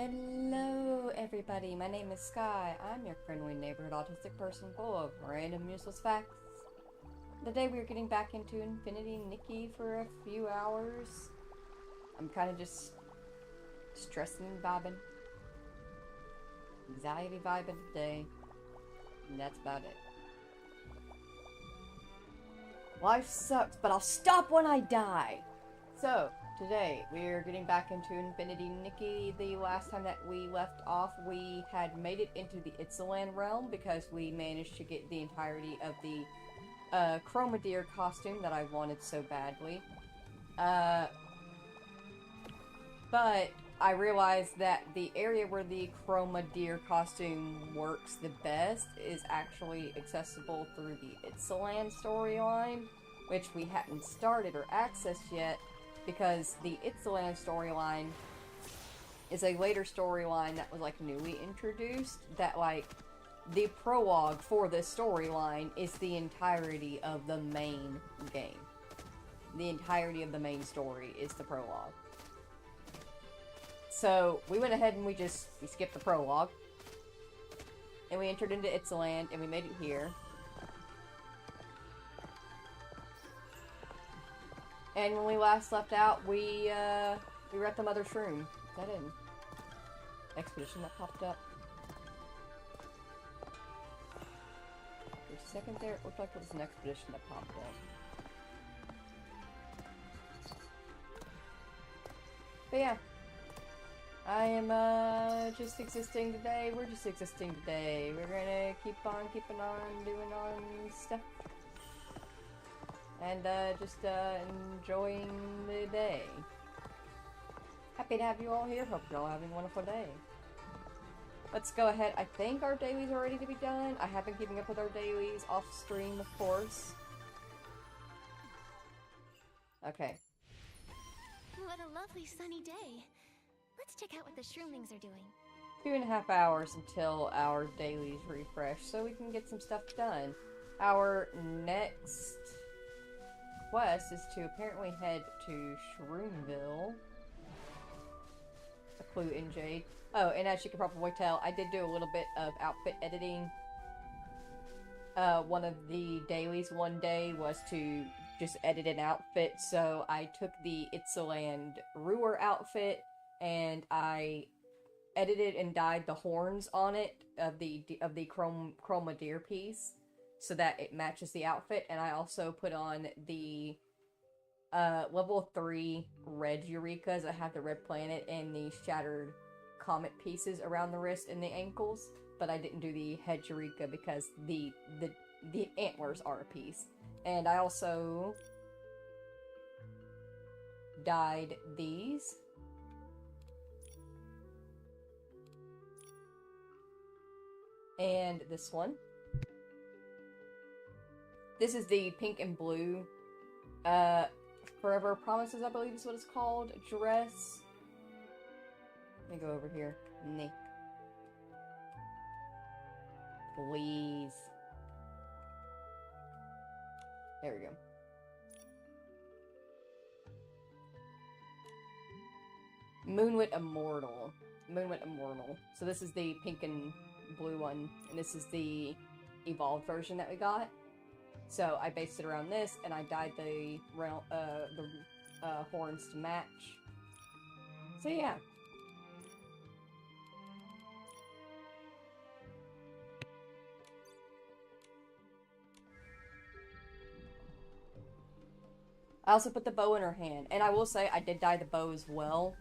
Hello everybody, my name is Sky. I'm your friendly neighborhood autistic person full of random useless facts. Today we are getting back into Infinity Nikki for a few hours. I'm kind of just stressing and vibing. Anxiety vibing today. And that's about it. Life sucks, but I'll stop when I die! So, today, we're getting back into Infinity Nikki. The last time that we left off, we had made it into the Wanxiang Realm because we managed to get the entirety of the Chromadeer costume that I wanted so badly. But I realized that the area where the Chromadeer costume works the best is actually accessible through the Wanxiang storyline, which we hadn't started or accessed yet, because the Wanxiang storyline is a later storyline that was, like, newly introduced, that, like, the prologue for this storyline is the entirety of the main game. The entirety of the main story is the prologue. So, we went ahead and we skipped the prologue, and we entered into Wanxiang, and we made it here. And when we last left out, we were at the Mother's Room. Is that an expedition that popped up? There's a second there. It looked like it was an expedition that popped up. But yeah. I am, just existing today. We're just existing today. We're gonna keep on keeping on doing on stuff. And, just, enjoying the day. Happy to have you all here. Hope you're all having a wonderful day. Let's go ahead. I think our dailies are ready to be done. I have been keeping up with our dailies off stream, of course. Okay. What a lovely sunny day. Let's check out what the shroomlings are doing. 2.5 hours until our dailies refresh, so we can get some stuff done. Our next quest is to apparently head to Shroomville. A clue in Jade. Oh, and as you can probably tell, I did do a little bit of outfit editing. One of the dailies one day was to just edit an outfit, so I took the Wanxiang Ruer outfit and I edited and dyed the horns on it of the Chromadeer piece so that it matches the outfit, and I also put on the level 3 red Suiikas that have the red planet and the shattered comet pieces around the wrist and the ankles, but I didn't do the head Suiika because the antlers are a piece. And I also dyed these. And this one. This is the pink and blue, Forever Promises, I believe is what it's called, dress. Let me go over here. Nick. Please. There we go. Moonlit Immortal. Moonlit Immortal. So this is the pink and blue one, and this is the evolved version that we got. So I based it around this, and I dyed the horns to match. So yeah. I also put the bow in her hand, and I will say I did dye the bow as well.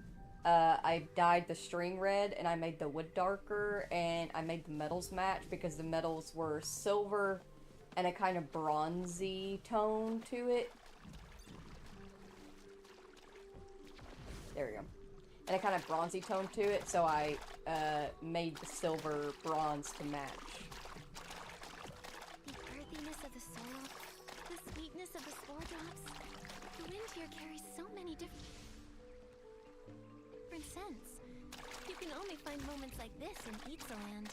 I dyed the string red, and I made the wood darker, and I made the metals match because the metals were silver and a kind of bronzy tone to it. There we go. And a kind of bronzy tone to it, so I made the silver bronze to match. The earthiness of the soil, the sweetness of the spore drops. The wind here carries so many different scents. You can only find moments like this in Wanxiang.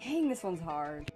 Dang, this one's hard.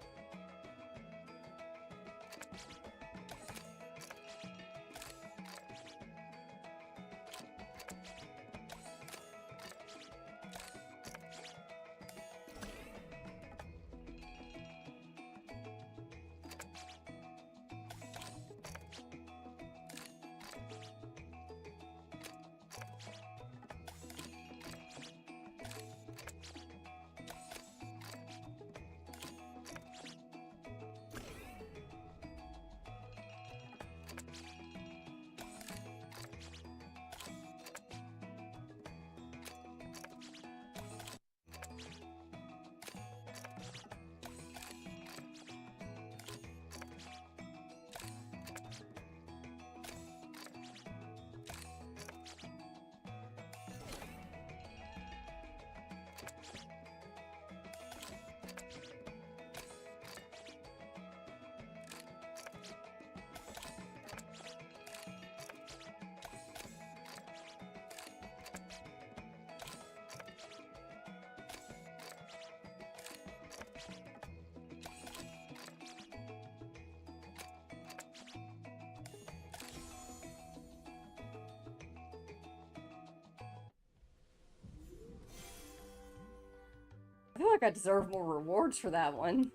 I feel like I deserve more rewards for that one.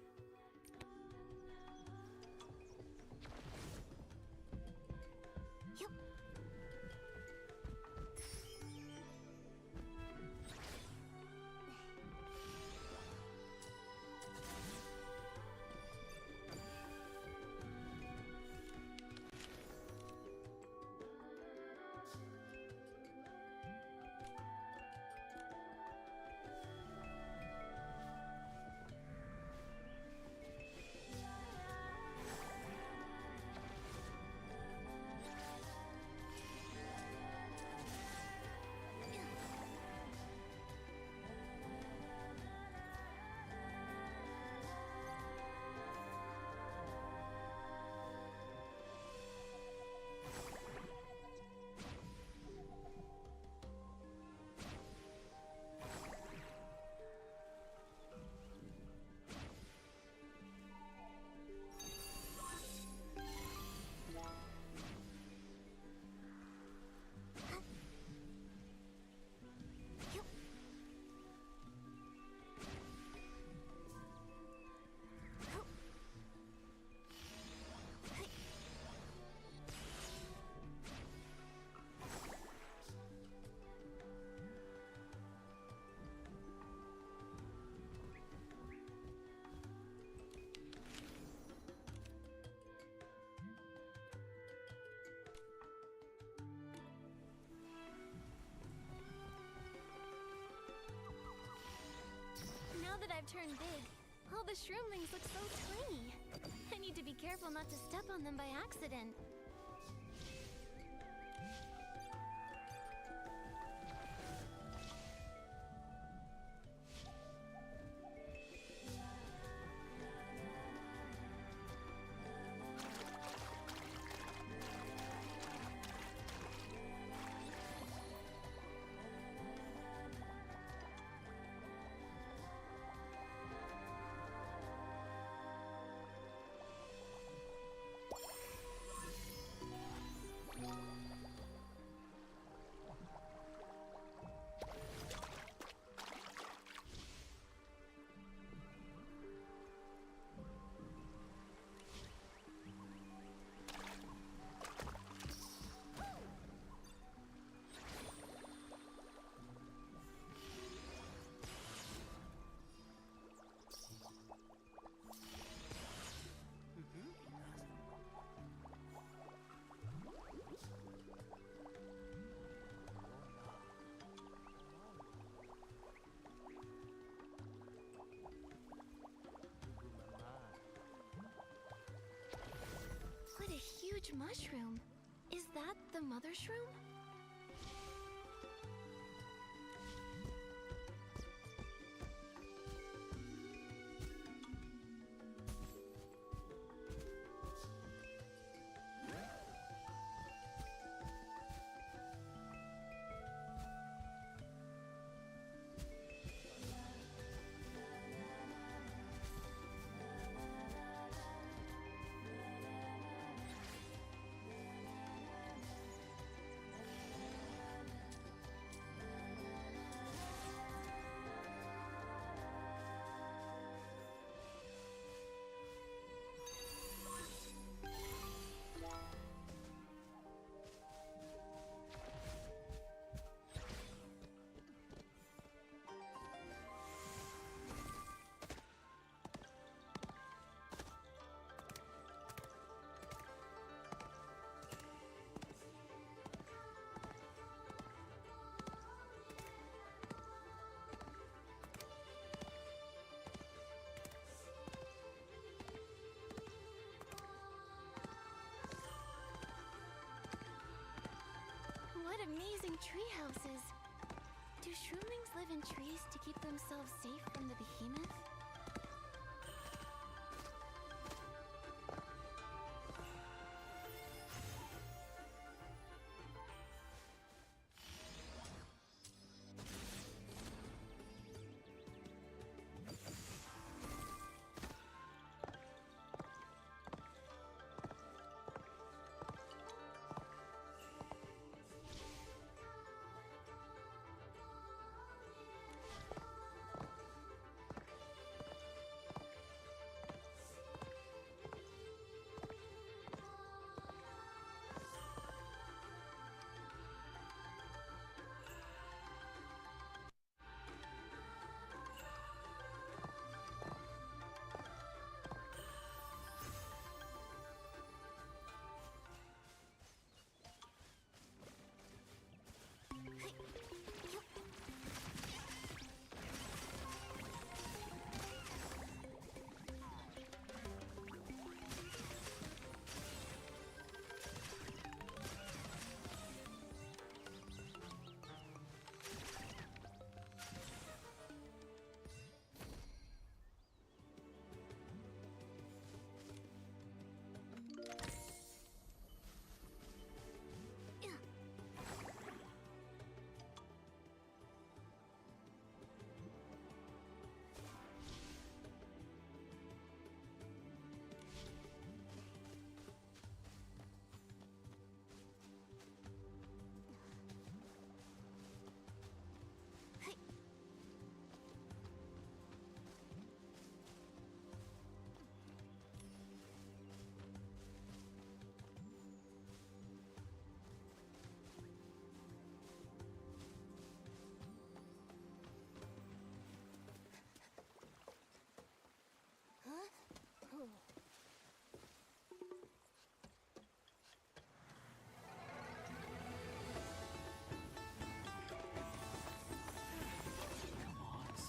Now that I've turned big, all the shroomlings look so tiny. I need to be careful not to step on them by accident. What a huge mushroom! Is that the mother shroom? shroomlings live in trees to keep themselves safe from the behemoth?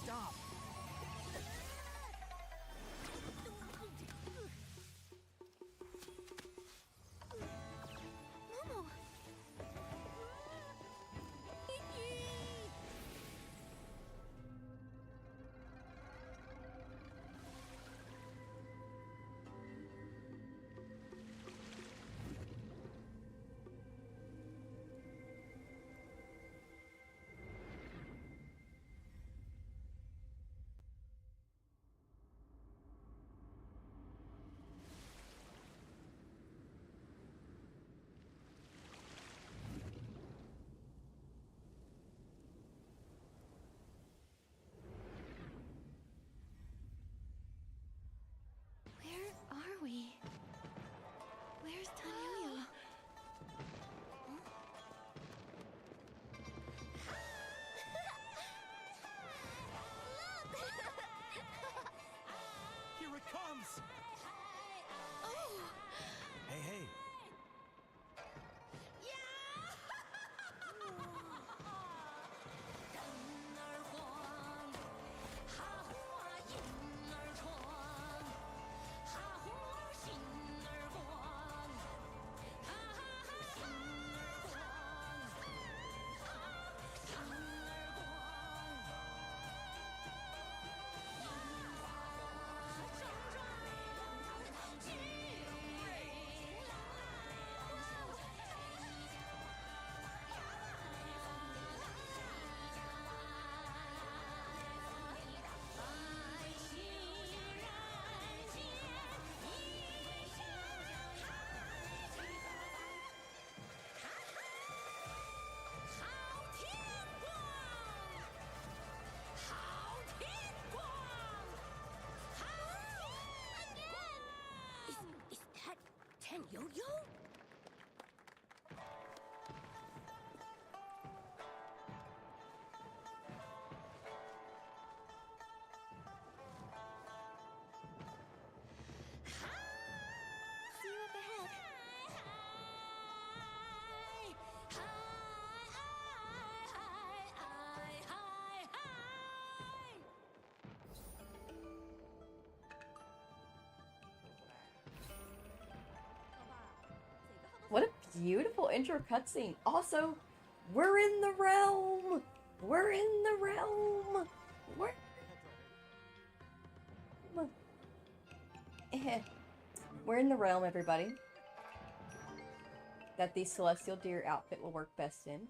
Stop! Momo! Where are we? Where's Tanyuya? Here it comes! Oh! Hey, hey! Is that Tenyo-yo? See you up ahead. What a beautiful intro cutscene. Also, we're in the realm. We're in the realm! We're in the realm, everybody. That the celestial deer outfit will work best in.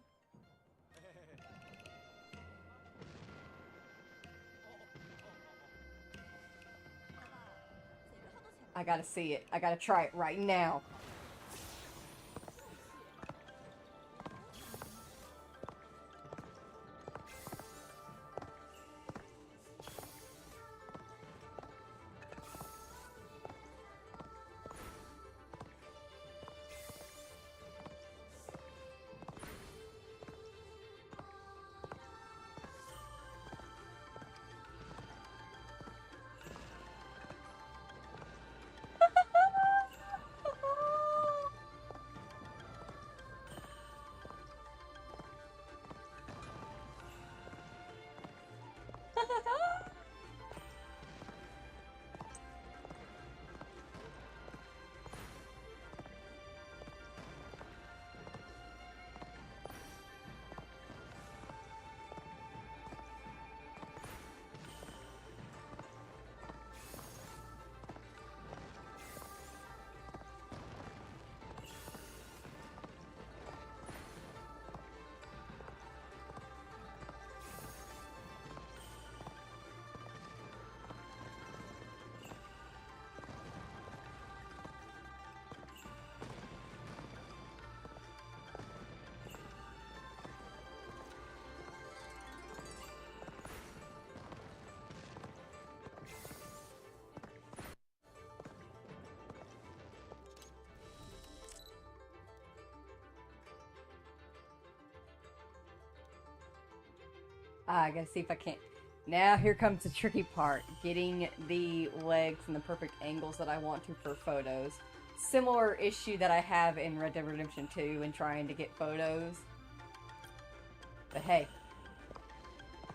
I gotta see it. I gotta try it right now. I gotta see if I can't. Now here comes the tricky part. Getting the legs and the perfect angles that I want to for photos. Similar issue that I have in Red Dead Redemption 2 in trying to get photos. But hey,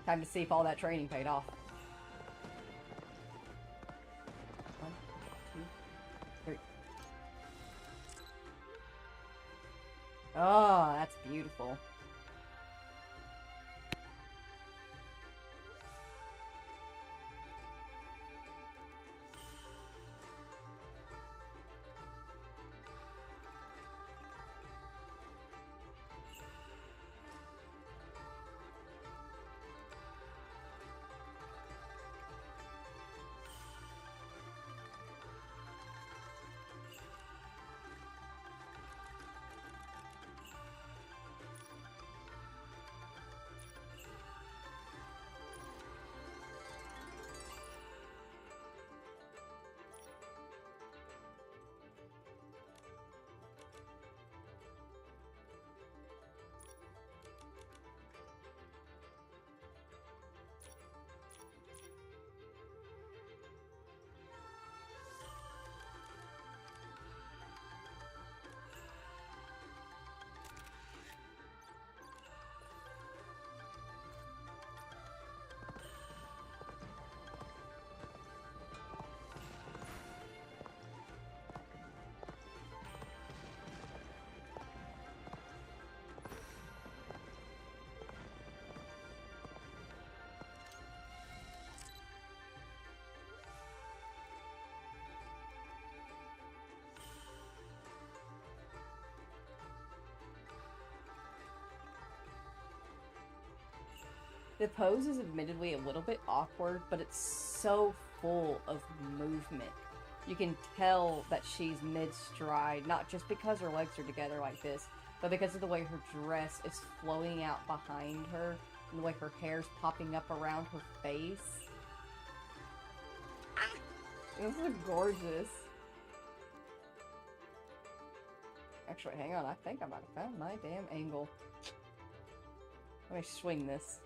time to see if all that training paid off. 1, 2, 3. Oh, that's beautiful. The pose is admittedly a little bit awkward, but it's so full of movement. You can tell that she's mid-stride, not just because her legs are together like this, but because of the way her dress is flowing out behind her, and the way her hair's popping up around her face. Ah! This is gorgeous. Actually, hang on, I think I might have found my damn angle. Let me swing this.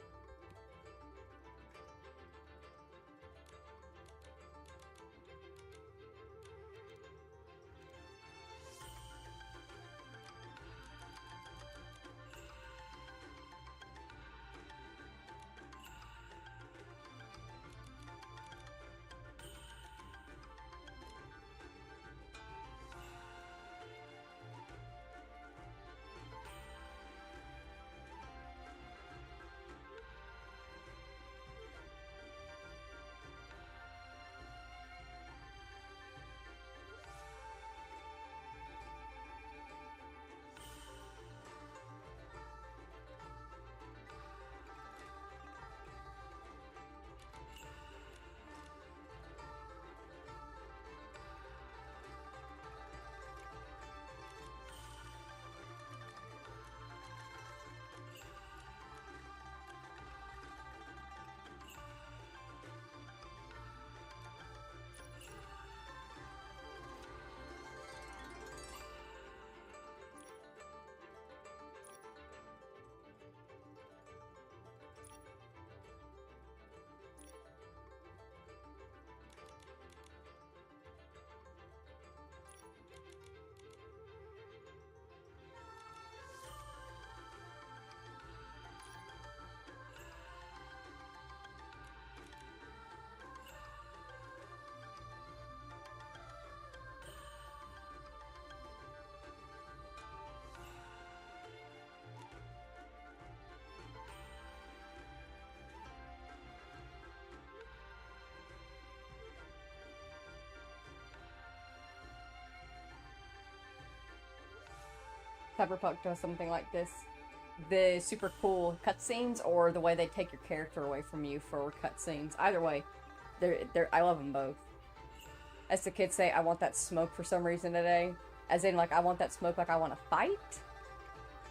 Cyberpunk does something like this. The super cool cutscenes, or the way they take your character away from you for cutscenes. Either way, I love them both. As the kids say, I want that smoke for some reason today. As in, like, I want that smoke like I want to fight.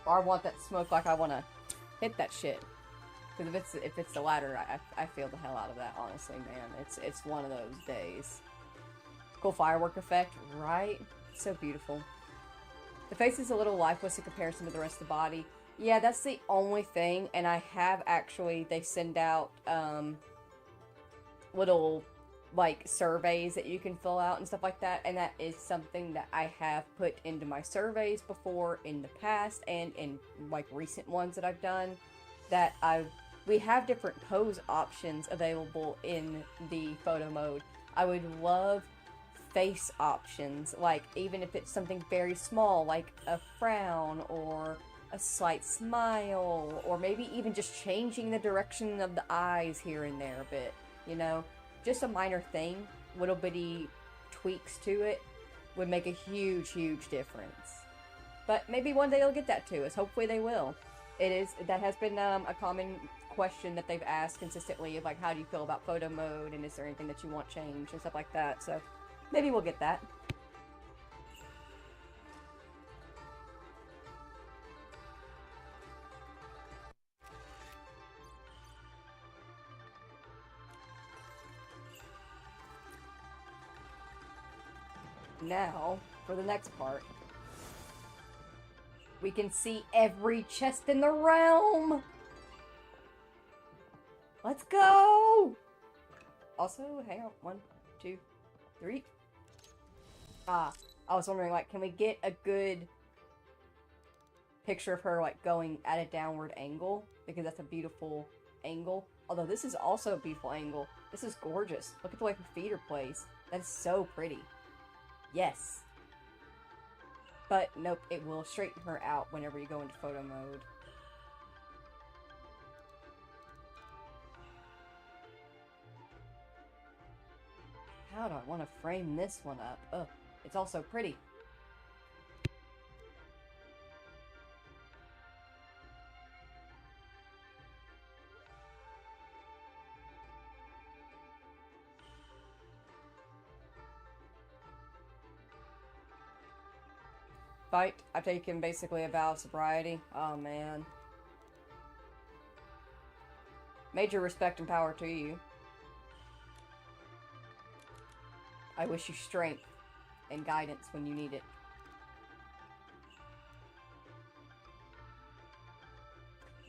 Or I want that smoke like I want to hit that shit. Because if it's the latter, I feel the hell out of that, honestly, man. It's one of those days. Cool firework effect, right? So beautiful. The face is a little lifeless in comparison to the rest of the body. Yeah, that's the only thing, and I have actually, they send out, little, like, surveys that you can fill out and stuff like that, and that is something that I have put into my surveys before in the past, and in, like, recent ones that I've done, that we have different pose options available in the photo mode. I would love face options, like, even if it's something very small, like a frown, or a slight smile, or maybe even just changing the direction of the eyes here and there a bit, you know? Just a minor thing, little bitty tweaks to it, would make a huge, huge difference. But maybe one day they'll get that to us. Hopefully they will. That has been a common question that they've asked consistently, of like, how do you feel about photo mode, and is there anything that you want changed, and stuff like that, so maybe we'll get that. Now, for the next part, we can see every chest in the realm! Let's go! Also, hang on, 1, 2, 3. I was wondering, like, can we get a good picture of her, like, going at a downward angle? Because that's a beautiful angle. Although, this is also a beautiful angle. This is gorgeous. Look at the way her feet are placed. That is so pretty. Yes. But, nope, it will straighten her out whenever you go into photo mode. How do I want to frame this one up? Ugh, it's also pretty. Fight. I've taken basically a vow of sobriety. Oh, man. Major respect and power to you. I wish you strength and guidance when you need it.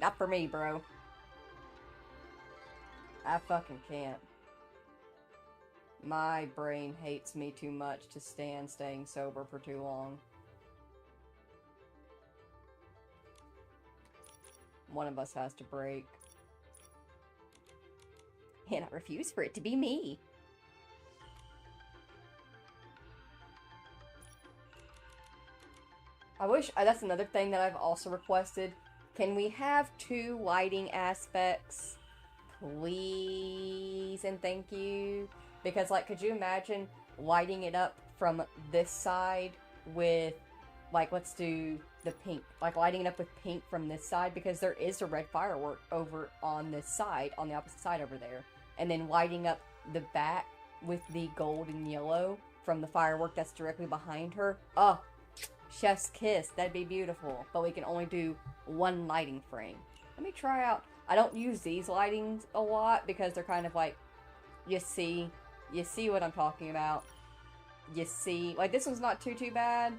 Not for me, bro. I fucking can't. My brain hates me too much to stand staying sober for too long. One of us has to break. And I refuse for it to be me. I wish, that's another thing that I've also requested. Can we have 2 lighting aspects? Please and thank you. Because, like, could you imagine lighting it up from this side with, like, let's do the pink. Like, lighting it up with pink from this side, because there is a red firework over on this side, on the opposite side over there. And then lighting up the back with the gold and yellow from the firework that's directly behind her. Oh, chef's kiss. That'd be beautiful. But we can only do 1 lighting frame. Let me try out. I don't use these lightings a lot because they're kind of like, you see what I'm talking about. You see, like, this one's not too bad,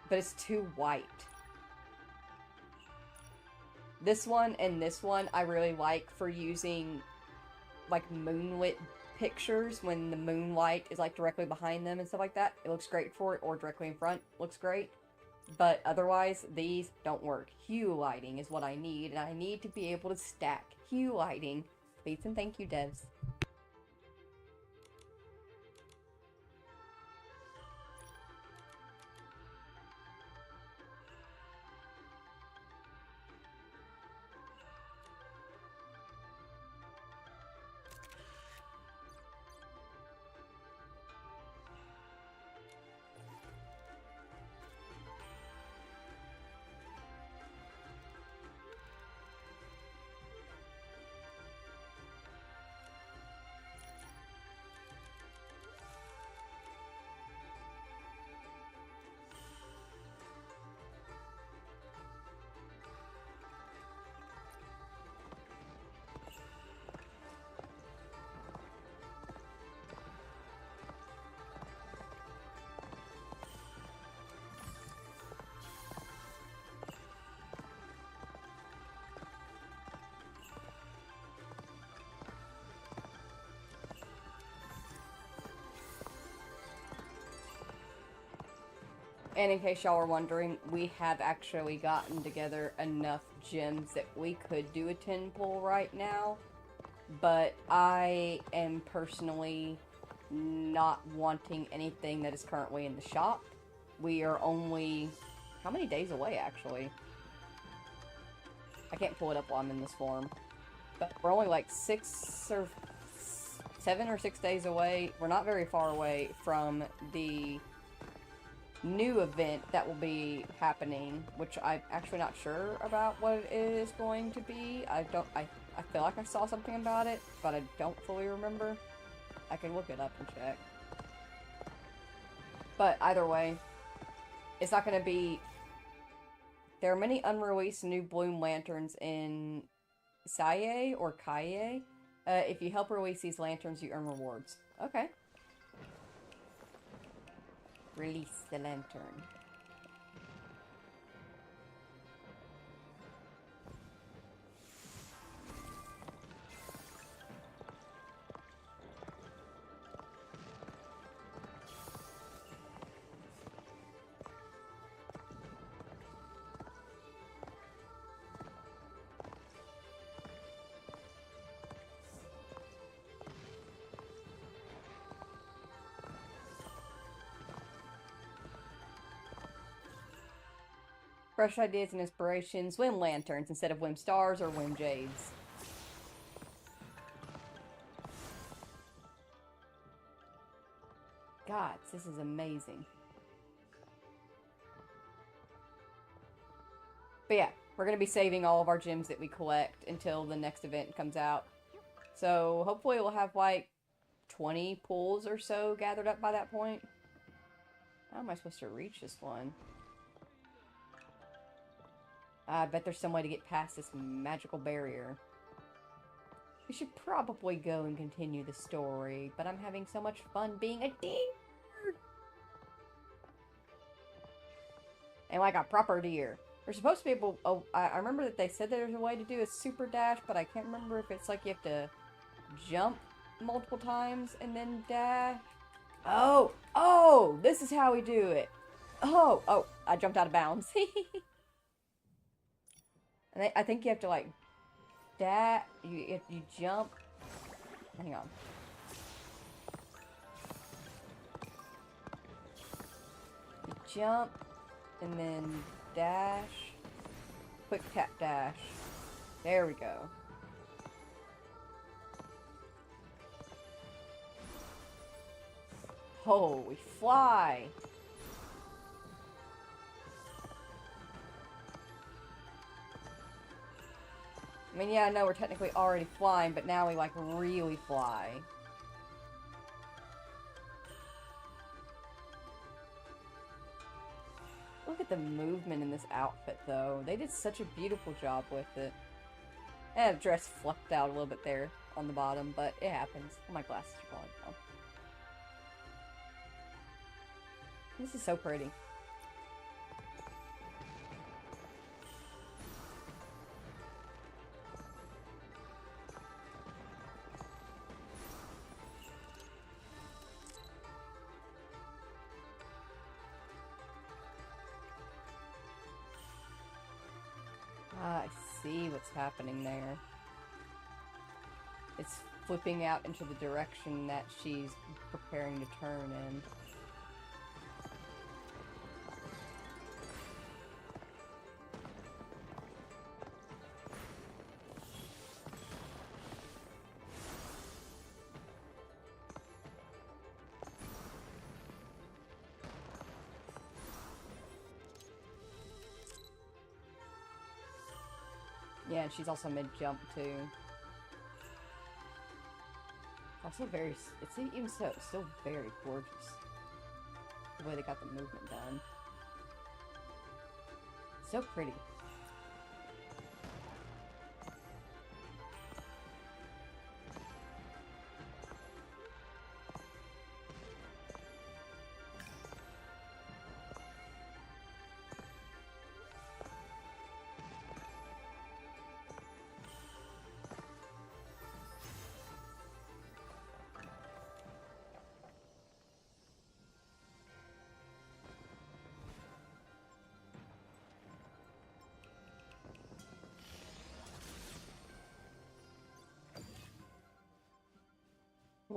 but it's too white. This one and this one I really like for using, like, moonlit pictures when the moonlight is, like, directly behind them and stuff like that. It looks great for it, or directly in front looks great. But otherwise, these don't work. Hue lighting is what I need, and I need to be able to stack hue lighting. Please and thank you, devs. And in case y'all were wondering, we have actually gotten together enough gems that we could do a 10 pull right now. But I am personally not wanting anything that is currently in the shop. We are only... how many days away, actually? I can't pull it up while I'm in this form. But we're only like 7 or 6 days away. We're not very far away from the new event that will be happening, which I'm actually not sure about what it is going to be. I feel like I saw something about it, but I don't fully remember. I can look it up and check. But either way, it's not going to be... there are many unreleased new bloom lanterns in Saye or Kaye. If you help release these lanterns, you earn rewards. Okay. Release the lantern. Fresh ideas and inspirations. Whim lanterns instead of whim stars or whim jades. God, this is amazing. But yeah, we're going to be saving all of our gems that we collect until the next event comes out. So hopefully we'll have like 20 pulls or so gathered up by that point. How am I supposed to reach this one? I bet there's some way to get past this magical barrier. We should probably go and continue the story, but I'm having so much fun being a deer! And like a proper deer. There's supposed to be able... oh, I remember that they said there's a way to do a super dash, but I can't remember if it's like you have to jump multiple times and then dash. Oh! Oh! This is how we do it! Oh! Oh! I jumped out of bounds. And I think you have to like dash. You jump. Hang on. You jump and then dash. Quick tap dash. There we go. Oh, we fly. I mean, yeah, I know we're technically already flying, but now we, like, really fly. Look at the movement in this outfit, though. They did such a beautiful job with it. And the dress fluffed out a little bit there on the bottom, but it happens. Oh, my glasses are falling down. This is so pretty. Ah, I see what's happening there. It's flipping out into the direction that she's preparing to turn in. Yeah, and she's also mid-jump, too. Also very... it's even so, still very gorgeous. The way they got the movement done. So pretty.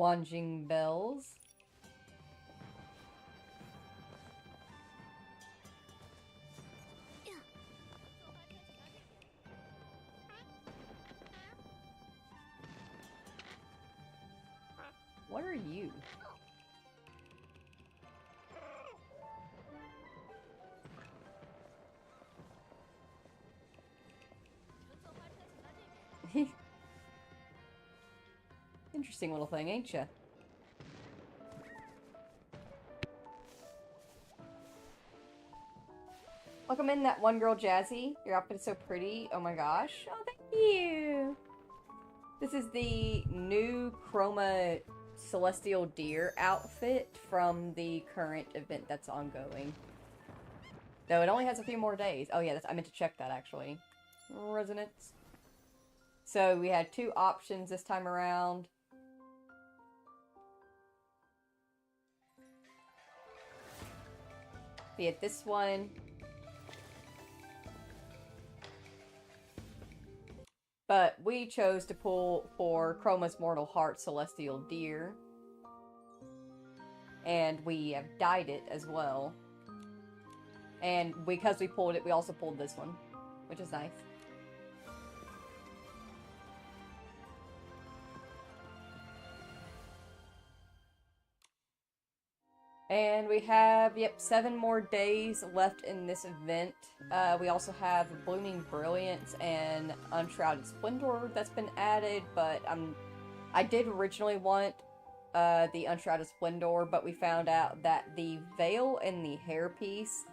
Wanxiang bells. What are you? Interesting little thing, ain't ya? Welcome in, that one girl, Jazzy. Your outfit is so pretty. Oh my gosh. Oh, thank you. This is the new Chroma Celestial Deer outfit from the current event that's ongoing. Though it only has a few more days. Oh yeah, I meant to check that actually. Resonance. So we had two options this time around. We had this one. But we chose to pull for Chroma's Mortal Heart Celestial Deer. And we have dyed it as well. And because we pulled it, we also pulled this one, which is nice. And we have, yep, 7 more days left in this event. We also have Blooming Brilliance and Unshrouded Splendor that's been added, but I did originally want the Unshrouded Splendor, but we found out that the veil and the hairpiece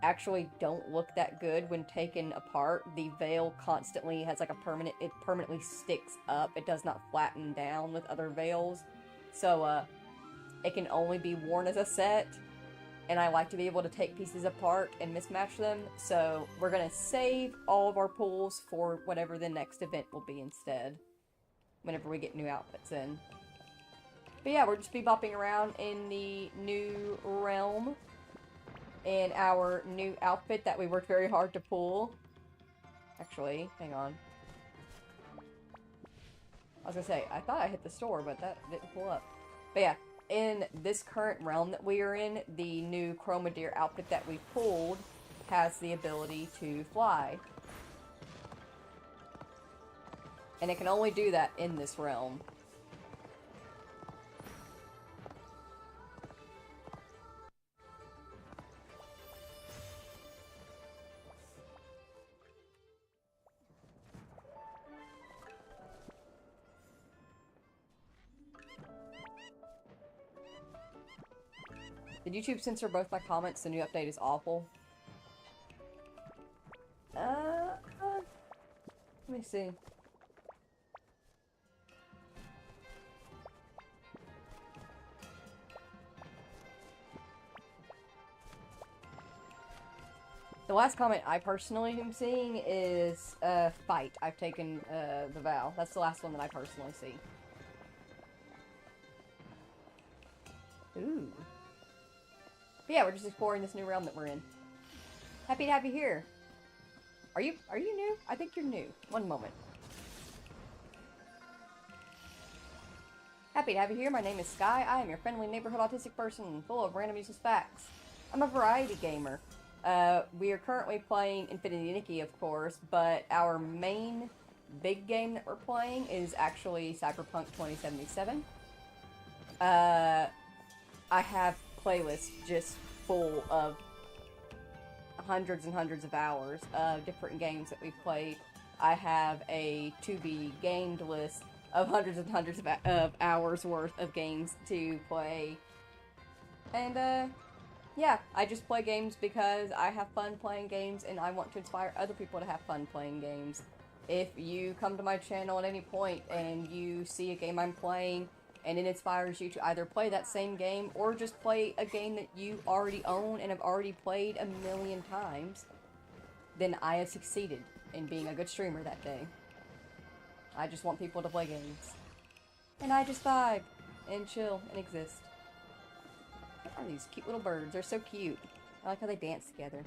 actually don't look that good when taken apart. The veil constantly has like it permanently sticks up. It does not flatten down with other veils. So, it can only be worn as a set, and I like to be able to take pieces apart and mismatch them, so we're going to save all of our pulls for whatever the next event will be instead, whenever we get new outfits in. But yeah, we're just bebopping around in the new realm, in our new outfit that we worked very hard to pull. Actually, hang on. I was going to say, I thought I hit the store, but that didn't pull up. But yeah. In this current realm that we are in, the new Chroma Deer outfit that we pulled has the ability to fly. And it can only do that in this realm. Did YouTube censor both my comments? The new update is awful. Let me see. The last comment I personally am seeing is, fight. I've taken, the vow. That's the last one that I personally see. Ooh. But yeah, we're just exploring this new realm that we're in. Happy to have you here. Are you new? I think you're new. One moment. Happy to have you here. My name is Sky. I am your friendly neighborhood autistic person, full of random useless facts. I'm a variety gamer. We are currently playing Infinity Nikki, of course, but our main big game that we're playing is actually Cyberpunk 2077. I have playlists just full of hundreds and hundreds of hours of different games that we've played. I have a to-be-gamed list of hundreds and hundreds of hours worth of games to play. And, yeah, I just play games because I have fun playing games and I want to inspire other people to have fun playing games. If you come to my channel at any point and you see a game I'm playing and it inspires you to either play that same game or just play a game that you already own and have already played a million times, then I have succeeded in being a good streamer that day. I just want people to play games. And I just vibe and chill and exist. What are these cute little birds? They're so cute. I like how they dance together.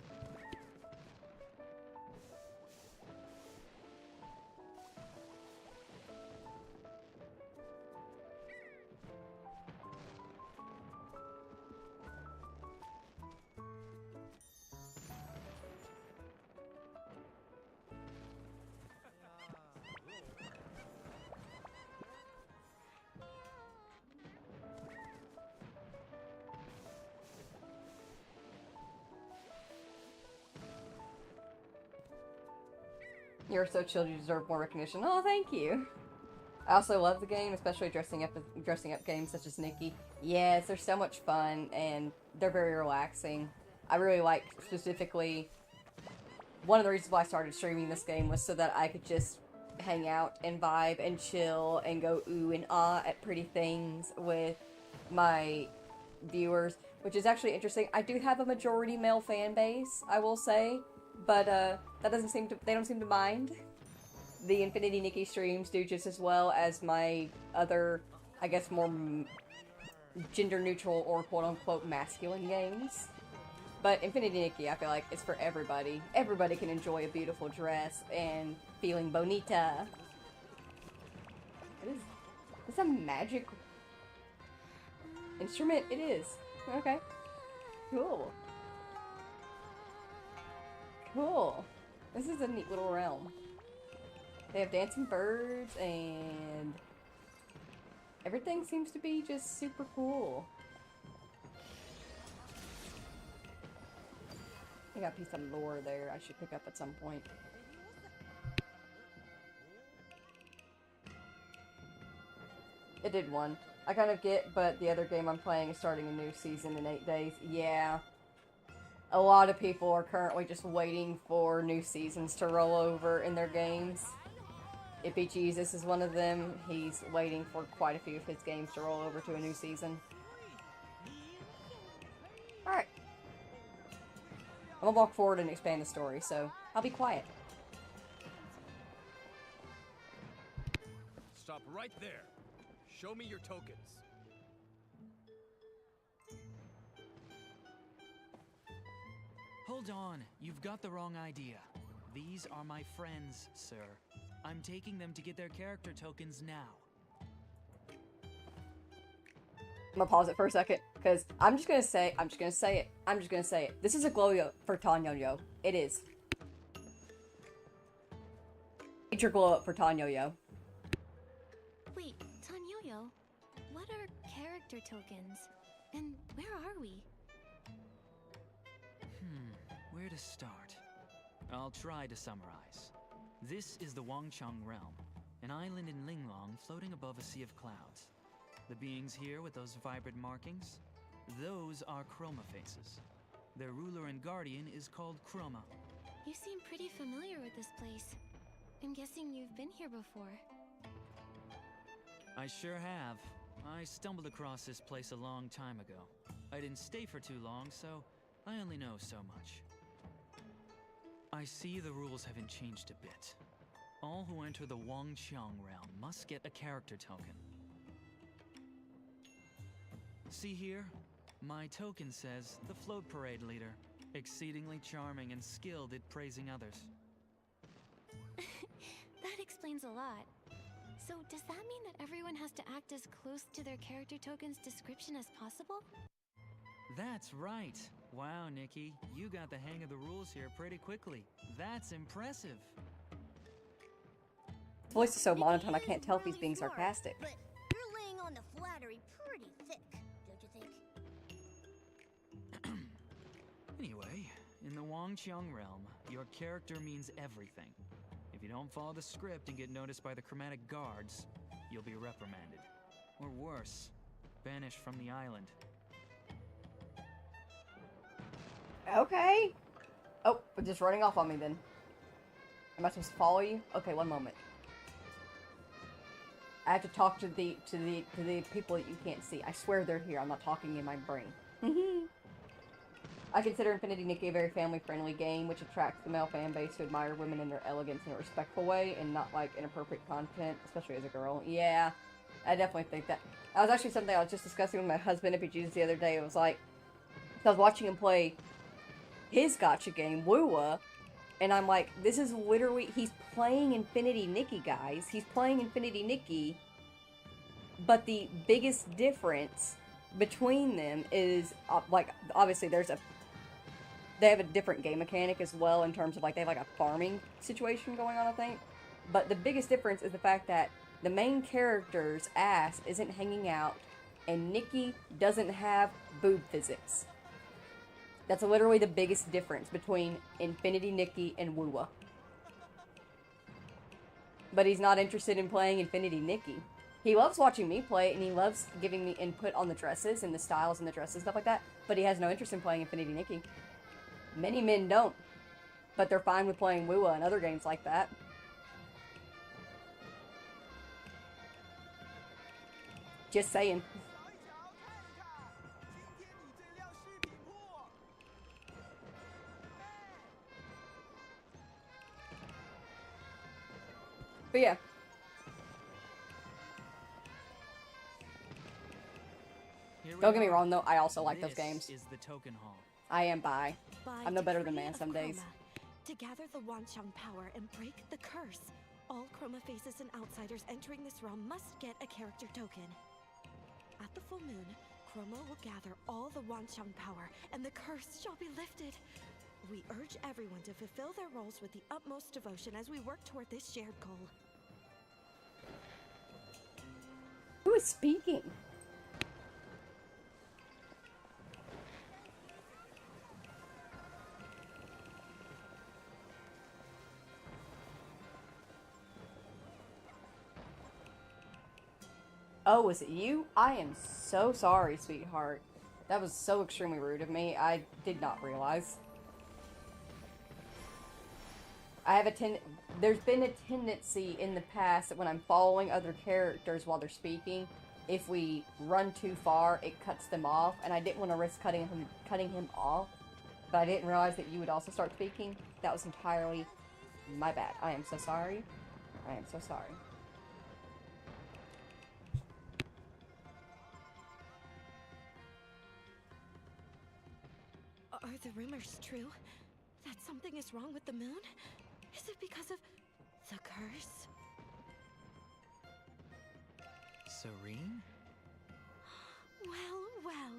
You're so chill, you deserve more recognition. Oh, thank you. I also love the game, especially dressing up games such as Nikki. Yes, they're so much fun, and they're very relaxing. I really like, specifically, one of the reasons why I started streaming this game was so that I could just hang out and vibe and chill and go ooh and ah at pretty things with my viewers, which is actually interesting. I do have a majority male fan base, I will say, but they don't seem to mind. The Infinity Nikki streams do just as well as my other, I guess, more gender neutral or quote-unquote masculine games. But Infinity Nikki, I feel like, is for everybody. Everybody can enjoy a beautiful dress and feeling bonita. It's a magic instrument. It is. Okay. Cool. Cool. This is a neat little realm. They have dancing birds and everything seems to be just super cool. I got a piece of lore there I should pick up at some point. It did one. I kind of get, but the other game I'm playing is starting a new season in 8 days. Yeah. A lot of people are currently just waiting for new seasons to roll over in their games. Ippy Jesus is one of them. He's waiting for quite a few of his games to roll over to a new season. Alright. I'm gonna walk forward and expand the story, so I'll be quiet. Stop right there. Show me your tokens. Hold on, you've got the wrong idea. These are my friends, sir. I'm taking them to get their character tokens now. I'm gonna pause it for a second, because I'm just gonna say it. This is a glow up for Tanyo-Yo. It is. Major glow up for Tanyo-Yo. Wait, Tanyo-Yo, what are character tokens? And where are we? Where to start? I'll try to summarize. This is the Wanxiang Realm, an island in Linglong floating above a sea of clouds. The beings here with those vibrant markings, those are Chroma faces. Their ruler and guardian is called Chroma. You seem pretty familiar with this place. I'm guessing you've been here before. I sure have. I stumbled across this place a long time ago. I didn't stay for too long, so I only know so much. I see the rules haven't changed a bit. All who enter the Wanxiang Realm must get a character token. See here? My token says the float parade leader, exceedingly charming and skilled at praising others. That explains a lot. So does that mean that everyone has to act as close to their character token's description as possible? That's right. Wow, Nikki, you got the hang of the rules here pretty quickly. That's impressive. His voice is so monotone I can't tell if he's being sarcastic. But you're laying on the flattery pretty thick, don't you think? Anyway, in the Wanxiang Realm, your character means everything. If you don't follow the script and get noticed by the chromatic guards, you'll be reprimanded. Or worse, banished from the island. Okay. Oh, we're just running off on me then. Am I supposed to follow you? Okay, one moment. I have to talk to the people that you can't see. I swear they're here. I'm not talking in my brain. I consider Infinity Nikki a very family-friendly game, which attracts the male fan base who admire women in their elegance in a respectful way, and not like inappropriate content, especially as a girl. Yeah, I definitely think that. That was actually something I was just discussing with my husband, Ippy the other day. It was like, I was watching him play his gacha game, Woowa, and I'm like, this is literally, he's playing Infinity Nikki, guys. He's playing Infinity Nikki, but the biggest difference between them is, like, obviously they have a different game mechanic as well in terms of, like, they have, like, a farming situation going on, I think. But the biggest difference is the fact that the main character's ass isn't hanging out, and Nikki doesn't have boob physics. That's literally the biggest difference between Infinity Nikki and Woowa. but he's not interested in playing Infinity Nikki. He loves watching me play it, and he loves giving me input on the dresses and the styles and the dresses, stuff like that, but he has no interest in playing Infinity Nikki. Many men don't, but they're fine with playing Wua and other games like that. Just saying. But yeah. Don't get me wrong though, I also like those games. Is the token hall. I am bi. I'm no better than man some days. To gather the Wanxiang power and break the curse, all chroma faces and outsiders entering this realm must get a character token. At the full moon, Chroma will gather all the Wanxiang power and the curse shall be lifted. We urge everyone to fulfill their roles with the utmost devotion as we work toward this shared goal. Who is speaking? Oh, is it you? I am so sorry, sweetheart. That was so extremely rude of me. I did not realize. There's been a tendency in the past that when I'm following other characters while they're speaking, if we run too far, it cuts them off, and I didn't want to risk cutting him off, but I didn't realize that you would also start speaking. That was entirely my bad. I am so sorry. I am so sorry. Are the rumors true? That something is wrong with the moon? Is it because of the curse? Serene? Well,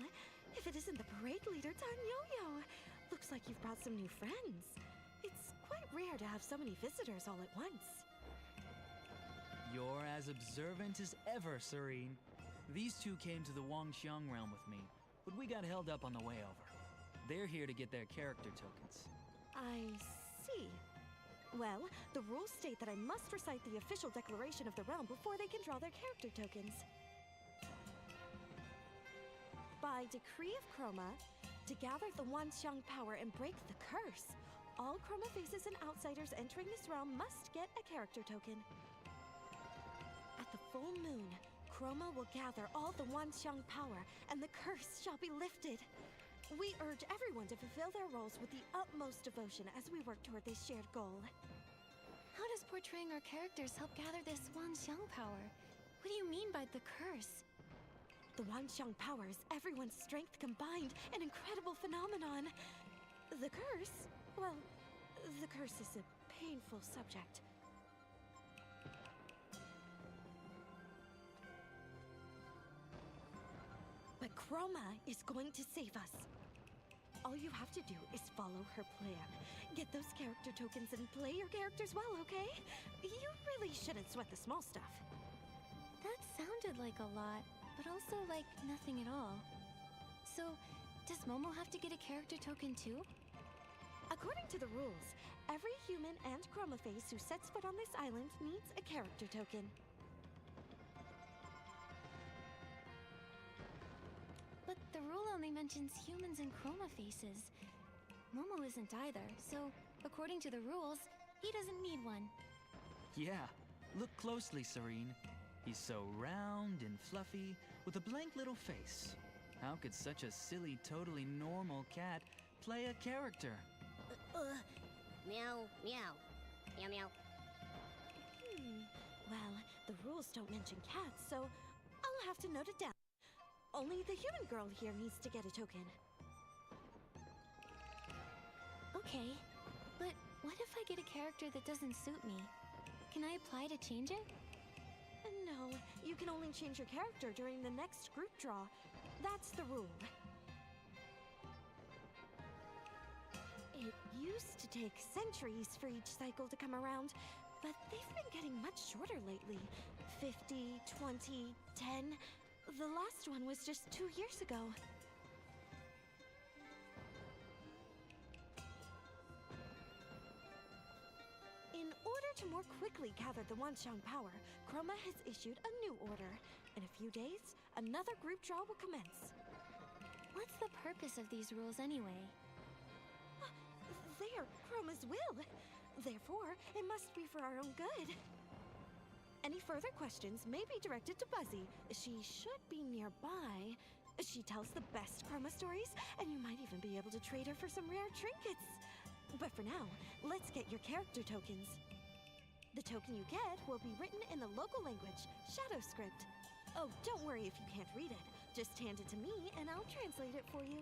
if it isn't the parade leader, Tan Yo-Yo. Looks like you've brought some new friends. It's quite rare to have so many visitors all at once. You're as observant as ever, Serene. These two came to the Wanxiang Realm with me, but we got held up on the way over. They're here to get their character tokens. I see. Well, the rules state that I must recite the official declaration of the realm before they can draw their character tokens. By decree of Chroma, to gather the Wanxiang power and break the curse, all Chroma faces and outsiders entering this realm must get a character token. At the full moon, Chroma will gather all the Wanxiang power and the curse shall be lifted. We urge everyone to fulfill their roles with the utmost devotion as we work toward this shared goal. How does portraying our characters help gather this Wanxiang power? What do you mean by the curse? The Wanxiang power is everyone's strength combined, an incredible phenomenon. The curse? Well, the curse is a painful subject. But Chroma is going to save us. All you have to do is follow her plan. Get those character tokens and play your characters well, okay? You really shouldn't sweat the small stuff. That sounded like a lot, but also like nothing at all. So, does Momo have to get a character token too? According to the rules, every human and Chroma face who sets foot on this island needs a character token. But the rule only mentions humans and chroma faces. Momo isn't either, so according to the rules, he doesn't need one. Yeah, look closely, Serene. He's so round and fluffy, with a blank little face. How could such a silly, totally normal cat play a character? Meow, meow. Meow, meow. Well, the rules don't mention cats, so I'll have to note it down. Only the human girl here needs to get a token. Okay, but what if I get a character that doesn't suit me? Can I apply to change it? No, you can only change your character during the next group draw. That's the rule. It used to take centuries for each cycle to come around, but they've been getting much shorter lately. 50, 20, 10... The last one was just 2 years ago. In order to more quickly gather the Wanxiang power, Chroma has issued a new order. In a few days, another group draw will commence. What's the purpose of these rules anyway? They are Chroma's will. Therefore, it must be for our own good. Any further questions may be directed to Buzzy. She should be nearby. She tells the best Chroma stories, and you might even be able to trade her for some rare trinkets. But for now, let's get your character tokens. The token you get will be written in the local language, Shadow Script. Oh, don't worry if you can't read it. Just hand it to me, and I'll translate it for you.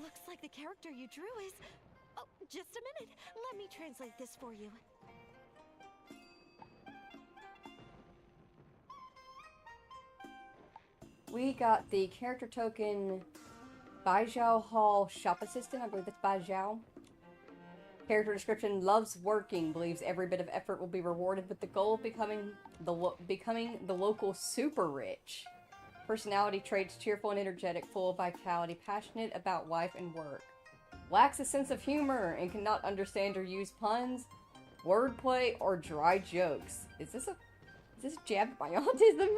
Looks like the character you drew is... Oh, just a minute. Let me translate this for you. We got the character token Baijiao Hall Shop Assistant. I believe that's Baijiao. Character description: loves working, believes every bit of effort will be rewarded with the goal of becoming the local super rich. Personality traits: cheerful and energetic, full of vitality, passionate about life and work. Lacks a sense of humor and cannot understand or use puns, wordplay, or dry jokes. Is this a jab at my autism?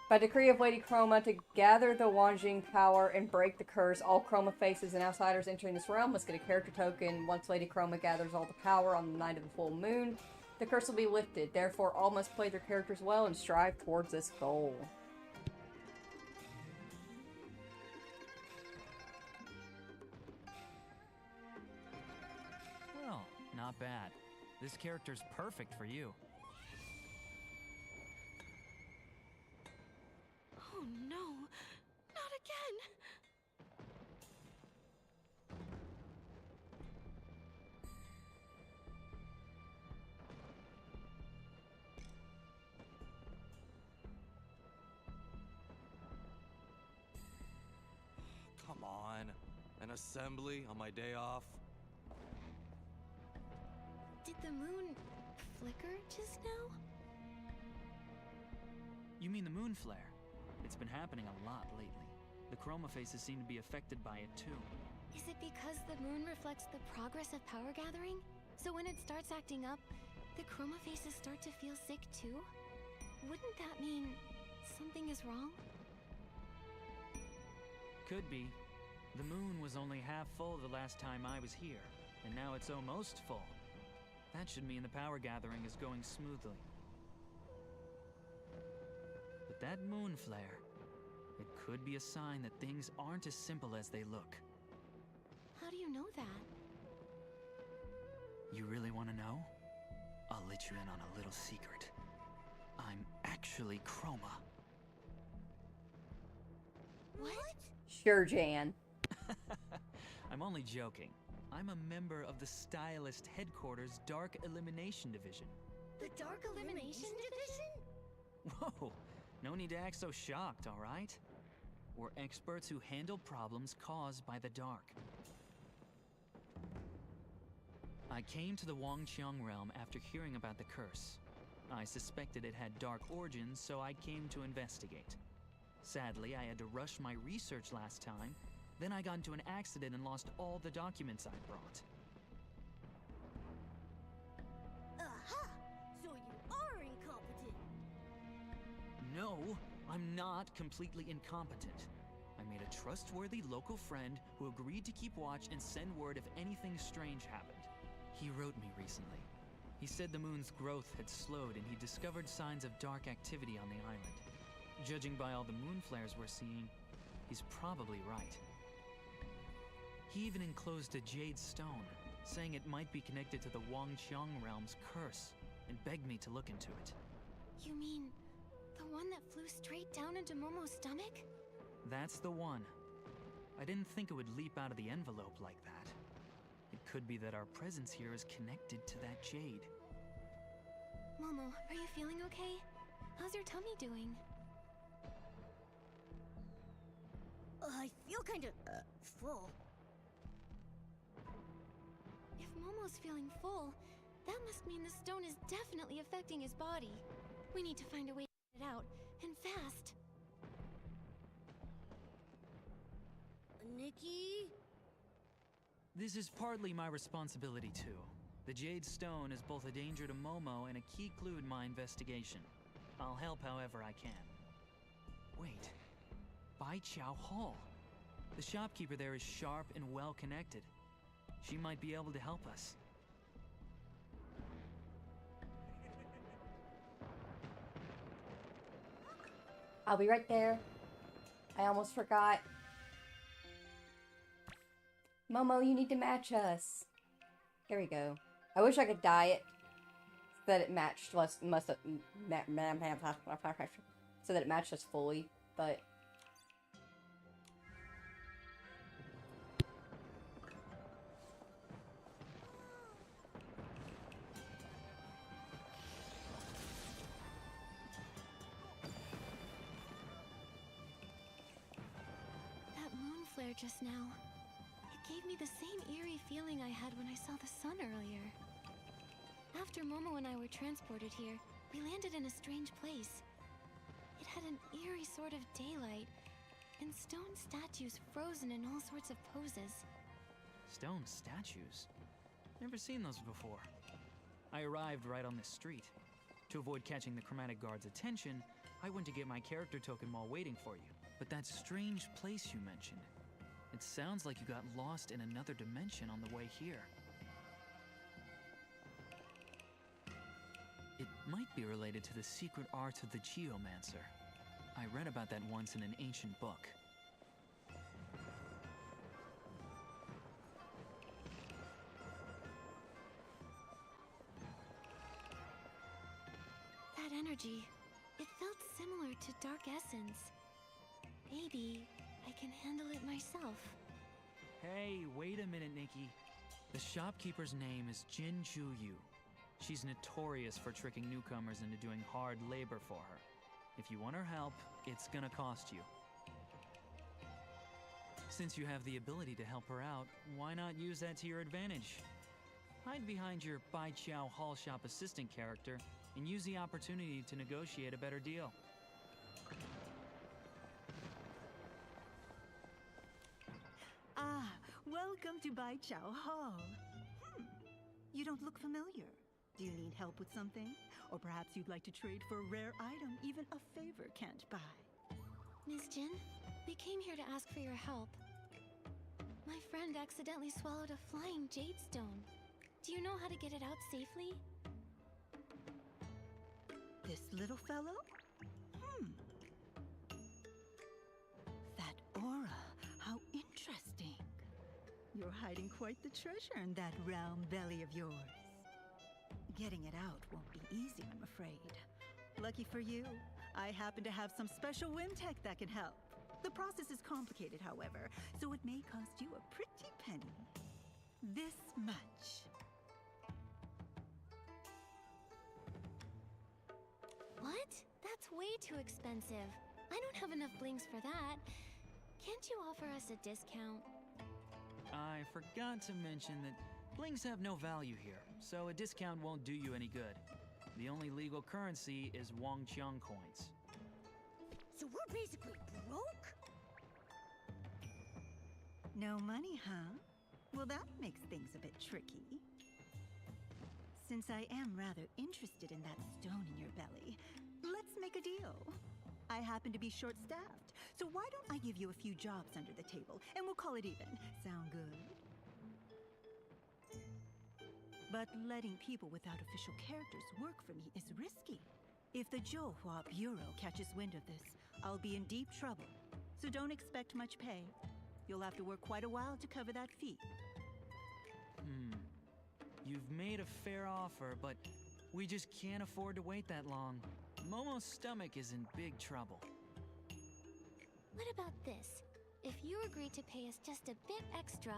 By decree of Lady Chroma, to gather the Wanxiang power and break the curse, all Chroma faces and outsiders entering this realm must get a character token. Once Lady Chroma gathers all the power on the night of the full moon, the curse will be lifted. Therefore, all must play their characters well and strive towards this goal. Well, not bad. This character's perfect for you. Oh no, not again! Come on, an assembly on my day off? Did the moon flicker just now? You mean the moon flare? It's been happening a lot lately. The Chroma faces seem to be affected by it too. Is it because the moon reflects the progress of power gathering? So when it starts acting up, the Chroma faces start to feel sick too? Wouldn't that mean something is wrong? Could be. The moon was only half full the last time I was here, and now it's almost full. That should mean the power gathering is going smoothly. But that moon flare, it could be a sign that things aren't as simple as they look. How do you know that? You really want to know? I'll let you in on a little secret. I'm actually Chroma. What? Sure, Jan. I'm only joking. I'm a member of the Stylist Headquarters Dark Elimination Division. The Dark Elimination Division? Whoa! No need to act so shocked, alright? We're experts who handle problems caused by the dark. I came to the Wanxiang Realm after hearing about the curse. I suspected it had dark origins, so I came to investigate. Sadly, I had to rush my research last time. Then I got into an accident and lost all the documents I brought. Aha! So you are incompetent. No, I'm not completely incompetent. I made a trustworthy local friend who agreed to keep watch and send word if anything strange happened. He wrote me recently. He said the moon's growth had slowed and he discovered signs of dark activity on the island. Judging by all the moon flares we're seeing, he's probably right. He even enclosed a jade stone, saying it might be connected to the Wanxiang Realm's curse, and begged me to look into it. You mean the one that flew straight down into Momo's stomach? That's the one. I didn't think it would leap out of the envelope like that. It could be that our presence here is connected to that jade. Momo, are you feeling okay? How's your tummy doing? I feel kinda, full. If Momo's feeling full, that must mean the stone is definitely affecting his body. We need to find a way to get it out, and fast. Nikki? This is partly my responsibility too. The Jade Stone is both a danger to Momo and a key clue in my investigation. I'll help however I can. Wait. Bai Chao Hall. The shopkeeper there is sharp and well connected. She might be able to help us. I'll be right there. I almost forgot. Momo, you need to match us. Here we go. I wish I could dye it so that it matched us. So that it matched us fully, but. That moon flare just now. It gave me the same eerie feeling I had when I saw the sun earlier. After Momo and I were transported here, we landed in a strange place. It had an eerie sort of daylight, and stone statues frozen in all sorts of poses. Stone statues? Never seen those before. I arrived right on this street. To avoid catching the chromatic guard's attention, I went to get my character token while waiting for you. But that strange place you mentioned, it sounds like you got lost in another dimension on the way here. It might be related to the secret arts of the Geomancer. I read about that once in an ancient book. That energy, it felt similar to Dark Essence. Maybe I can handle it myself. Hey, wait a minute, Nikki. The shopkeeper's name is Jin Ju-yu. She's notorious for tricking newcomers into doing hard labor for her. If you want her help, it's gonna cost you. Since you have the ability to help her out, why not use that to your advantage? Hide behind your Bai Chao Hall Shop assistant character and use the opportunity to negotiate a better deal. Ah, welcome to Bai Chao Hall. You don't look familiar. Do you need help with something? Or perhaps you'd like to trade for a rare item even a favor can't buy. Miss Jin, we came here to ask for your help. My friend accidentally swallowed a flying jade stone. Do you know how to get it out safely? This little fellow? That aura, how interesting. You're hiding quite the treasure in that round belly of yours. Getting it out won't be easy, I'm afraid. Lucky for you, I happen to have some special whim tech that can help. The process is complicated, however, so it may cost you a pretty penny. This much. What? That's way too expensive. I don't have enough blings for that. Can't you offer us a discount? I forgot to mention that blings have no value here, so a discount won't do you any good. The only legal currency is Wanxiang coins. So we're basically broke? No money, huh? Well, that makes things a bit tricky. Since I am rather interested in that stone in your belly, let's make a deal. I happen to be short-staffed, so why don't I give you a few jobs under the table, and we'll call it even. Sound good? But letting people without official characters work for me is risky. If the Zhouhua Bureau catches wind of this, I'll be in deep trouble. So don't expect much pay. You'll have to work quite a while to cover that fee. You've made a fair offer, but we just can't afford to wait that long. Momo's stomach is in big trouble. What about this? If you agree to pay us just a bit extra,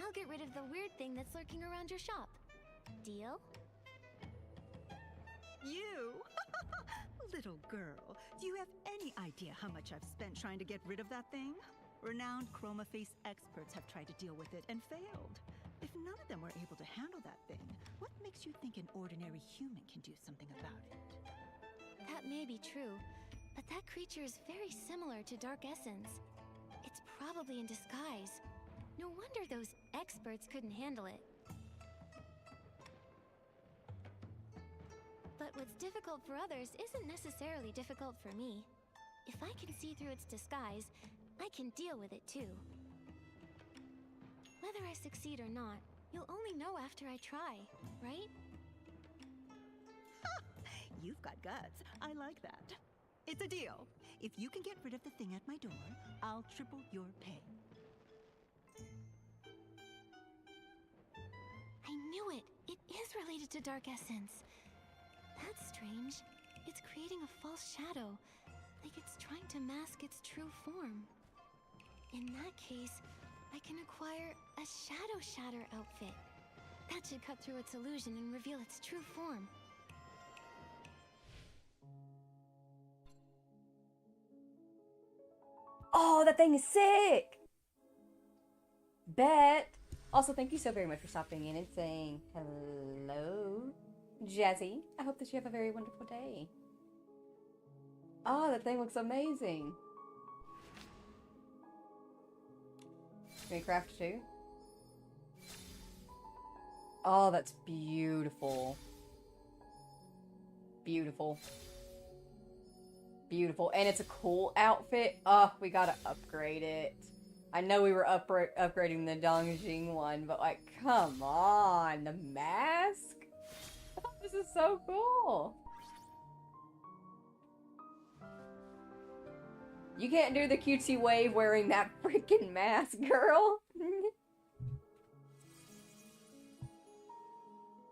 I'll get rid of the weird thing that's lurking around your shop. Deal? You? Little girl, do you have any idea how much I've spent trying to get rid of that thing? Renowned chroma face experts have tried to deal with it and failed. If none of them were able to handle that thing, what makes you think an ordinary human can do something about it? That may be true, but that creature is very similar to Dark Essence. It's probably in disguise. No wonder those experts couldn't handle it. But what's difficult for others isn't necessarily difficult for me. If I can see through its disguise, I can deal with it too. Whether I succeed or not, you'll only know after I try, right? You've got guts. I like that. It's a deal. If you can get rid of the thing at my door, I'll triple your pay. I knew it! It is related to Dark Essence. That's strange. It's creating a false shadow, like it's trying to mask its true form. In that case, I can acquire a Shadow Shatter outfit. That should cut through its illusion and reveal its true form. Oh, that thing is sick! Bet. Also, thank you so very much for stopping in and saying hello, Jazzy. I hope that you have a very wonderful day. Oh, that thing looks amazing. Can we craft too? Oh, that's beautiful. Beautiful. Beautiful. And it's a cool outfit. Oh, we gotta upgrade it. I know we were upgrading the Dongjing one, but like, come on. The mask? This is so cool. You can't do the cutesy wave wearing that freaking mask, girl.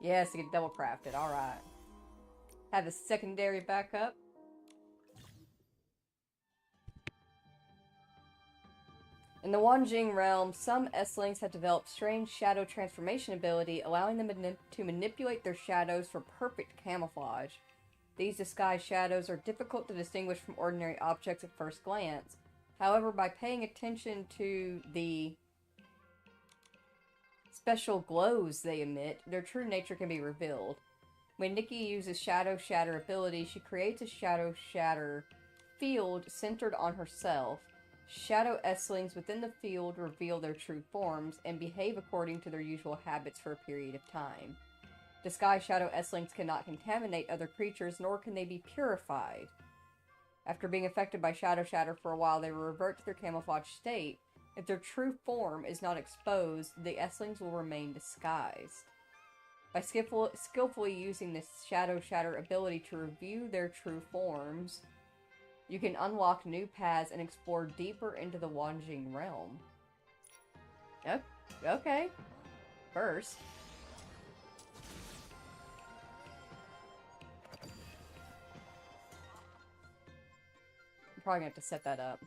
Yes, you get double crafted. Alright. Have a secondary backup. In the Wanxiang Realm, some S-Lings have developed strange shadow transformation ability, allowing them to manipulate their shadows for perfect camouflage. These disguised shadows are difficult to distinguish from ordinary objects at first glance. However, by paying attention to the special glows they emit, their true nature can be revealed. When Nikki uses Shadow Shatter ability, she creates a Shadow Shatter field centered on herself. Shadow S-Lings within the field reveal their true forms and behave according to their usual habits for a period of time. Disguised Shadow S-Lings cannot contaminate other creatures, nor can they be purified. After being affected by Shadow Shatter for a while, they will revert to their camouflage state. If their true form is not exposed, the S-Lings will remain disguised. By skillfully using this Shadow Shatter ability to reveal their true forms, you can unlock new paths and explore deeper into the Wanxiang Realm. Okay. First. I'm probably gonna have to set that up.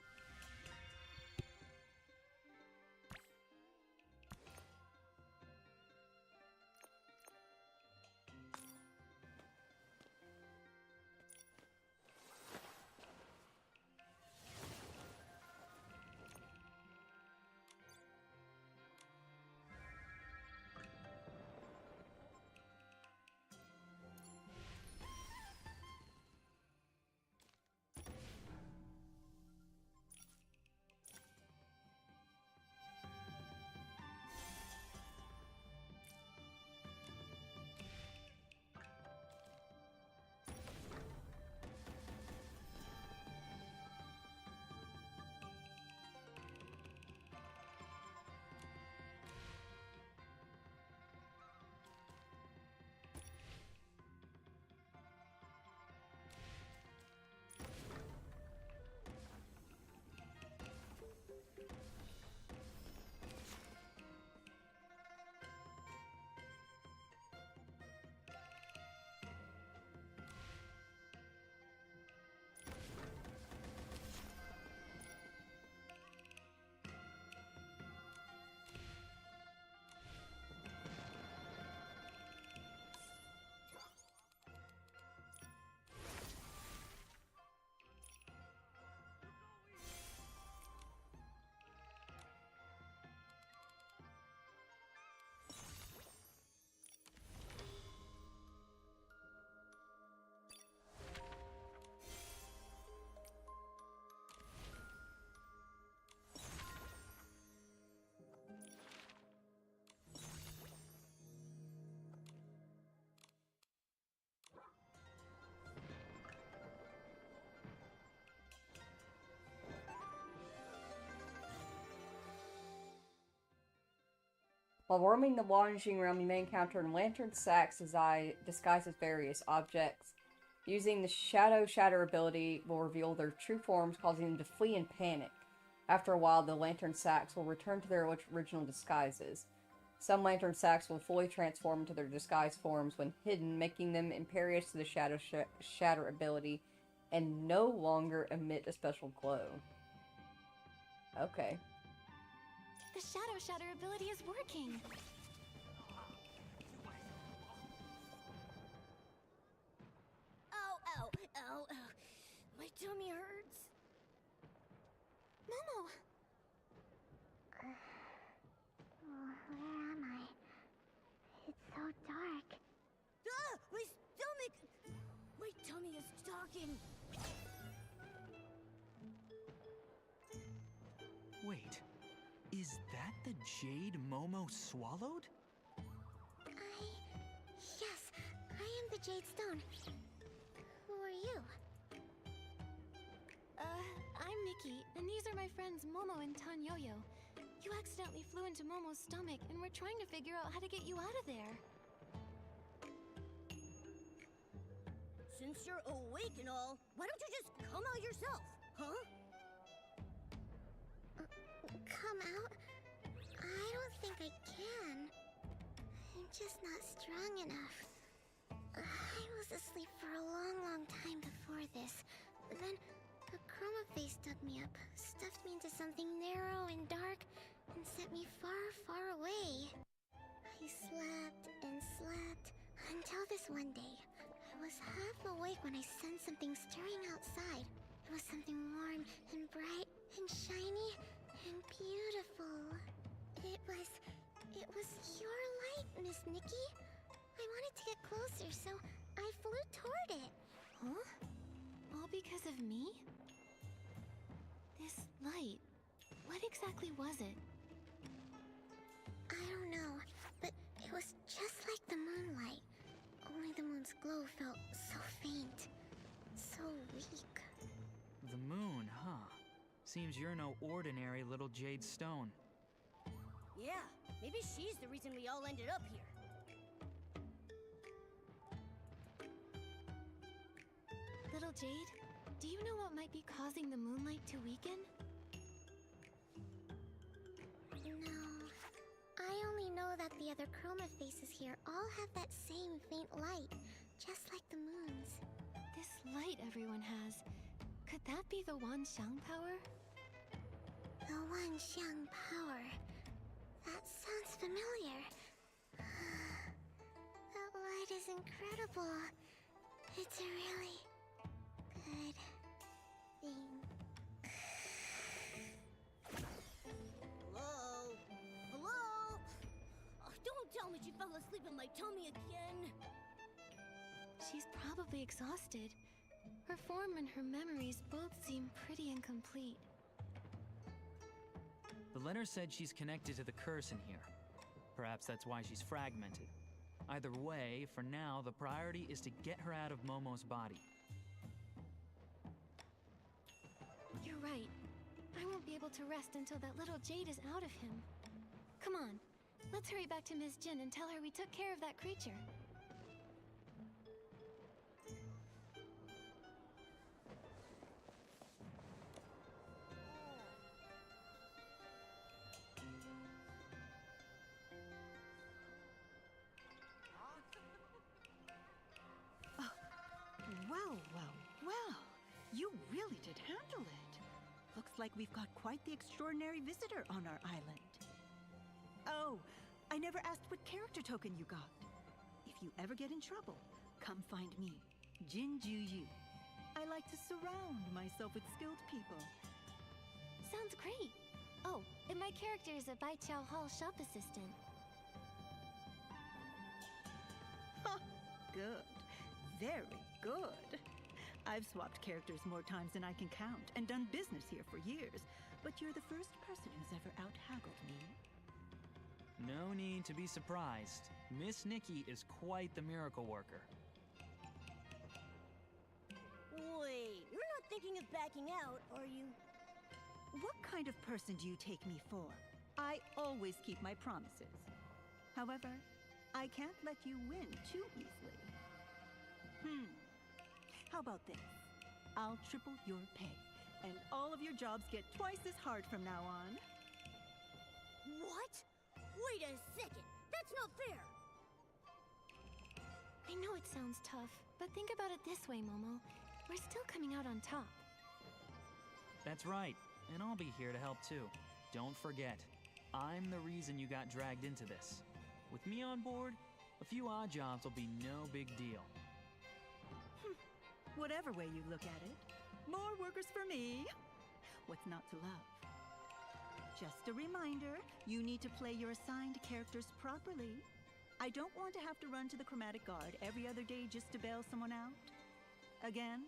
While roaming the Wanxiang Realm, you may encounter lantern sacks disguised as various objects. Using the Shatter ability will reveal their true forms, causing them to flee in panic. After a while, the lantern sacks will return to their original disguises. Some lantern sacks will fully transform into their disguised forms when hidden, making them impervious to the Shatter ability and no longer emit a special glow. Okay. The Shatter ability is working. Ow, ow, ow, ow. My tummy hurts. Momo! Where am I? It's so dark. Ah! My stomach! My tummy is talking. Wait, is that the jade Momo swallowed? Yes, I am the Jade Stone. Who are you? I'm Nikki, and these are my friends Momo and Tanyoyo. You accidentally flew into Momo's stomach, and we're trying to figure out how to get you out of there. Since you're awake and all, why don't you just come out yourself, huh? Come out? I don't think I can. I'm just not strong enough. I was asleep for a long time before this. Then a chroma face dug me up, stuffed me into something narrow and dark, and sent me far away. I slept and slept until this one day. I was half awake when I sensed something stirring outside. It was something warm and bright and shiny and beautiful. It was your light, Miss Nikki. I wanted to get closer, so I flew toward it. Huh? All because of me? This light, what exactly was it? I don't know, but it was just like the moonlight. Only the moon's glow felt so faint, so weak. The moon, huh? Seems you're no ordinary little jade stone. Yeah, maybe she's the reason we all ended up here. Little Jade, do you know what might be causing the moonlight to weaken? No, I only know that the other chroma faces here all have that same faint light, just like the moon's. This light everyone has, could that be the Wanxiang power? The Wanxiang power. That sounds familiar. That light is incredible. It's a really good thing. Hello? Hello? Oh, don't tell me she fell asleep in my tummy again. She's probably exhausted. Her form and her memories both seem pretty incomplete. The letter said she's connected to the curse in here. Perhaps that's why she's fragmented. Either way, for now, the priority is to get her out of Momo's body. You're right. I won't be able to rest until that little Jade is out of him. Come on, let's hurry back to Ms. Jin and tell her we took care of that creature. Well. You really did handle it. Looks like we've got quite the extraordinary visitor on our island. Oh, I never asked what character token you got. If you ever get in trouble, come find me, Jin Ju. I like to surround myself with skilled people. Sounds great. Oh, and my character is a Bai Chao Hall shop assistant. Ha! Good. Very good. I've swapped characters more times than I can count and done business here for years, but you're the first person who's ever out-haggled me. No need to be surprised. Miss Nikki is quite the miracle worker. Wait, you're not thinking of backing out, are you? What kind of person do you take me for? I always keep my promises. However, I can't let you win too easily. How about this? I'll triple your pay, and all of your jobs get twice as hard from now on. What? Wait a second. That's not fair. I know it sounds tough, but think about it this way, Momo. We're still coming out on top. That's right, and I'll be here to help too. Don't forget, I'm the reason you got dragged into this. With me on board, a few odd jobs will be no big deal. Whatever way you look at it, more workers for me. What's not to love? Just a reminder, you need to play your assigned characters properly. I don't want to have to run to the chromatic guard every other day just to bail someone out. Again.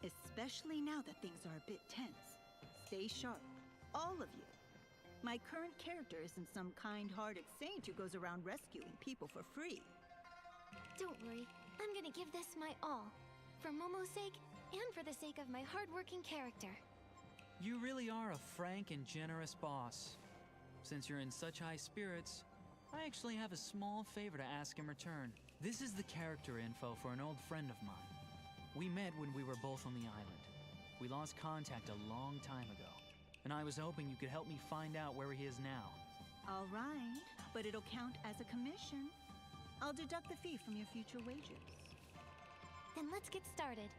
Especially now that things are a bit tense. Stay sharp, all of you. My current character isn't some kind-hearted saint who goes around rescuing people for free. Don't worry, I'm gonna give this my all. For Momo's sake, and for the sake of my hardworking character. You really are a frank and generous boss. Since you're in such high spirits, I actually have a small favor to ask in return. This is the character info for an old friend of mine. We met when we were both on the island. We lost contact a long time ago, and I was hoping you could help me find out where he is now. All right, but it'll count as a commission. I'll deduct the fee from your future wages. Then let's get started.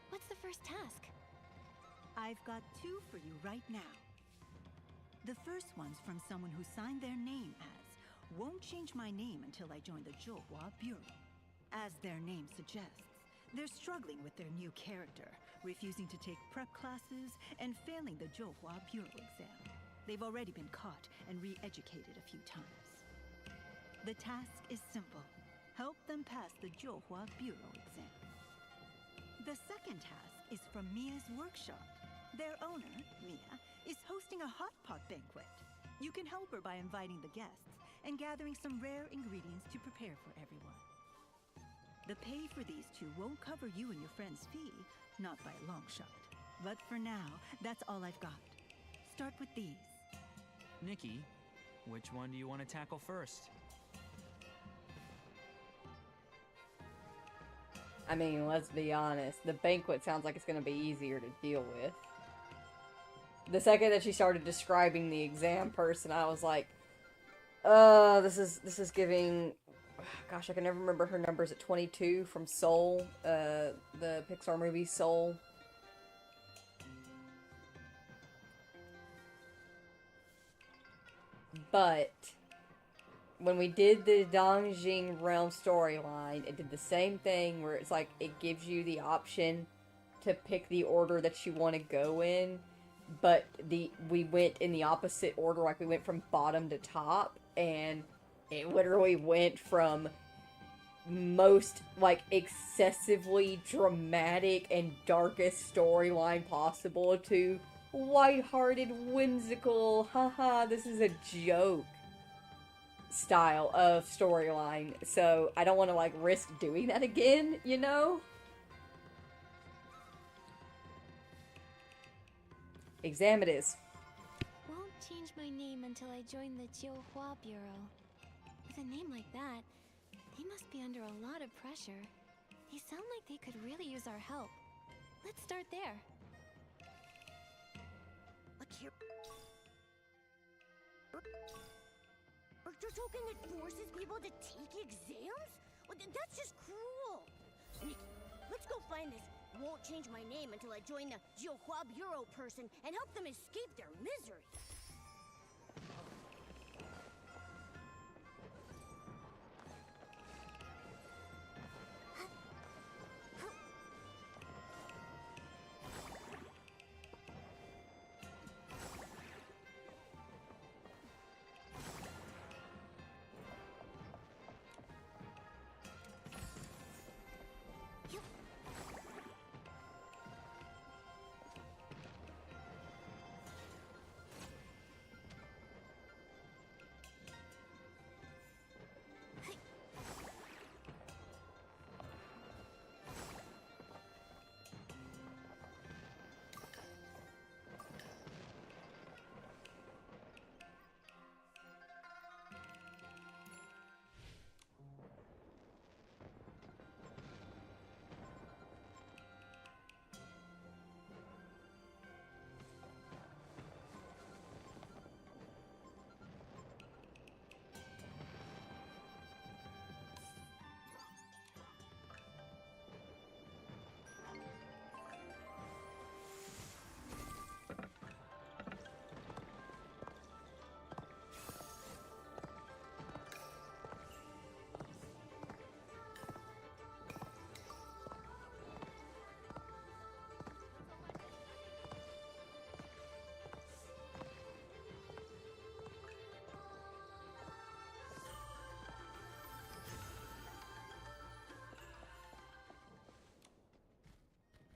What's the first task? I've got two for you right now. The first one's from someone who signed their name as "Won't change my name until I join the Zhouhua Bureau." As their name suggests, they're struggling with their new character, refusing to take prep classes and failing the Zhouhua Bureau exam. They've already been caught and re-educated a few times. The task is simple. Help them pass the Zhouhua Bureau exam. The second task is from Mia's workshop. Their owner, Mia, is hosting a hot pot banquet. You can help her by inviting the guests and gathering some rare ingredients to prepare for everyone. The pay for these two won't cover you and your friend's fee, not by a long shot. But for now, that's all I've got. Start with these. Nikki, which one do you want to tackle first? I mean, let's be honest. The banquet sounds like it's going to be easier to deal with. The second that she started describing the exam person, I was like, this is giving... Gosh, I can never remember her numbers at 22 from Soul, the Pixar movie Soul. But when we did the Wanxiang Realm storyline, it did the same thing where it's like it gives you the option to pick the order that you want to go in, but we went in the opposite order, like we went from bottom to top, and it literally went from most, like, excessively dramatic and darkest storyline possible to lighthearted, whimsical, haha, this is a joke style of storyline. So I don't want to, like, risk doing that again, you know? Exam it is. Won't change my name until I join the Zhouhua Bureau. With a name like that, they must be under a lot of pressure. They sound like they could really use our help. Let's start there. Character token that forces people to take exams? Well, that's just cruel. Nikki, let's go find this "won't change my name until I join the Zhouhua Bureau" person and help them escape their misery.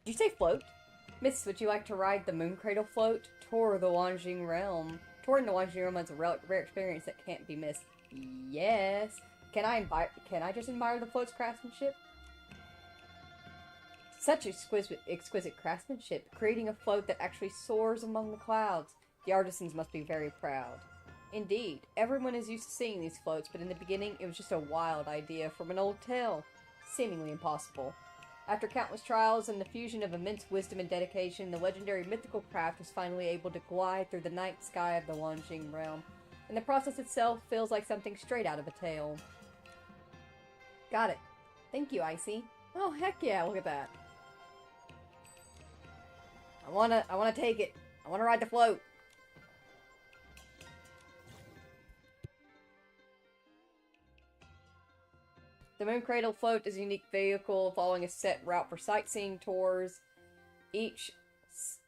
Did you say float? Miss, would you like to ride the Moon Cradle float? Touring the Wanxiang Realm is a rare experience that can't be missed. Yes. Can I just admire the float's craftsmanship? Such exquisite craftsmanship, creating a float that actually soars among the clouds. The artisans must be very proud. Indeed, everyone is used to seeing these floats, but in the beginning it was just a wild idea from an old tale, seemingly impossible. After countless trials and the fusion of immense wisdom and dedication, the legendary mythical craft was finally able to glide through the night sky of the Wanxiang Realm, and the process itself feels like something straight out of a tale. Got it. Thank you, Icy. Oh, heck yeah, look at that. I wanna take it. I wanna ride the float. The Moon Cradle float is a unique vehicle following a set route for sightseeing tours. Each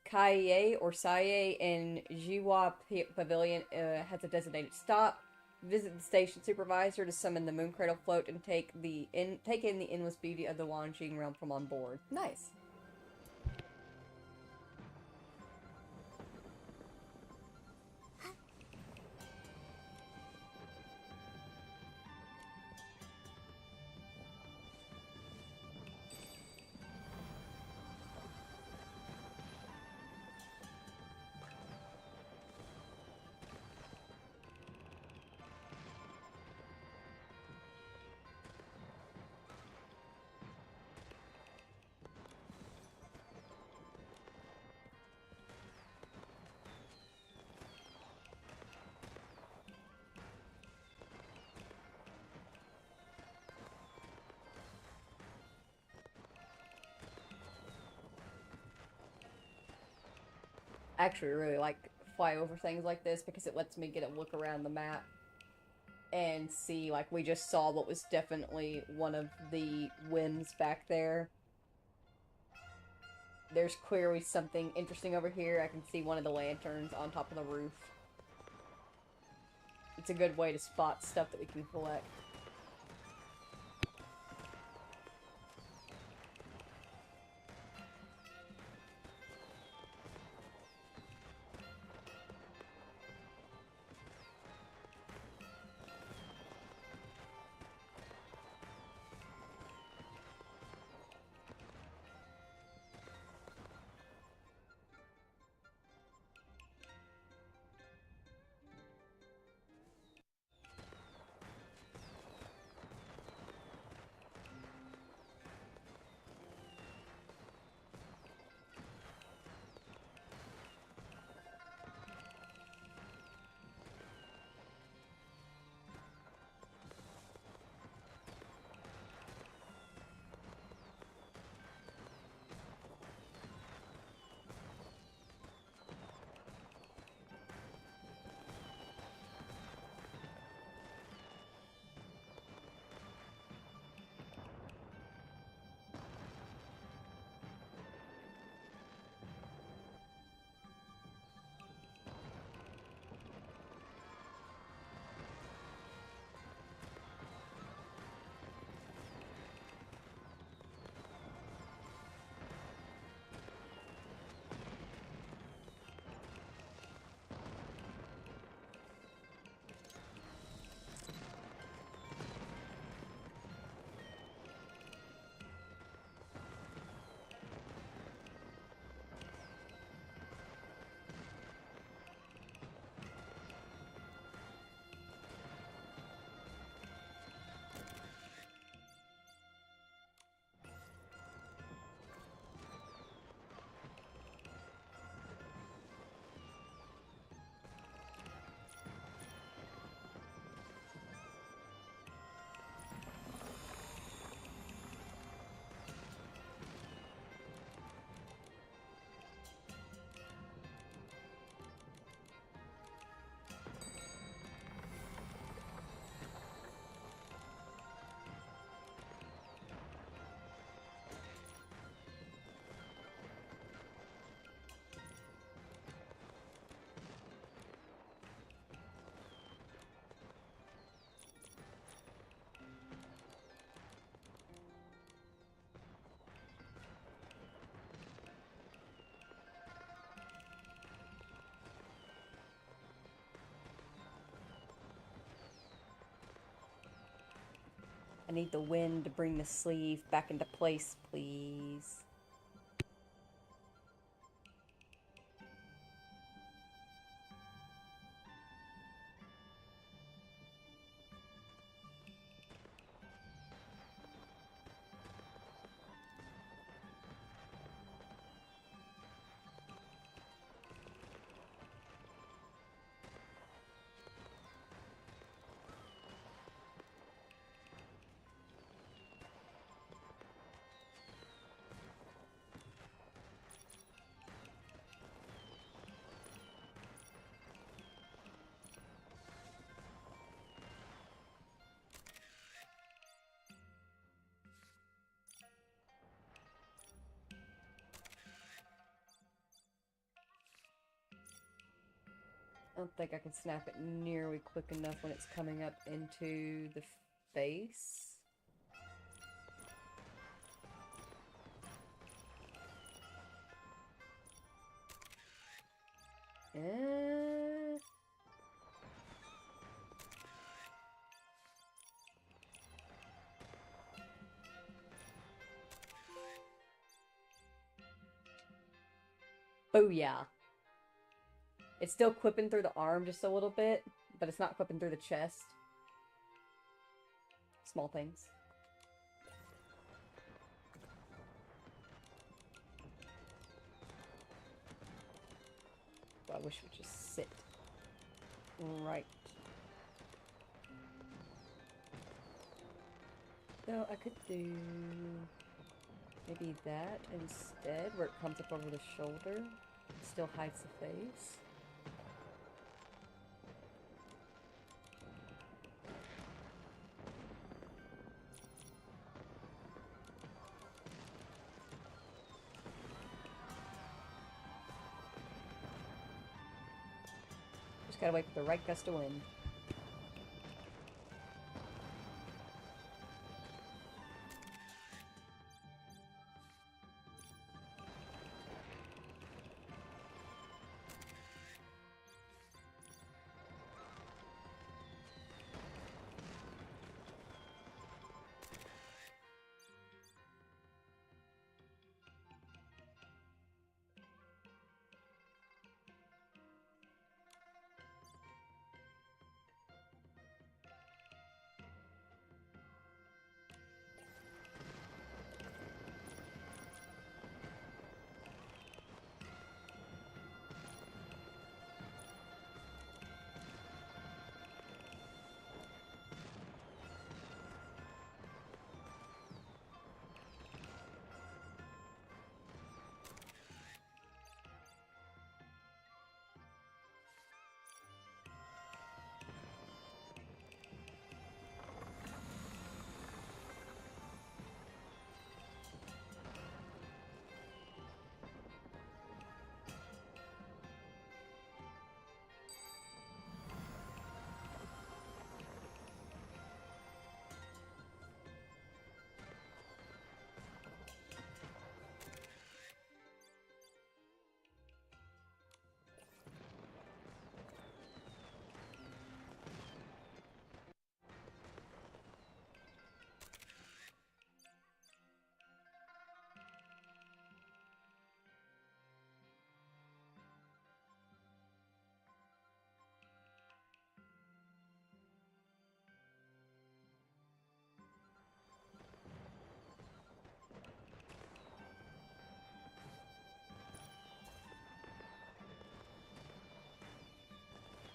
Kaie or Saie in Jiwa Pavilion has a designated stop. Visit the station supervisor to summon the Moon Cradle float and take in the endless beauty of the Wanxiang Realm from on board. Nice. I actually really like fly over things like this because it lets me get a look around the map and see, like, we just saw what was definitely one of the whims back there. There's clearly something interesting over here. I can see one of the lanterns on top of the roof. It's a good way to spot stuff that we can collect. I need the wind to bring the sleeve back into place, please. I don't think I can snap it nearly quick enough when it's coming up into the face. Booyah. It's still clipping through the arm just a little bit, but it's not clipping through the chest. Small things. I wish it would just sit right. So I could do maybe that instead, where it comes up over the shoulder. Still hides the face. Just gotta wait for the right gust of wind.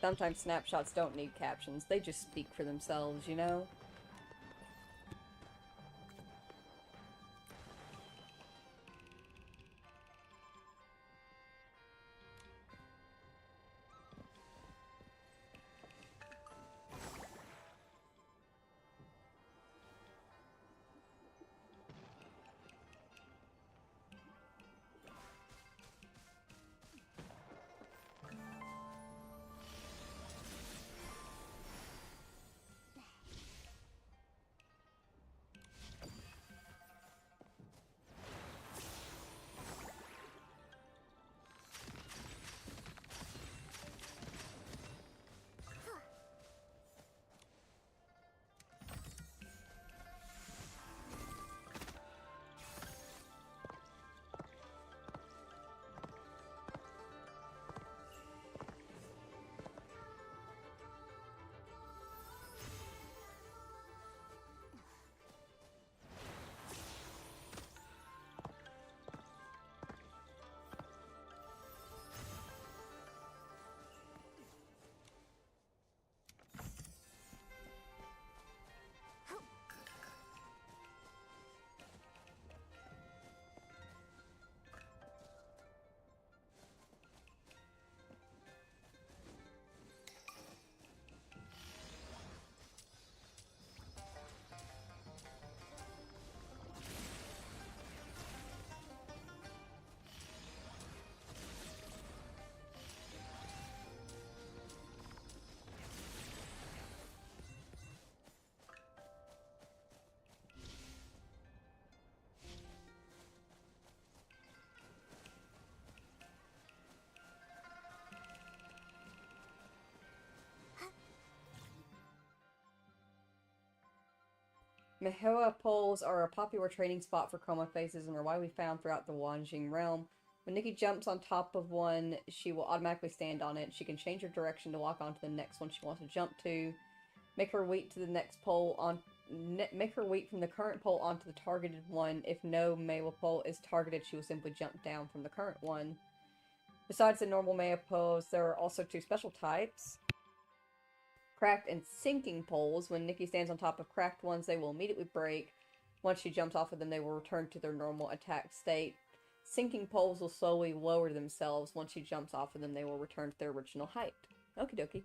Sometimes snapshots don't need captions, they just speak for themselves, you know? Mahua poles are a popular training spot for chroma faces and are widely found throughout the Wanxiang Realm. When Nikki jumps on top of one, she will automatically stand on it. She can change her direction to walk onto the next one she wants to jump to. Make her weak to the next pole on. Make her weak from the current pole onto the targeted one. If no Mahua pole is targeted, she will simply jump down from the current one. Besides the normal Mahua poles, there are also 2 special types. Cracked and sinking poles. When Nikki stands on top of cracked ones, they will immediately break. Once she jumps off of them, they will return to their normal attack state. Sinking poles will slowly lower themselves. Once she jumps off of them, they will return to their original height. Okie dokie.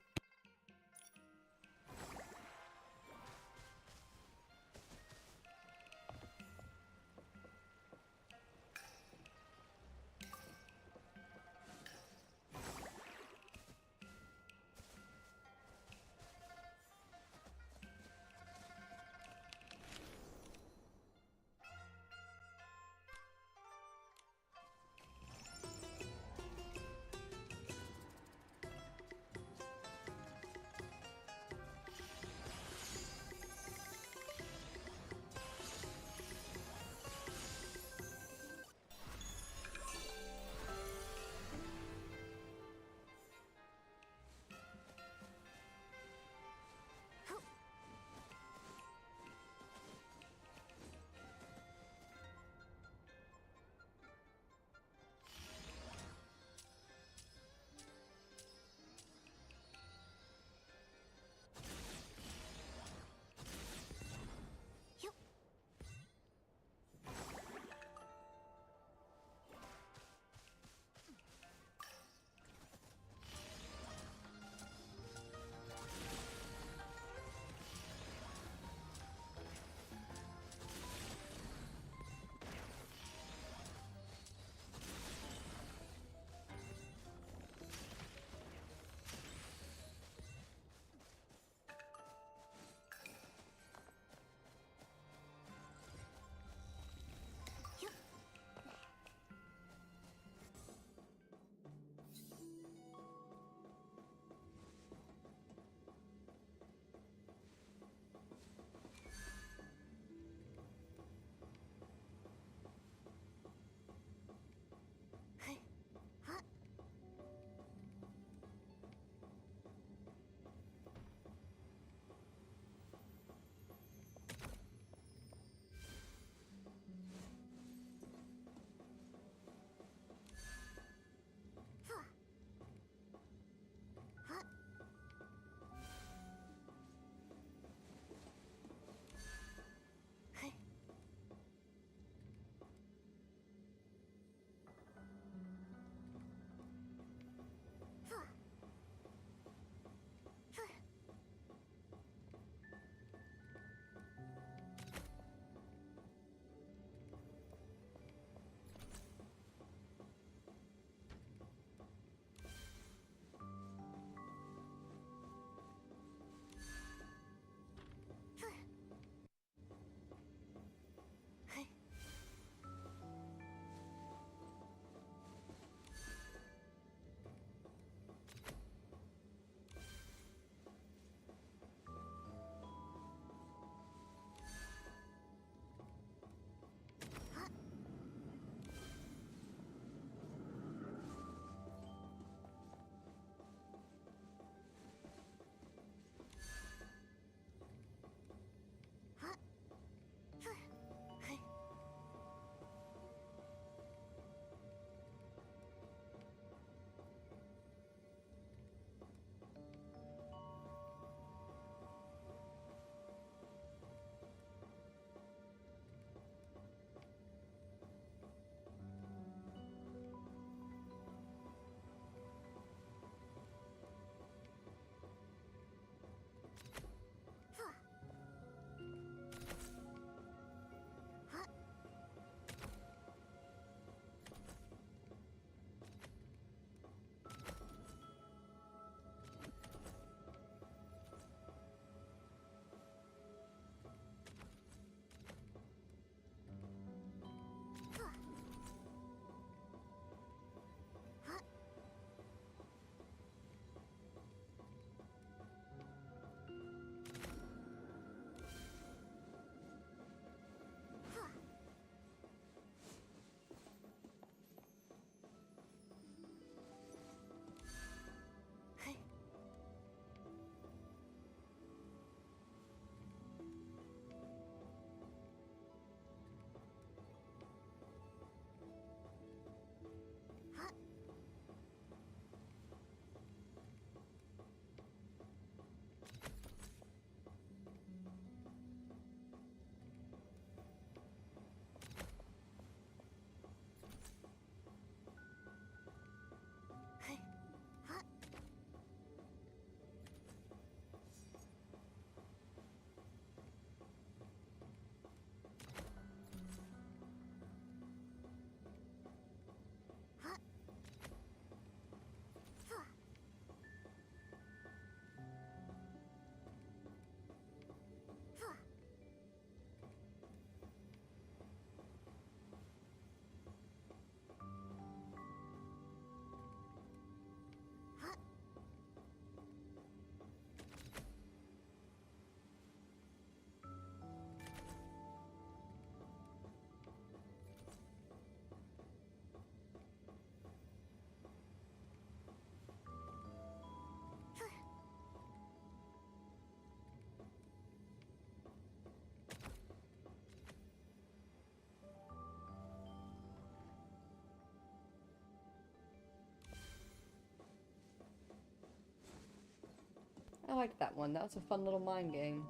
liked that one. That was a fun little mind game.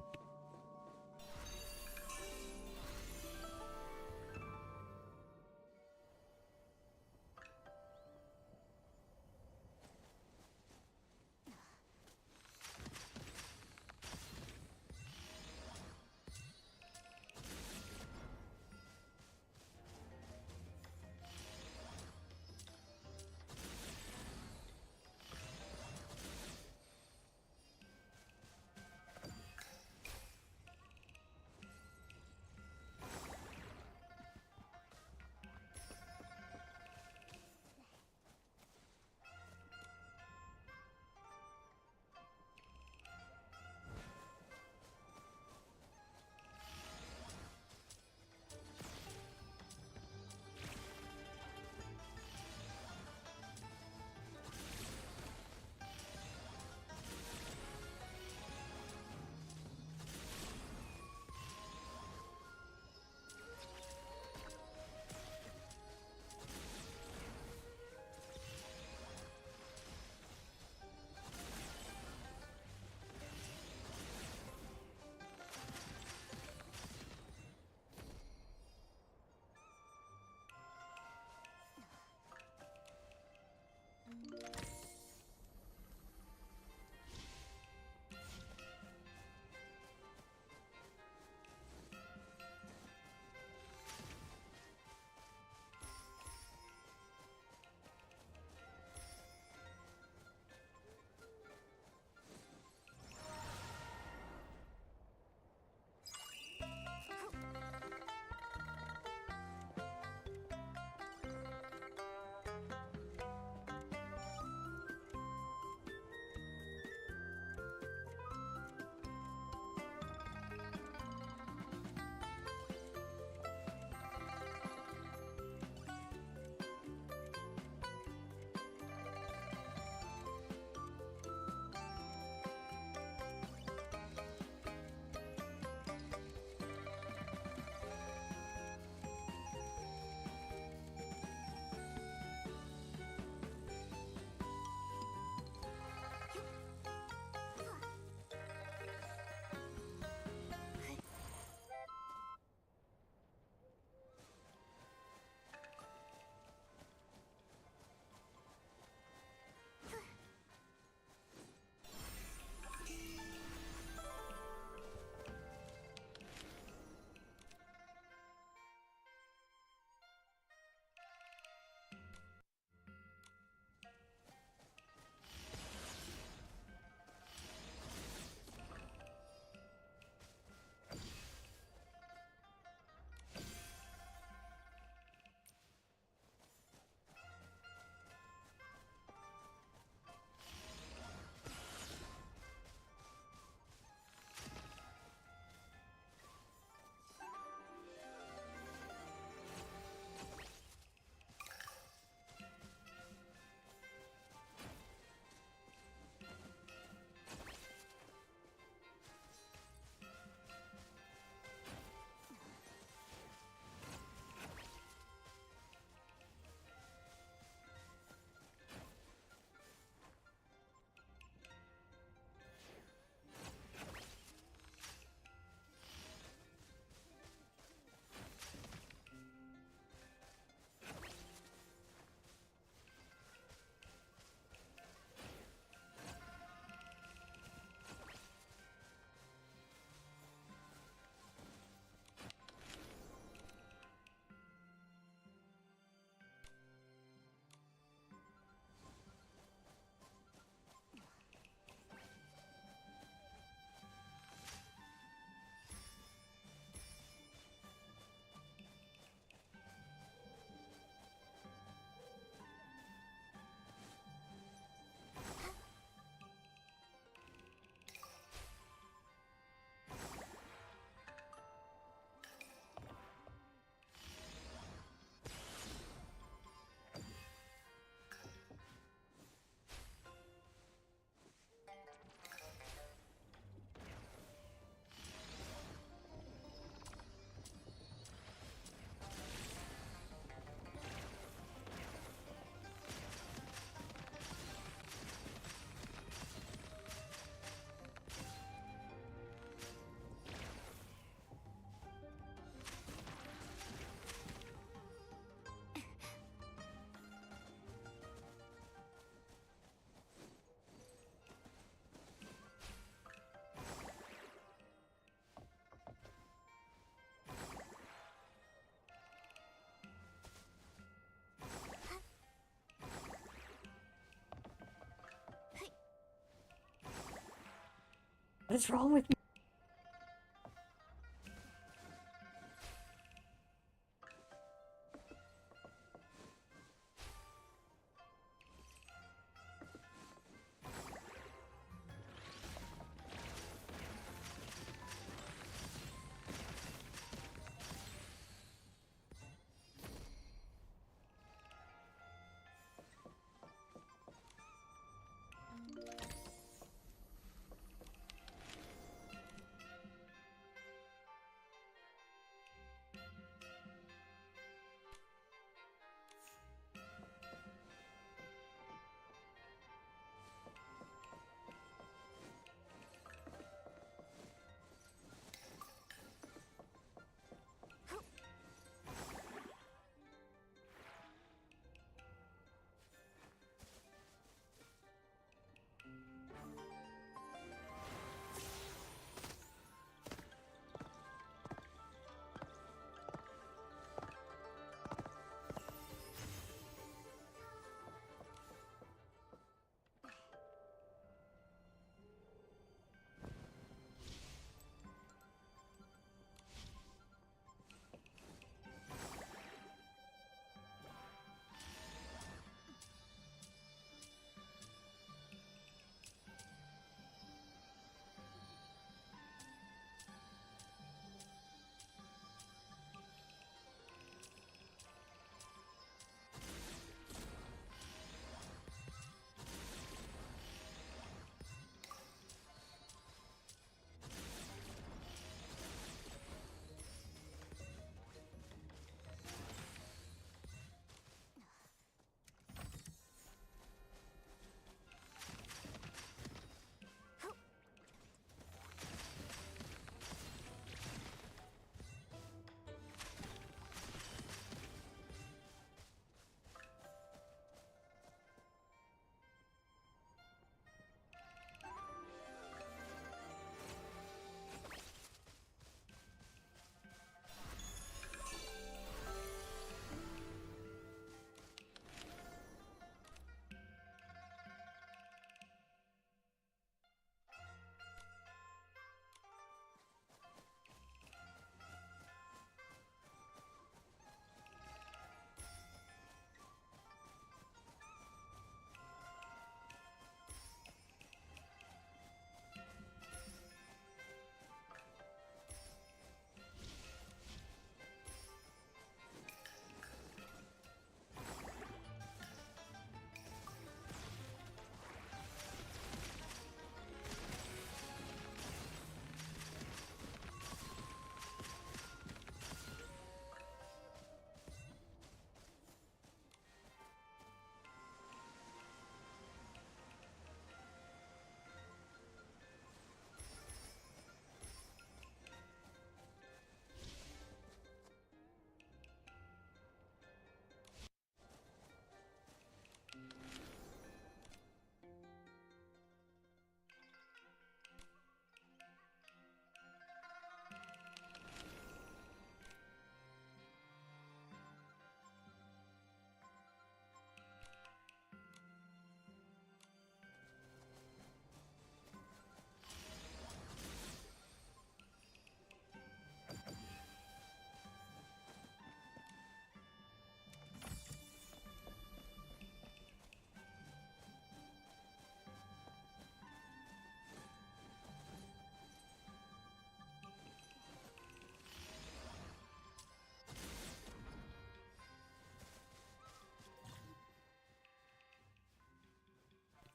What is wrong with me?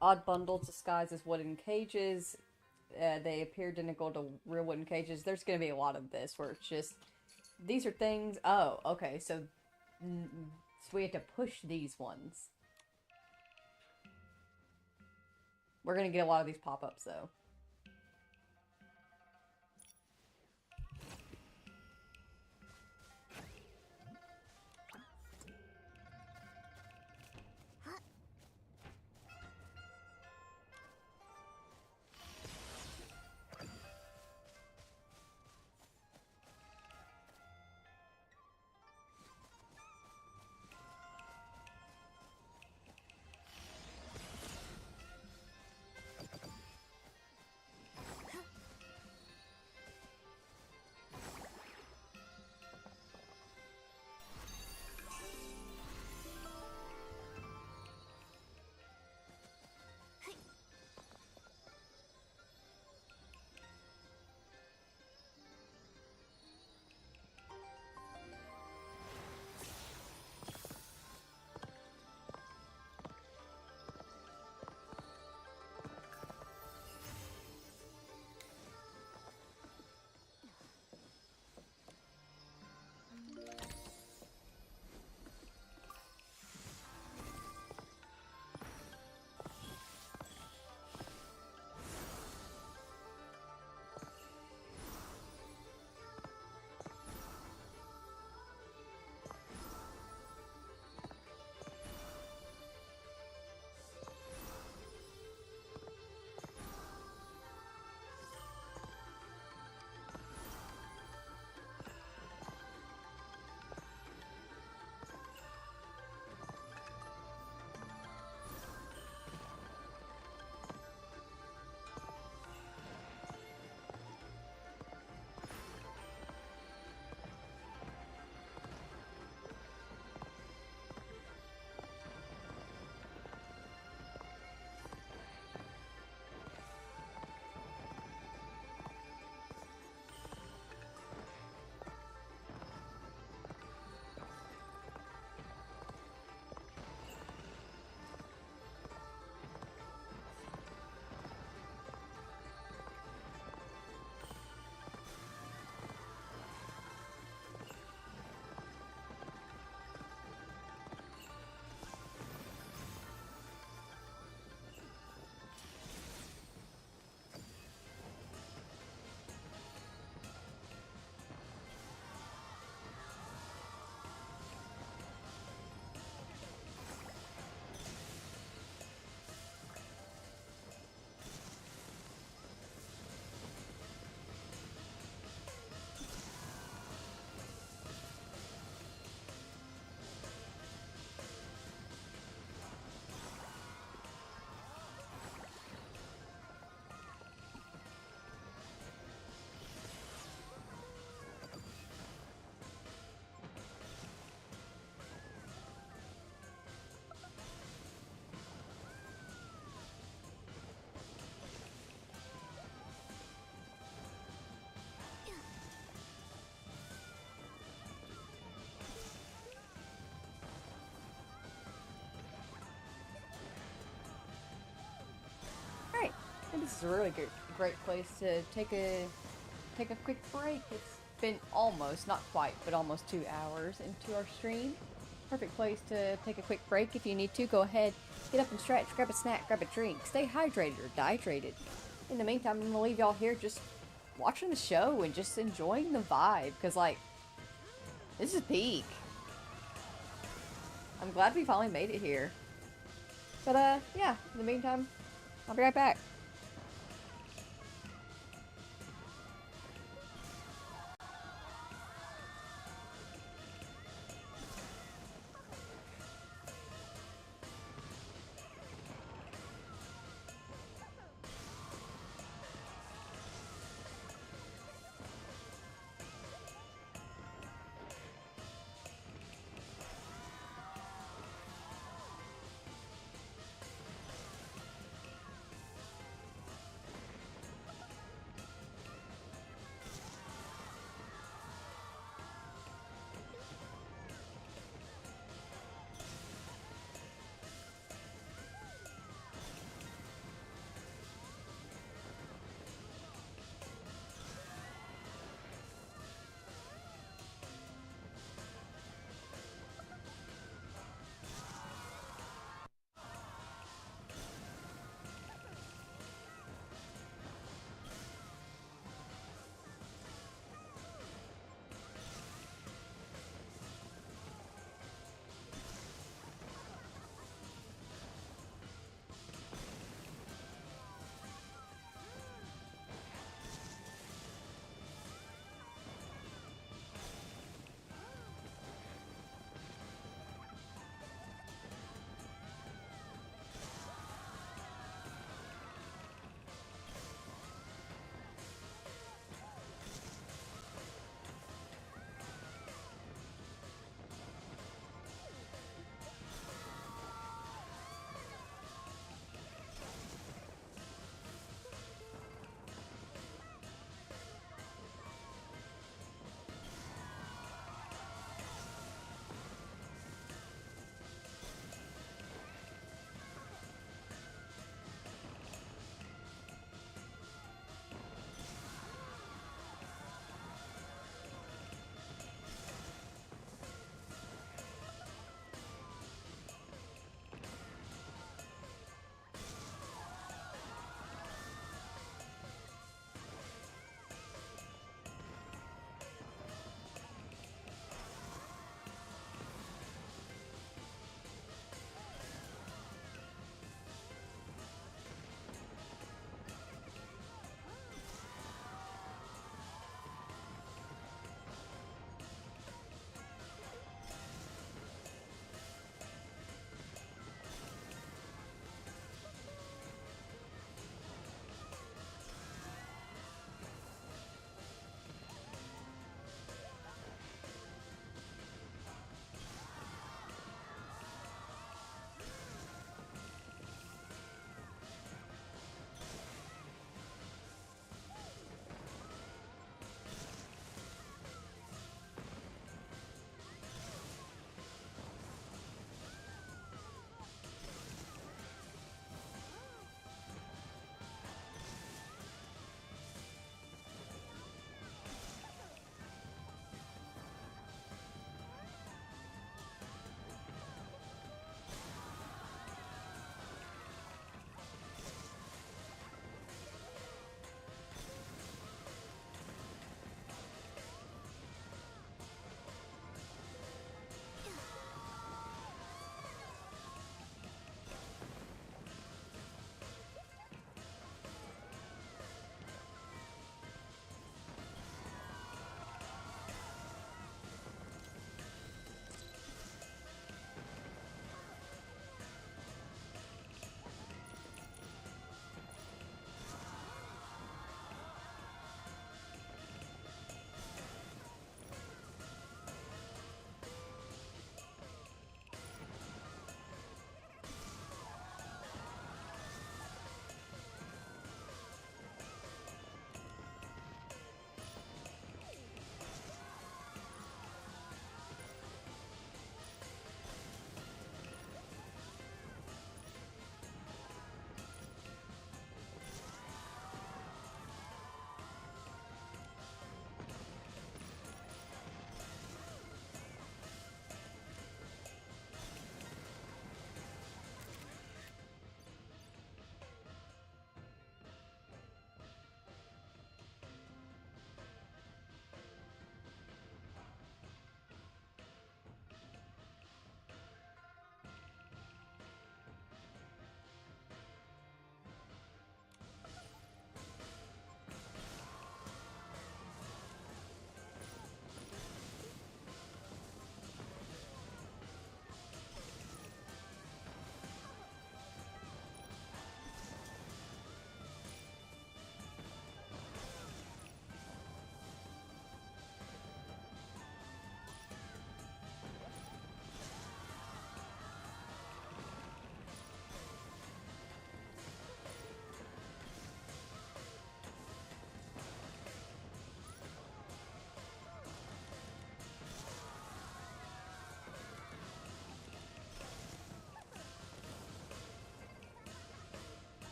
Odd bundles disguised as wooden cages. They appear identical to real wooden cages. There's going to be a lot of this where it's just, these are things. Oh, okay. So we have to push these ones. We're going to get a lot of these pop-ups though. this is a really great place to take a quick break. It's been almost, not quite, but almost 2 hours into our stream. Perfect place to take a quick break. If you need to, go ahead, get up and stretch, grab a snack, grab a drink, stay hydrated or dehydrated. In the meantime, I'm gonna leave y'all here just watching the show and just enjoying the vibe, because like, this is peak. I'm glad we finally made it here. But yeah, in the meantime, I'll be right back.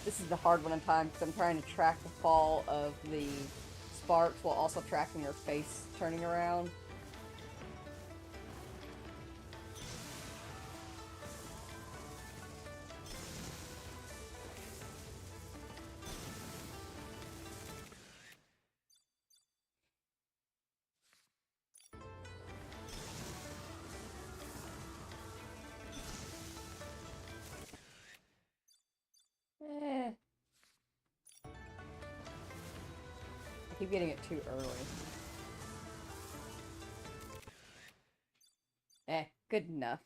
This is the hard one in time because I'm trying to track the fall of the sparks while also tracking her face turning around. Eh. I keep getting it too early. Good enough.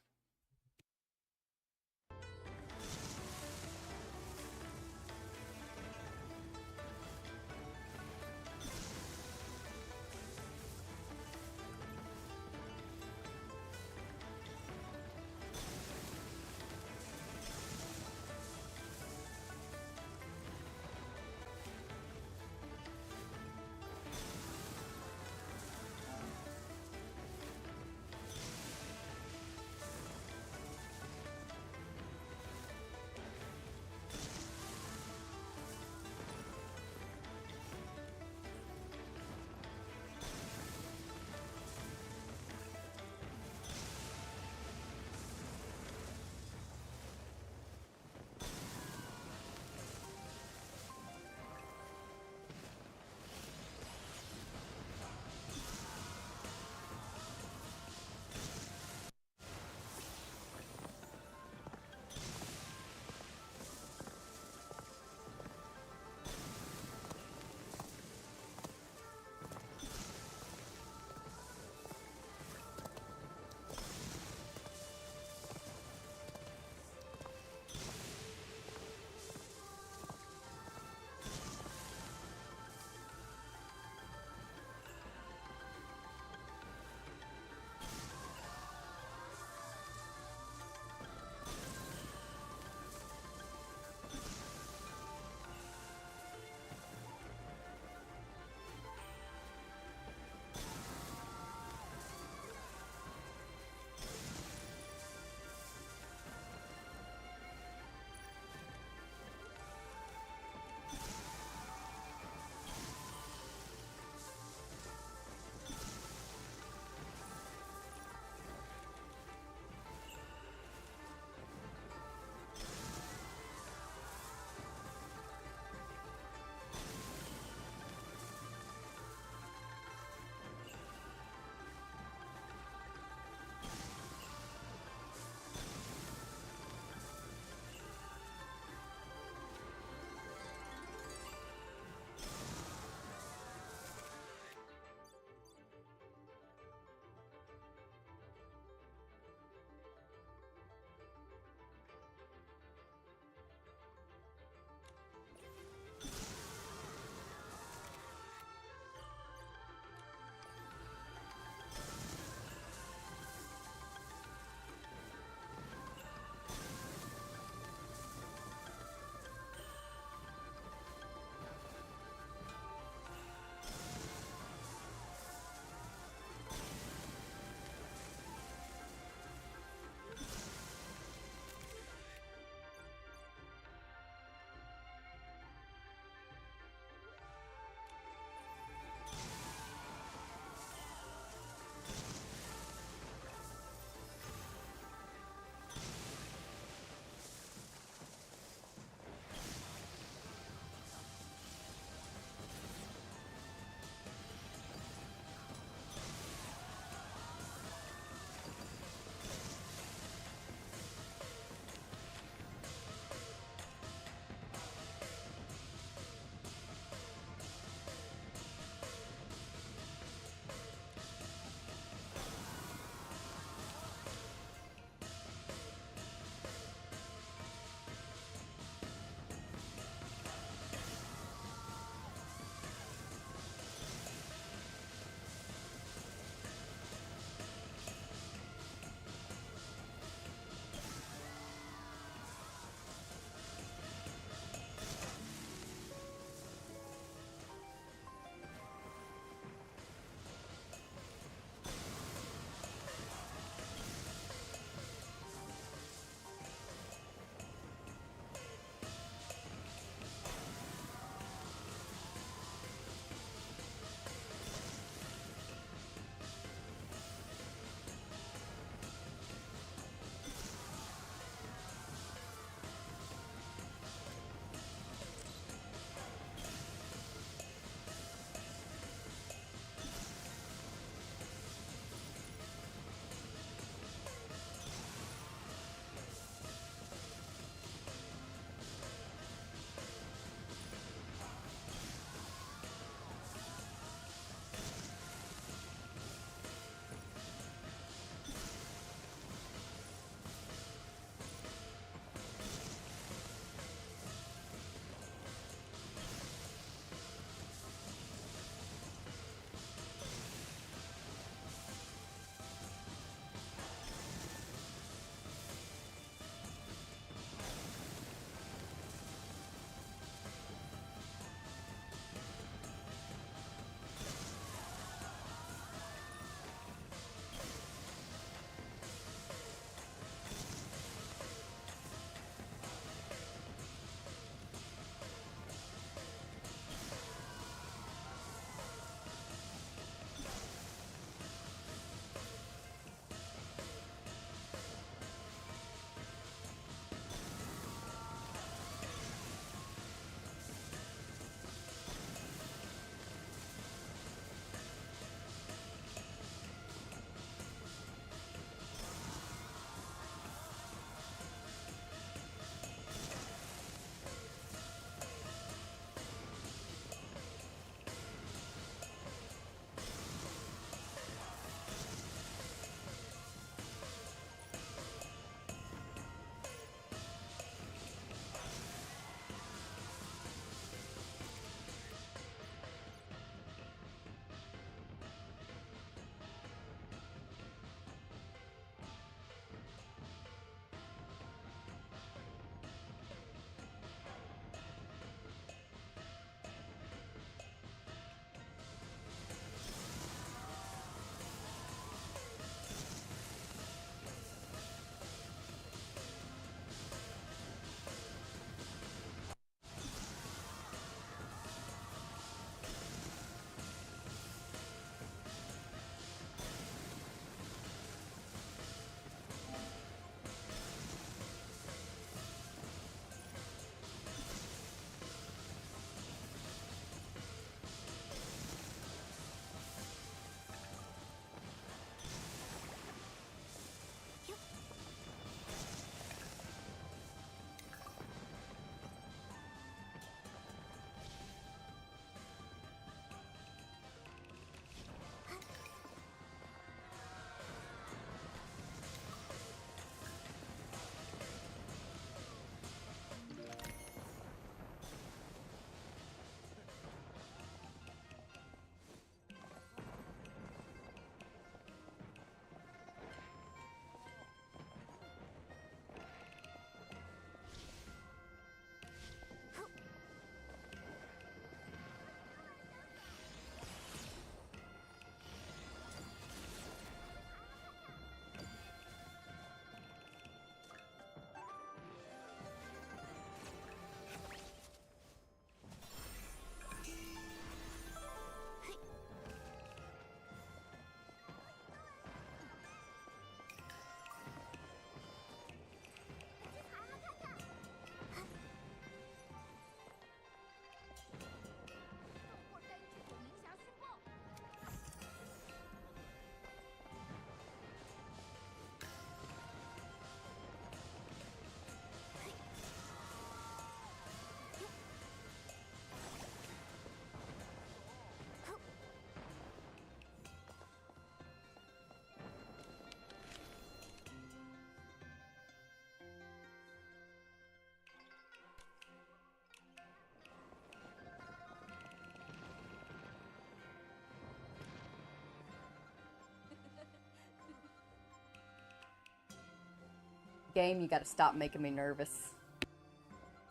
Game, you gotta stop making me nervous.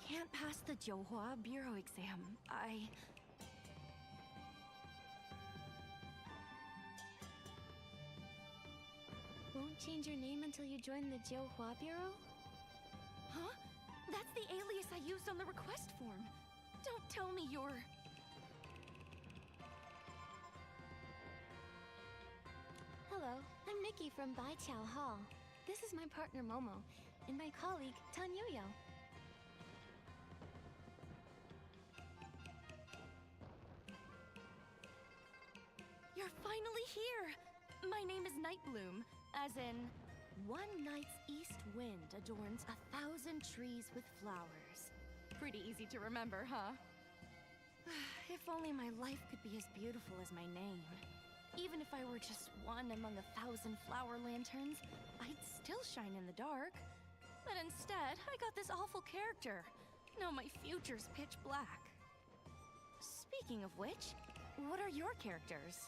Can't pass the Johua Bureau exam. Won't change your name until you join the Johua Bureau? Huh? That's the alias I used on the request form. Don't tell me you're... Hello, I'm Nikki from Baiqiao Hall. This is my partner Momo, and my colleague Tan Yoyo. You're finally here! My name is Nightbloom, as in, one night's east wind adorns 1,000 trees with flowers. Pretty easy to remember, huh? If only my life could be as beautiful as my name. Even if I were just one among 1,000 flower lanterns, I'd still shine in the dark. But instead, I got this awful character. Now my future's pitch black. Speaking of which, what are your characters?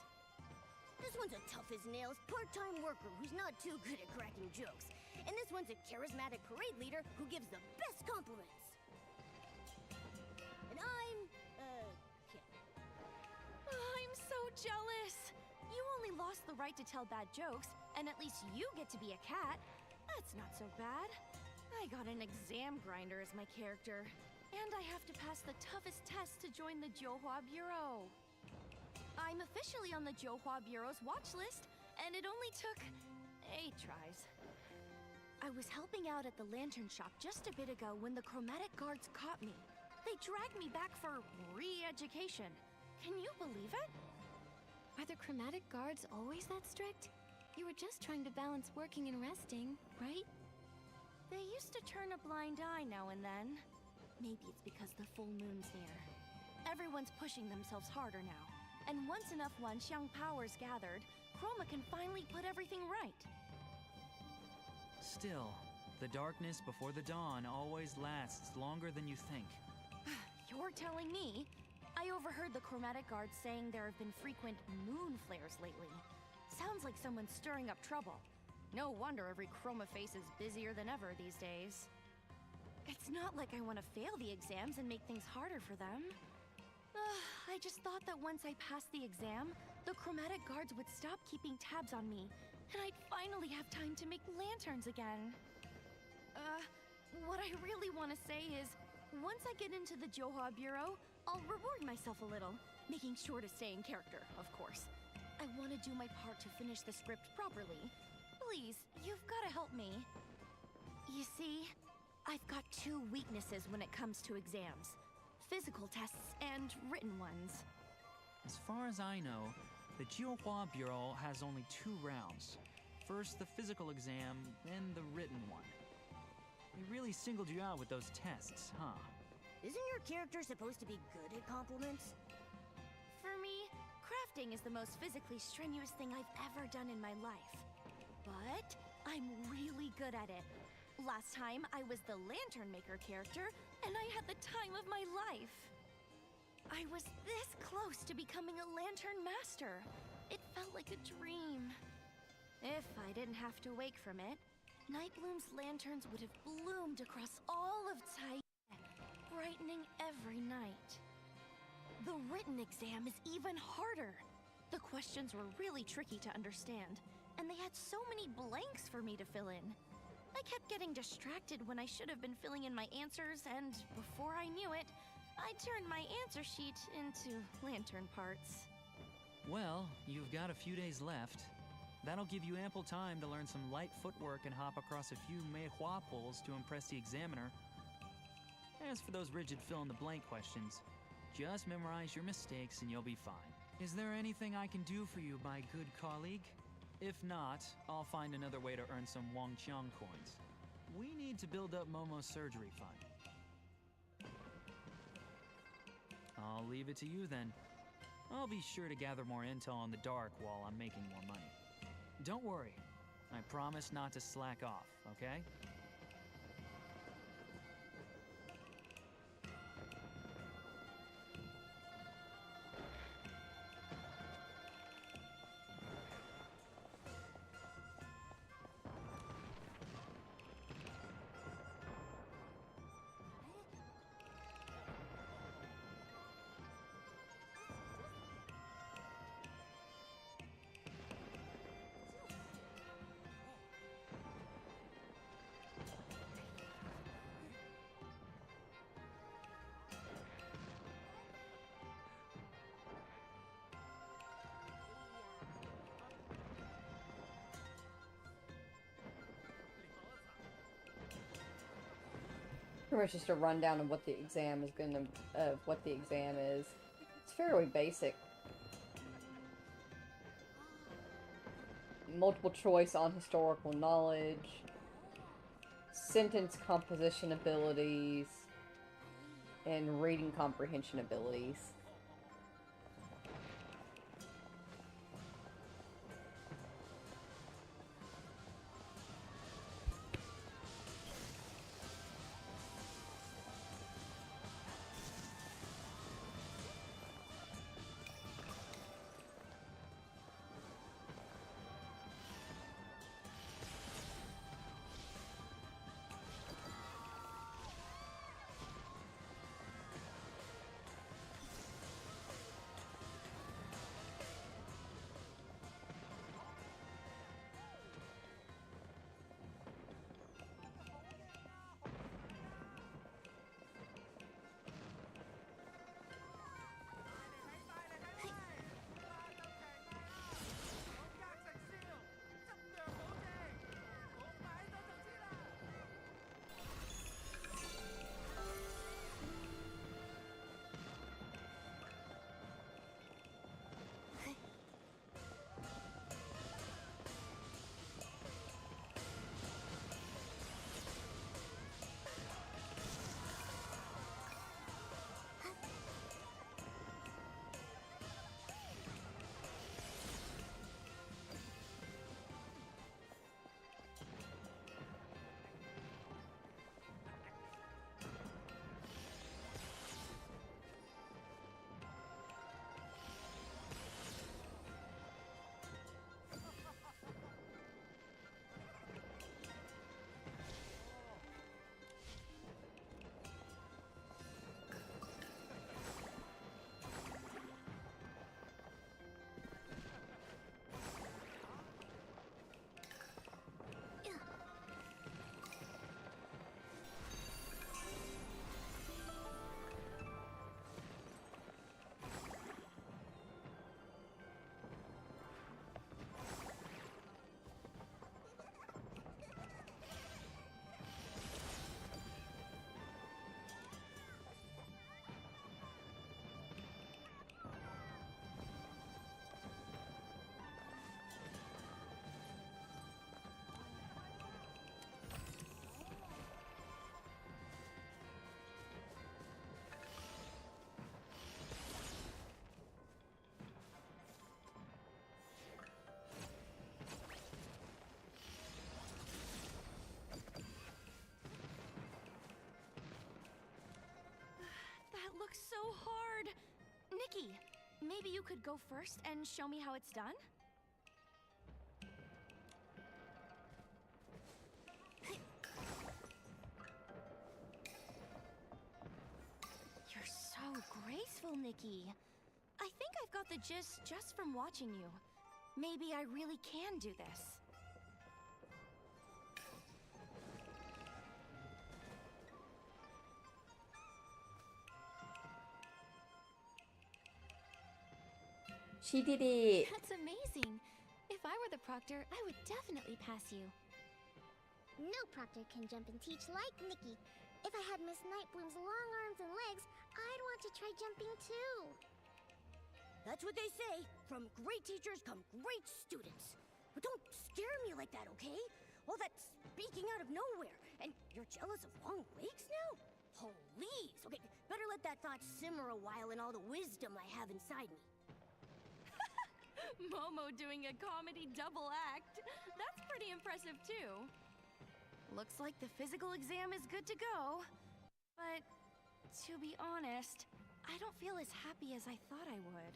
This one's a tough as nails part-time worker who's not too good at cracking jokes. And this one's a charismatic parade leader who gives the best compliments. And I'm, Kit. I'm so jealous! You only lost the right to tell bad jokes, and at least you get to be a cat. That's not so bad. I got an exam grinder as my character. And I have to pass the toughest test to join the Johua Bureau. I'm officially on the Johua Bureau's watch list, and it only took 8 tries. I was helping out at the lantern shop just a bit ago when the chromatic guards caught me. They dragged me back for re-education. Can you believe it? Are the chromatic guards always that strict? You were just trying to balance working and resting, right? They used to turn a blind eye now and then. Maybe it's because the full moon's near. Everyone's pushing themselves harder now. And once enough Wanxiang powers gathered, Chroma can finally put everything right. Still, the darkness before the dawn always lasts longer than you think. You're telling me? I overheard the chromatic guards saying there have been frequent moon flares lately. Sounds like someone's stirring up trouble. No wonder every chroma face is busier than ever these days. It's not like I want to fail the exams and make things harder for them. I just thought that once I passed the exam, the chromatic guards would stop keeping tabs on me, and I'd finally have time to make lanterns again. What I really want to say is, once I get into the Johua Bureau, I'll reward myself a little, making sure to stay in character, of course. I want to do my part to finish the script properly. Please, you've got to help me. You see, I've got 2 weaknesses when it comes to exams. Physical tests and written ones. As far as I know, the Johua Bureau has only 2 rounds. First the physical exam, then the written one. They really singled you out with those tests, huh? Isn't your character supposed to be good at compliments? For me, crafting is the most physically strenuous thing I've ever done in my life. But I'm really good at it. Last time, I was the Lantern Maker character, and I had the time of my life. I was this close to becoming a Lantern Master. It felt like a dream. If I didn't have to wake from it, Nightbloom's lanterns would have bloomed across all of Tai, brightening every night. The written exam is even harder. The questions were really tricky to understand, and they had so many blanks for me to fill in. I kept getting distracted when I should have been filling in my answers, and before I knew it, I turned my answer sheet into lantern parts. Well, you've got a few days left. That'll give you ample time to learn some light footwork and hop across a few Meihua poles to impress the examiner. As for those rigid fill-in-the-blank questions, just memorize your mistakes and you'll be fine. Is there anything I can do for you, my good colleague? If not, I'll find another way to earn some Wanxiang coins. We need to build up Momo's surgery fund. I'll leave it to you then. I'll be sure to gather more intel in the dark while I'm making more money. Don't worry. I promise not to slack off, okay? pretty much just a rundown of what the exam is It's fairly basic. Multiple choice on historical knowledge, sentence composition abilities, and reading comprehension abilities. That looks so hard. Nikki, maybe you could go first and show me how it's done? You're so graceful, Nikki. I think I've got the gist just from watching you. Maybe I really can do this. She did it! That's amazing. If I were the proctor, I would definitely pass you. No proctor can jump and teach like Nikki. If I had Miss Nightbloom's long arms and legs, I'd want to try jumping too. That's what they say. From great teachers come great students. But don't scare me like that, okay? All that speaking out of nowhere. And you're jealous of long legs now? Please. Okay, better let that thought simmer a while in all the wisdom I have inside me. Momo doing a comedy double act. That's pretty impressive too. Looks like the physical exam is good to go. But to be honest, I don't feel as happy as I thought I would.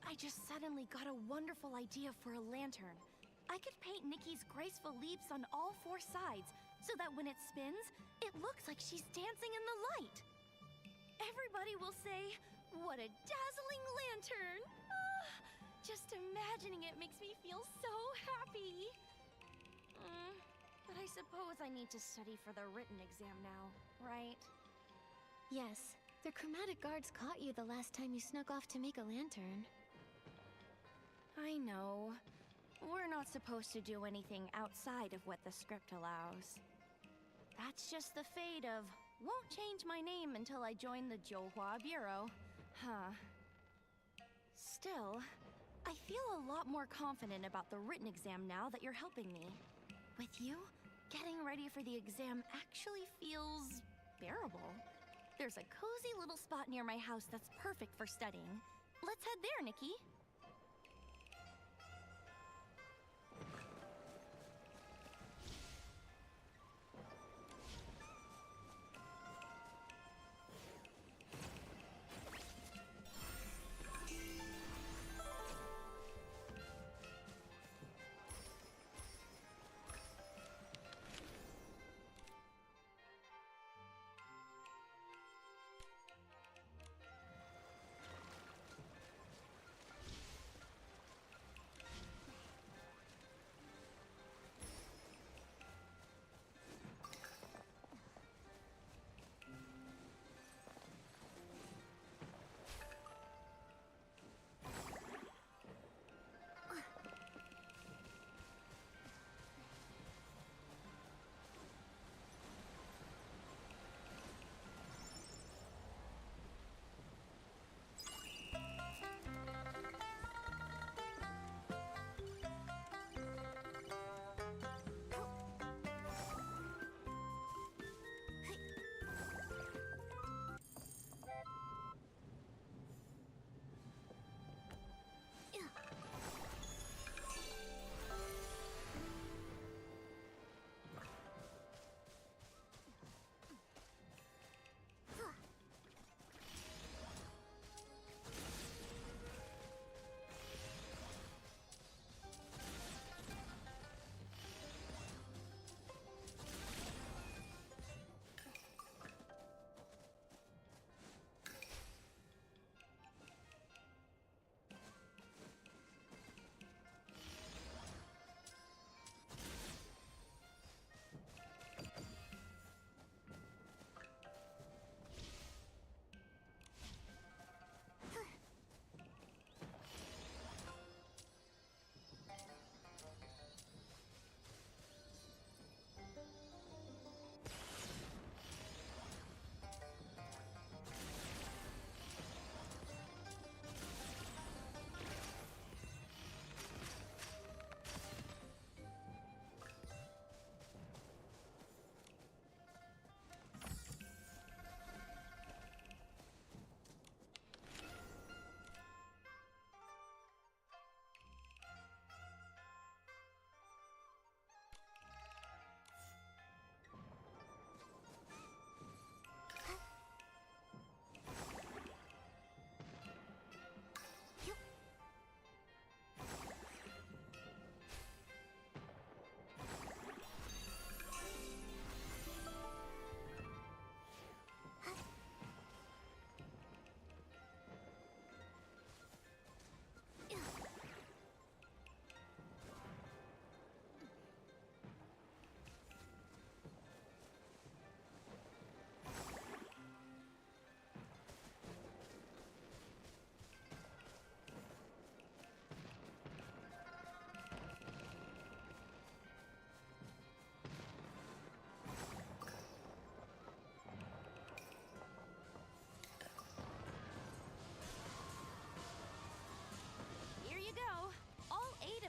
I just suddenly got a wonderful idea for a lantern. I could paint Nikki's graceful leaps on all four sides so that when it spins, it looks like she's dancing in the light. Everybody will say, "What a dazzling lantern!" Just imagining it makes me feel so happy. But I suppose I need to study for the written exam now, right? Yes, the chromatic guards caught you the last time you snuck off to make a lantern. I know. We're not supposed to do anything outside of what the script allows. That's just the fate of Won't change my name until I join the Zhouhua Bureau. Huh. Still, I feel a lot more confident about the written exam now that you're helping me. With you, getting ready for the exam actually feels bearable. There's a cozy little spot near my house that's perfect for studying. Let's head there, Nikki.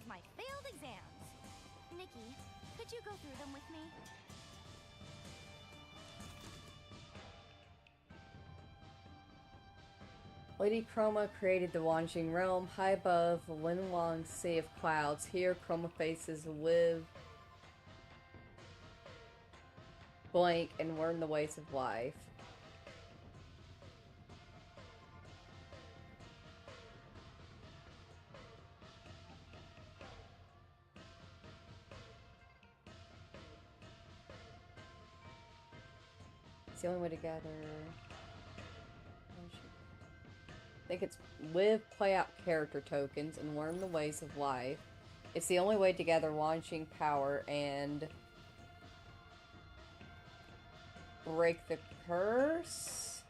My failed exams. Nikki, could you go through them with me? Lady Chroma created the Wanxiang Realm high above the Linlong Sea of Clouds. Here, Chroma faces live, blank, and learn the ways of life. It's the only way to gather. I think it's live, play out character tokens, and learn the ways of life. It's the only way to gather Wanxiang power and break the curse.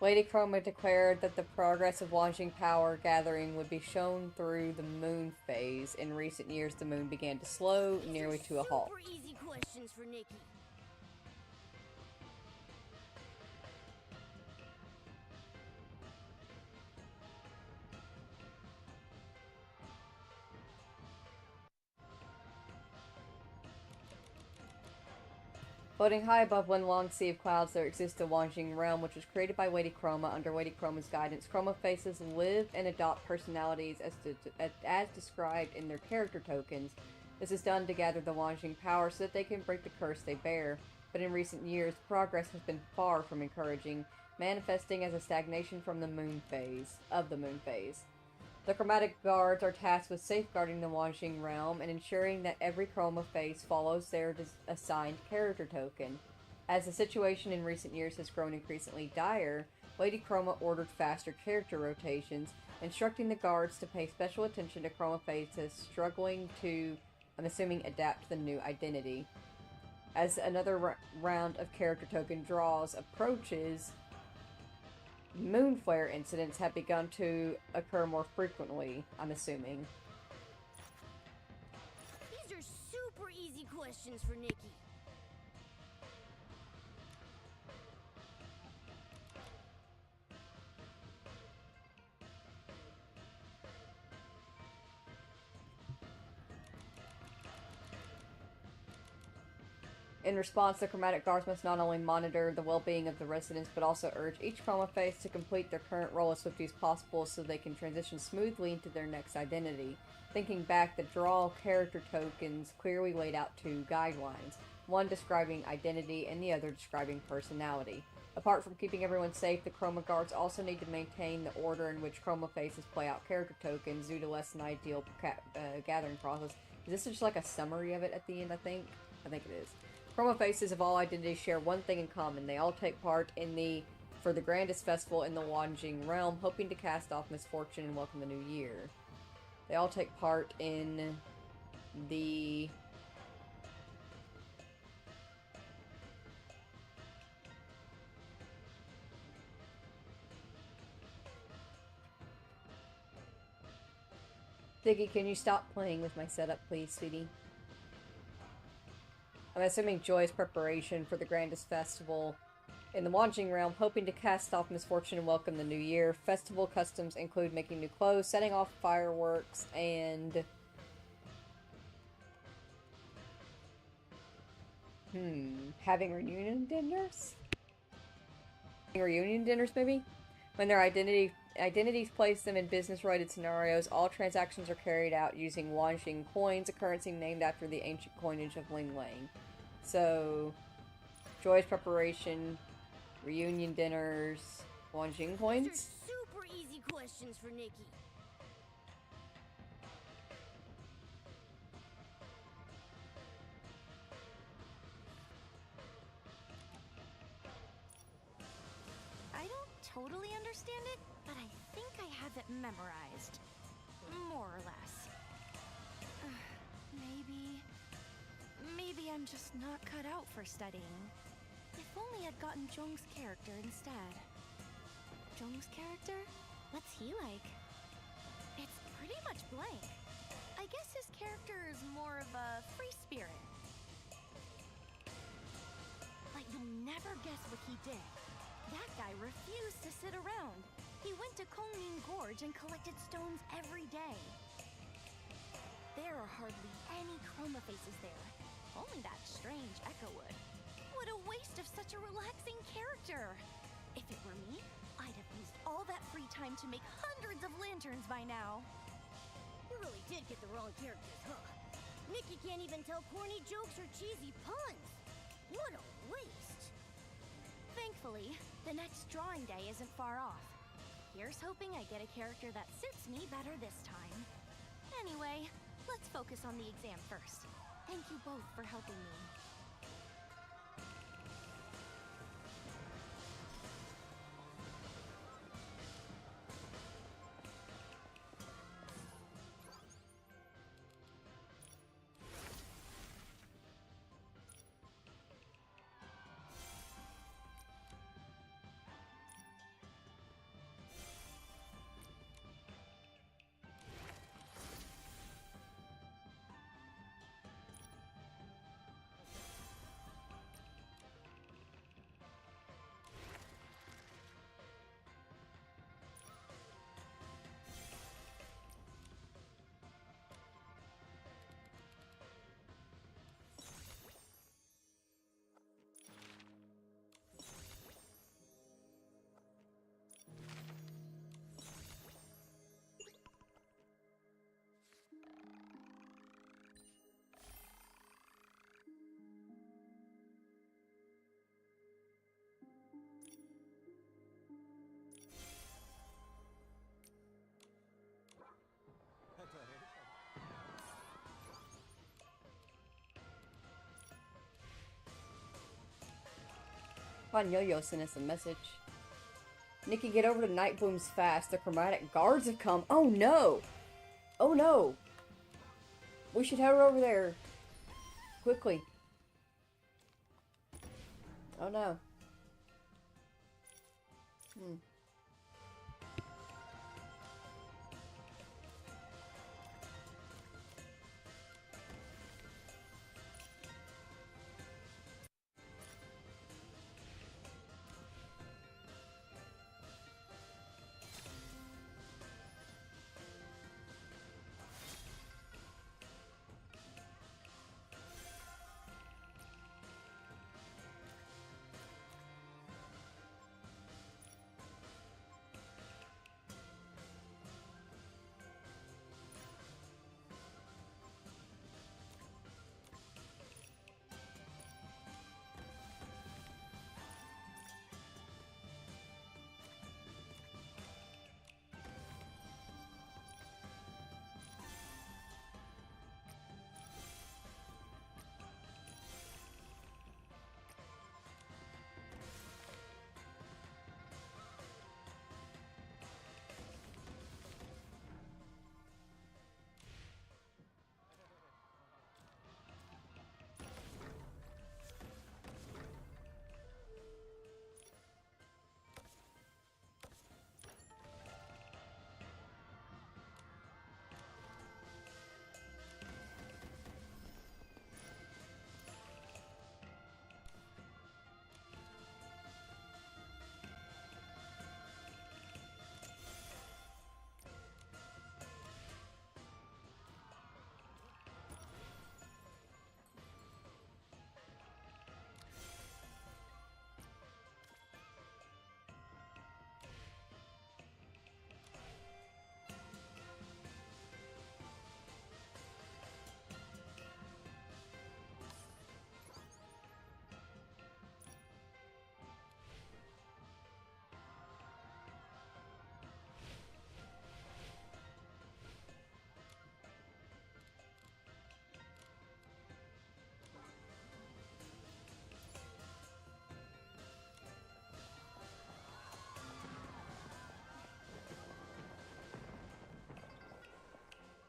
Lady Chroma declared that the progress of Wanxiang power gathering would be shown through the moon phase. In recent years, the moon began to slow, nearly to a halt. Super easy questions for Nikki. Floating high above one long sea of clouds, there exists a Wanxiang Realm, which was created by Lady Chroma. Under Lady Chroma's guidance, Chroma faces live and adopt personalities as described in their character tokens. This is done to gather the Wanxiang power so that they can break the curse they bear. But in recent years, progress has been far from encouraging, manifesting as a stagnation from the moon phase. The Chromatic Guards are tasked with safeguarding the Wanxiang Realm and ensuring that every Chroma face follows their assigned character token. As the situation in recent years has grown increasingly dire, Lady Chroma ordered faster character rotations, instructing the guards to pay special attention to Chroma faces struggling to, I'm assuming, adapt to the new identity. As another round of character token draws approaches, moon flare incidents have begun to occur more frequently, I'm assuming. These are super easy questions for Nikki. In response, the Chromatic Guards must not only monitor the well-being of the residents, but also urge each Chroma face to complete their current role as swiftly as possible so they can transition smoothly into their next identity. Thinking back, the draw character tokens clearly laid out two guidelines, one describing identity and the other describing personality. Apart from keeping everyone safe, the Chroma Guards also need to maintain the order in which Chroma faces play out character tokens due to less than ideal gathering process. Is this just like a summary of it at the end, I think? I think it is. Chroma faces of all identities share one thing in common. They all take part for the grandest festival in the Wanxiang Realm, hoping to cast off misfortune and welcome the new year. They all take part in the... Ziggy, can you stop playing with my setup, please, sweetie? I'm assuming joyous preparation for the grandest festival in the Wanxiang Realm, hoping to cast off misfortune and welcome the new year. Festival customs include making new clothes, setting off fireworks, and... having reunion dinners? Reunion dinners, maybe? When their identities place them in business-related scenarios, all transactions are carried out using Wanxiang coins, a currency named after the ancient coinage of Ling Lang. So, joyous preparation, reunion dinners, Wanxiang coins? These are super easy questions for Nikki. I don't totally understand it, but I think I have it memorized. More or less. Maybe I'm just not cut out for studying. If only I'd gotten Zhong's character instead. Zhong's character? What's he like? It's pretty much blank. I guess his character is more of a free spirit. But you'll never guess what he did. That guy refused to sit around. He went to Kongning Gorge and collected stones every day. There are hardly any Chroma faces there. Only that strange Echo would. What a waste of such a relaxing character! If it were me, I'd have used all that free time to make hundreds of lanterns by now. You really did get the wrong characters, huh? Nikki can't even tell corny jokes or cheesy puns. What a waste! Thankfully, the next drawing day isn't far off. Here's hoping I get a character that suits me better this time. Anyway, let's focus on the exam first. Thank you both for helping me. Come on, Yo-Yo sent us a message. Nikki, get over to Nightbloom's fast. The chromatic guards have come. Oh no! Oh no! We should head over there. Quickly. Oh no.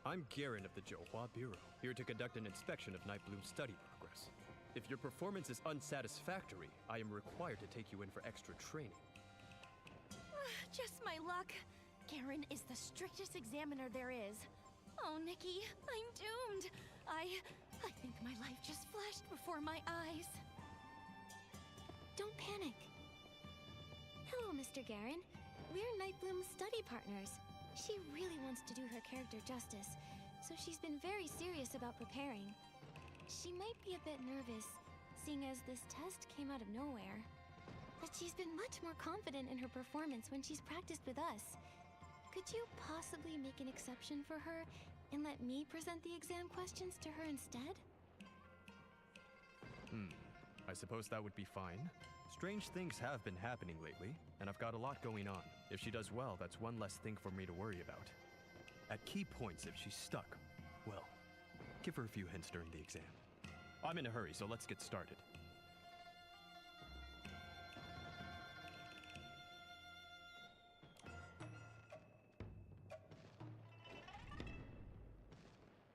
I'm Garen of the Johua Bureau, here to conduct an inspection of Nightbloom's study progress. If your performance is unsatisfactory, I am required to take you in for extra training. Just my luck. Garen is the strictest examiner there is. Oh, Nikki, I'm doomed. I think my life just flashed before my eyes. Don't panic. Hello, Mr. Garen. We're Nightbloom's study partners. She really wants to do her character justice, so she's been very serious about preparing. She might be a bit nervous, seeing as this test came out of nowhere. But she's been much more confident in her performance when she's practiced with us. Could you possibly make an exception for her and let me present the exam questions to her instead? I suppose that would be fine. Strange things have been happening lately, and I've got a lot going on. If she does well, that's one less thing for me to worry about. At key points, if she's stuck, well, give her a few hints during the exam. I'm in a hurry, so let's get started.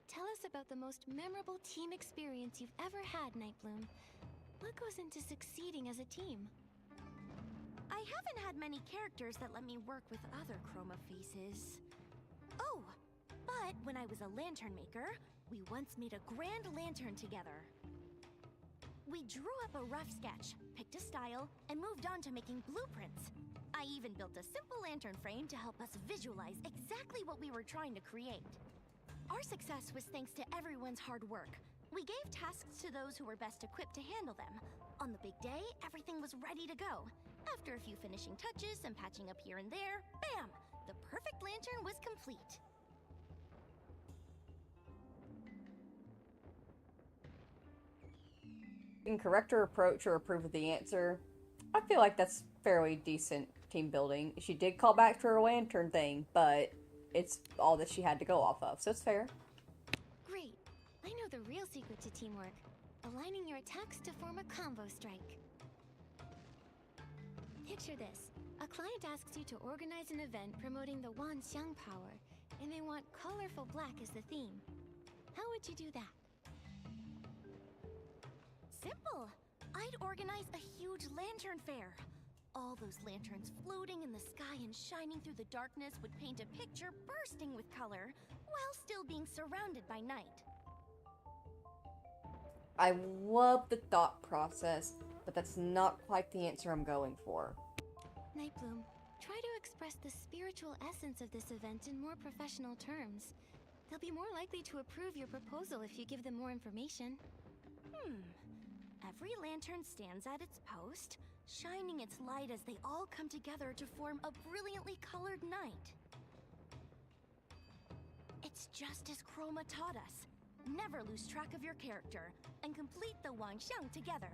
Tell us about the most memorable team experience you've ever had, Nightbloom. What goes into succeeding as a team? I haven't had many characters that let me work with other chroma faces. Oh, but when I was a lantern maker, we once made a grand lantern together. We drew up a rough sketch, picked a style, and moved on to making blueprints. I even built a simple lantern frame to help us visualize exactly what we were trying to create. Our success was thanks to everyone's hard work. We gave tasks to those who were best equipped to handle them. On the big day, everything was ready to go. After a few finishing touches and patching up here and there, bam! The perfect lantern was complete. You can correct her approach or approve of the answer. I feel like that's fairly decent team building. She did call back to her lantern thing, but it's all that she had to go off of, so it's fair. Great. I know the real secret to teamwork. Aligning your attacks to form a combo strike. Picture this. A client asks you to organize an event promoting the Wanxiang power, and they want colorful black as the theme. How would you do that? Simple. I'd organize a huge lantern fair. All those lanterns floating in the sky and shining through the darkness would paint a picture bursting with color, while still being surrounded by night. I love the thought process, but that's not quite the answer I'm going for. Nightbloom, try to express the spiritual essence of this event in more professional terms. They'll be more likely to approve your proposal if you give them more information. Every lantern stands at its post, shining its light as they all come together to form a brilliantly colored night. It's just as Chroma taught us. Never lose track of your character, and complete the Wanxiang together.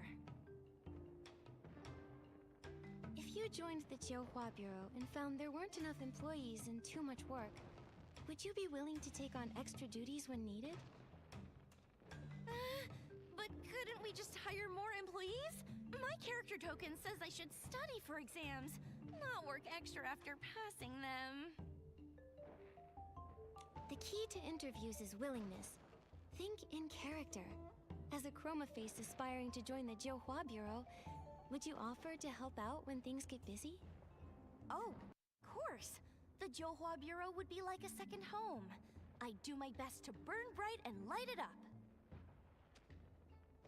If you joined the Jiuhua Bureau and found there weren't enough employees and too much work, would you be willing to take on extra duties when needed? But couldn't we just hire more employees? My character token says I should study for exams, not work extra after passing them. The key to interviews is willingness. Think in character. As a chroma face aspiring to join the Jiuhua Bureau, would you offer to help out when things get busy? Oh, of course. The Jiuhua Bureau would be like a second home. I'd do my best to burn bright and light it up.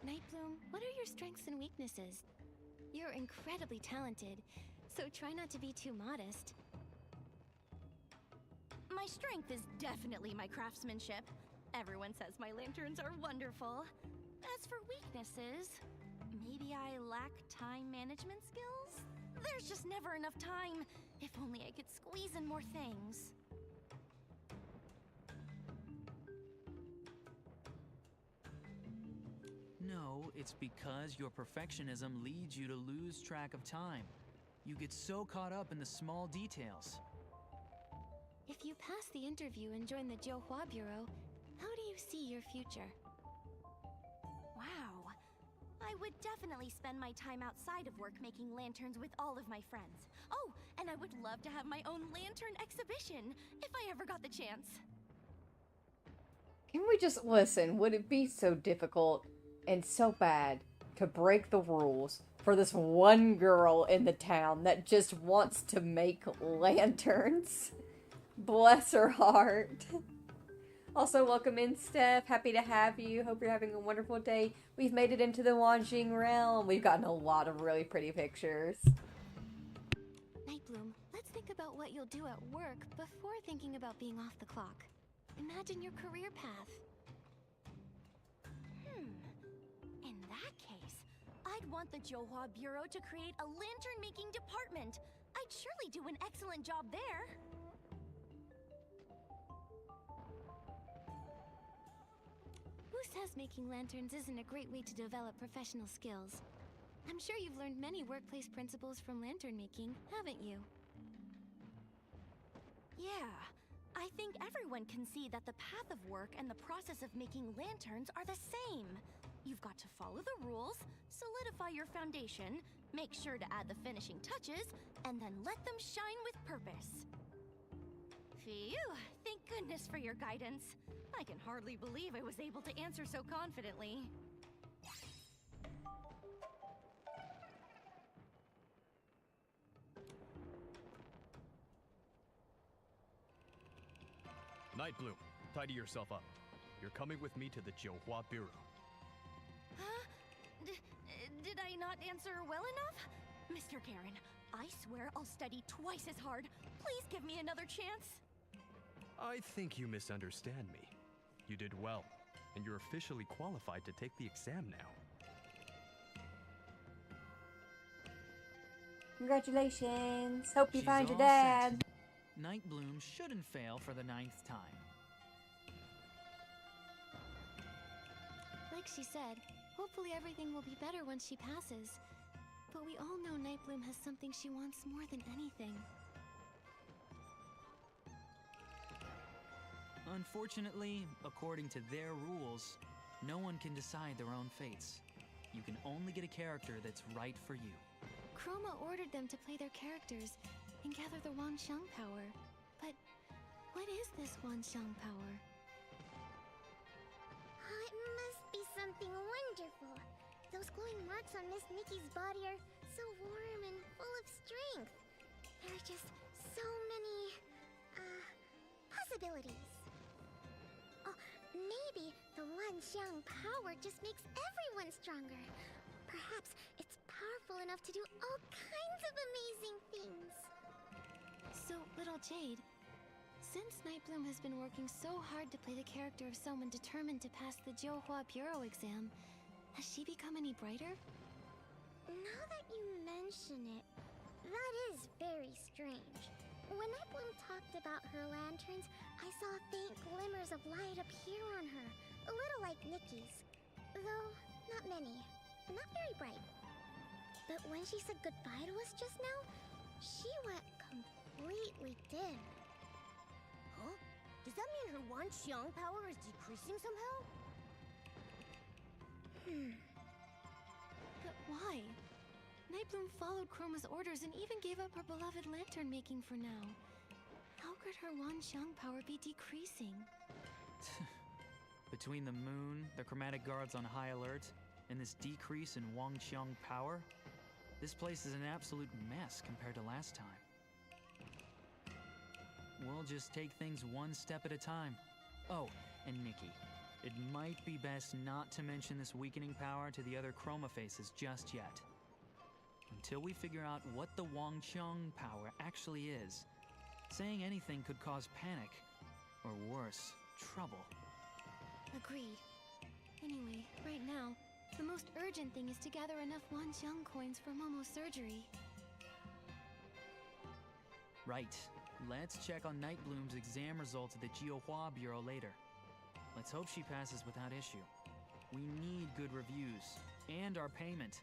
Nightbloom, what are your strengths and weaknesses? You're incredibly talented, so try not to be too modest. My strength is definitely my craftsmanship. Everyone says my lanterns are wonderful. As for weaknesses, maybe I lack time management skills? There's just never enough time. If only I could squeeze in more things. No, it's because your perfectionism leads you to lose track of time. You get so caught up in the small details. If you pass the interview and join the Jiuhua Bureau, how do you see your future? Wow. I would definitely spend my time outside of work making lanterns with all of my friends. Oh, and I would love to have my own lantern exhibition, if I ever got the chance. Can we just listen? Would it be so difficult and so bad to break the rules for this one girl in the town that just wants to make lanterns? Bless her heart. Also, welcome in, Steph. Happy to have you. Hope you're having a wonderful day. We've made it into the Wanxiang Realm. We've gotten a lot of really pretty pictures. Nightbloom, let's think about what you'll do at work before thinking about being off the clock. Imagine your career path. In that case, I'd want the Jiuhua Bureau to create a lantern-making department. I'd surely do an excellent job there. Who says making lanterns isn't a great way to develop professional skills? I'm sure you've learned many workplace principles from lantern making, haven't you? Yeah, I think everyone can see that the path of work and the process of making lanterns are the same. You've got to follow the rules, solidify your foundation, make sure to add the finishing touches, and then let them shine with purpose. Phew, thank goodness for your guidance. I can hardly believe I was able to answer so confidently. Nightbloom, tidy yourself up. You're coming with me to the Jiuhua Bureau. Huh? Did I not answer well enough? Mr. Karen, I swear I'll study twice as hard. Please give me another chance. I think you misunderstand me. You did well, and you're officially qualified to take the exam now. Congratulations. Hope you She's find your all dad. set. Nightbloom shouldn't fail for the 9th time. Like she said, hopefully everything will be better once she passes. But we all know Nightbloom has something she wants more than anything. Unfortunately, according to their rules, no one can decide their own fates. You can only get a character that's right for you. Chroma ordered them to play their characters and gather the Wanxiang power. But what is this Wanxiang power? Oh, it must be something wonderful. Those glowing marks on Miss Nikki's body are so warm and full of strength. There are just so many, possibilities. Oh, maybe the Wanxiang power just makes everyone stronger. Perhaps it's powerful enough to do all kinds of amazing things. So, little Jade, since Nightbloom has been working so hard to play the character of someone determined to pass the Jiuhua Bureau exam, has she become any brighter? Now that you mention it, that is very strange. When Nightbloom talked about her lanterns, I saw faint glimmers of light appear on her, a little like Nikki's. Though, not many. Not very bright. But when she said goodbye to us just now, she went completely dim. Huh? Does that mean her Wanxiang power is decreasing somehow? But why? Nightbloom followed Chroma's orders and even gave up her beloved lantern making for now. How could her Wanxiang power be decreasing? Between the moon, the chromatic guards on high alert, and this decrease in Wanxiang power, this place is an absolute mess compared to last time. We'll just take things one step at a time. Oh, and Nikki, it might be best not to mention this weakening power to the other Chroma faces just yet. Until we figure out what the Wanxiang power actually is, saying anything could cause panic, or worse, trouble. Agreed. Anyway, right now, the most urgent thing is to gather enough Wanxiang coins for Momo's surgery. Right. Let's check on Nightbloom's exam results at the Jiuhua Bureau later. Let's hope she passes without issue. We need good reviews, and our payment.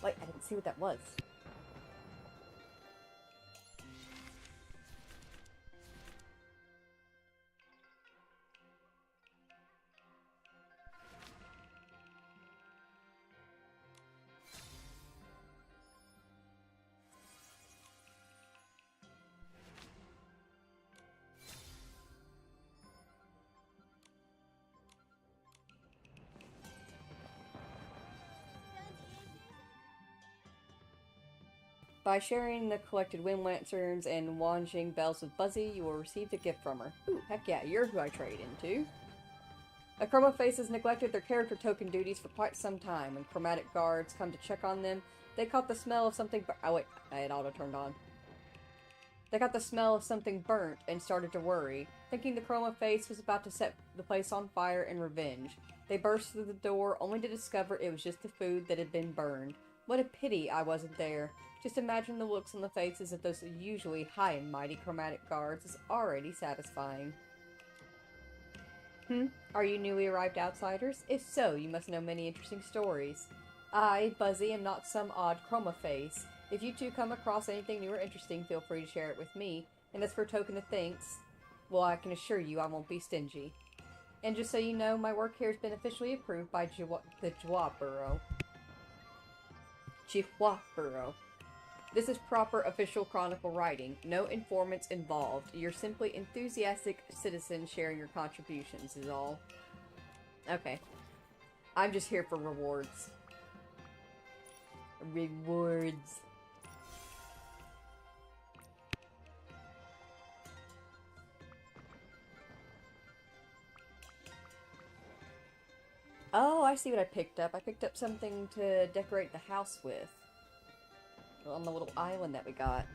Wait, I didn't see what that was. By sharing the collected Wind Lanterns and Wanxiang bells with Buzzy, you will receive a gift from her. Ooh, heck yeah, you're who I trade into. A chroma face has neglected their character token duties for quite some time. When chromatic guards come to check on them, they caught the smell of something oh wait, it auto turned on. They got the smell of something burnt and started to worry, thinking the chroma face was about to set the place on fire in revenge. They burst through the door, only to discover it was just the food that had been burned. What a pity I wasn't there. Just imagine the looks on the faces of those usually high and mighty chromatic guards is already satisfying. Are you newly arrived outsiders? If so, you must know many interesting stories. I, Buzzy, am not some odd chroma face. If you two come across anything new or interesting, feel free to share it with me. And as for a token of thanks, well, I can assure you I won't be stingy. And just so you know, my work here has been officially approved by the Jua Bureau. Jihua Bureau. This is proper official chronicle writing. No informants involved. You're simply enthusiastic citizens sharing your contributions is all. Okay. I'm just here for rewards. Rewards. Oh, I see what I picked up. I picked up something to decorate the house with. On the little island that we got.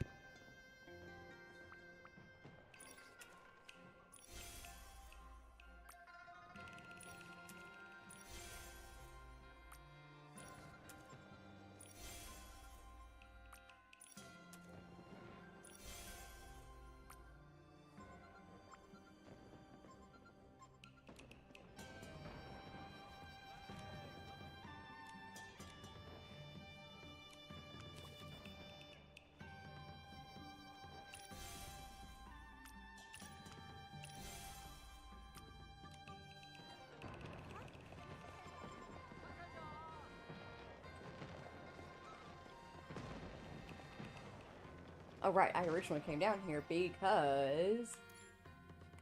Oh right, I originally came down here because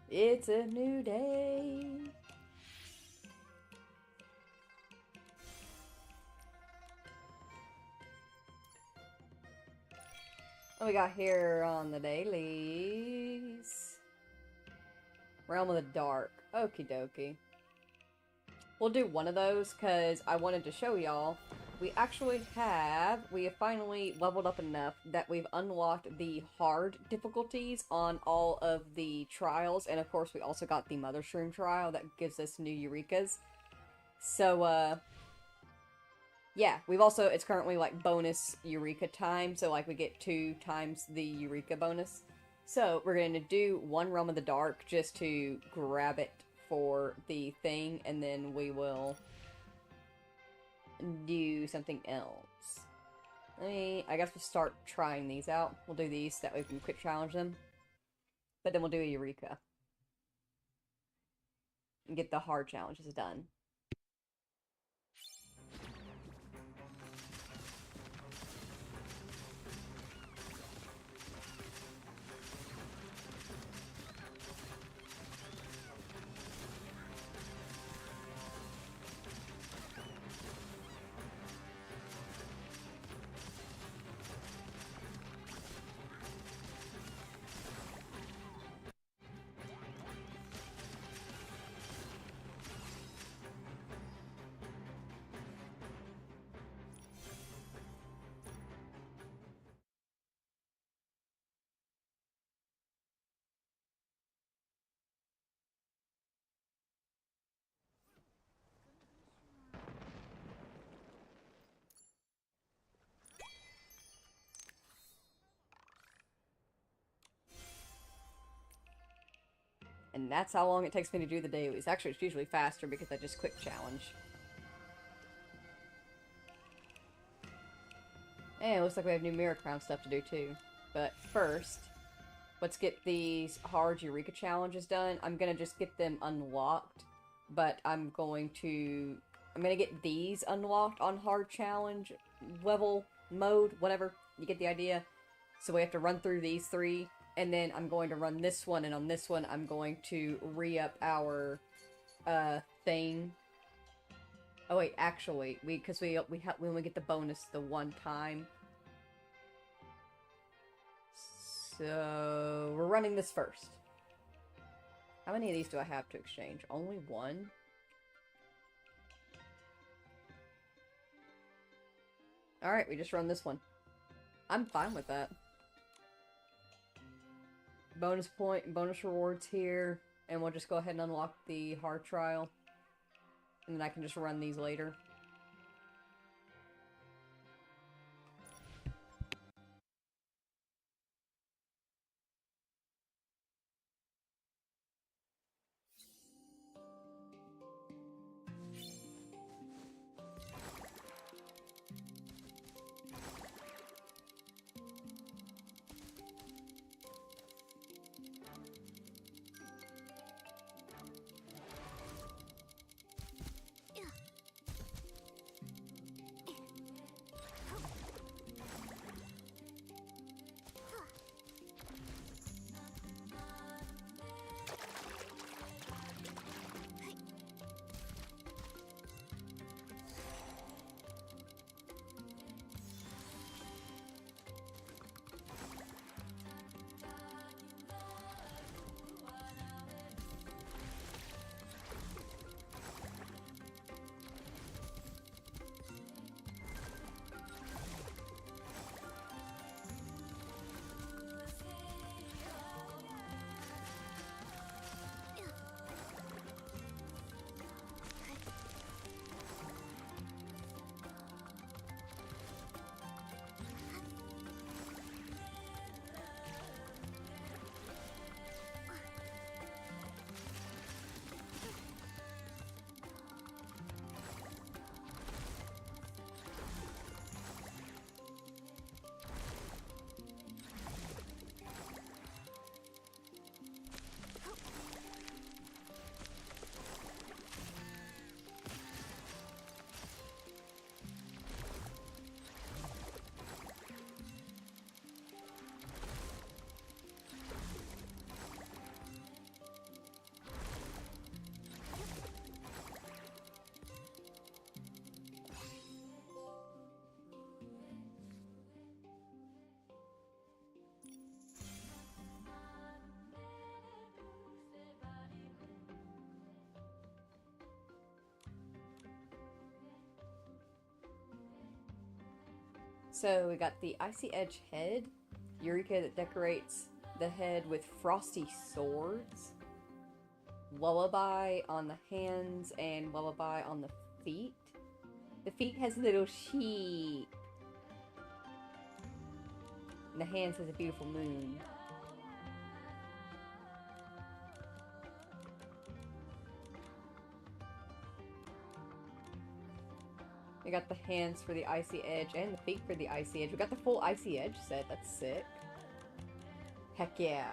it's a new day. What we got here on the dailies? Realm of the Dark. Okie dokie. We'll do one of those because I wanted to show y'all. We have finally leveled up enough that we've unlocked the hard difficulties on all of the trials, and of course we also got the Mother Shroom trial that gives us new Eureka's. So, yeah, it's currently like bonus Eureka time, so like we get 2 times the Eureka bonus. So, we're going to do one Realm of the Dark just to grab it for the thing, and then we will do something else. I guess we'll start trying these out. We'll do these, that way we can quick challenge them. But then we'll do a Eureka. And get the hard challenges done. And that's how long it takes me to do the dailies. Actually, it's usually faster because I just quick challenge. And it looks like we have new Mirror Crown stuff to do too. But first, let's get these hard Eureka challenges done. I'm gonna just get them unlocked, but I'm gonna get these unlocked on hard challenge level mode, whatever. You get the idea. So we have to run through these 3. And then I'm going to run this one, and on this one I'm going to re-up our thing. Oh wait, actually, we only get the bonus the one time. So we're running this first. How many of these do I have to exchange? Only one? Alright, we just run this one. I'm fine with that. Bonus point, bonus rewards here, and we'll just go ahead and unlock the hard trial. And then I can just run these later. So we got the Icy Edge head, Eureka that decorates the head with frosty swords, Lullaby on the hands, and Lullaby on the feet. The feet has little sheep. And the hands has a beautiful moon. We got the hands for the Icy Edge and the feet for the Icy Edge. We got the full Icy Edge set. That's sick. Heck yeah.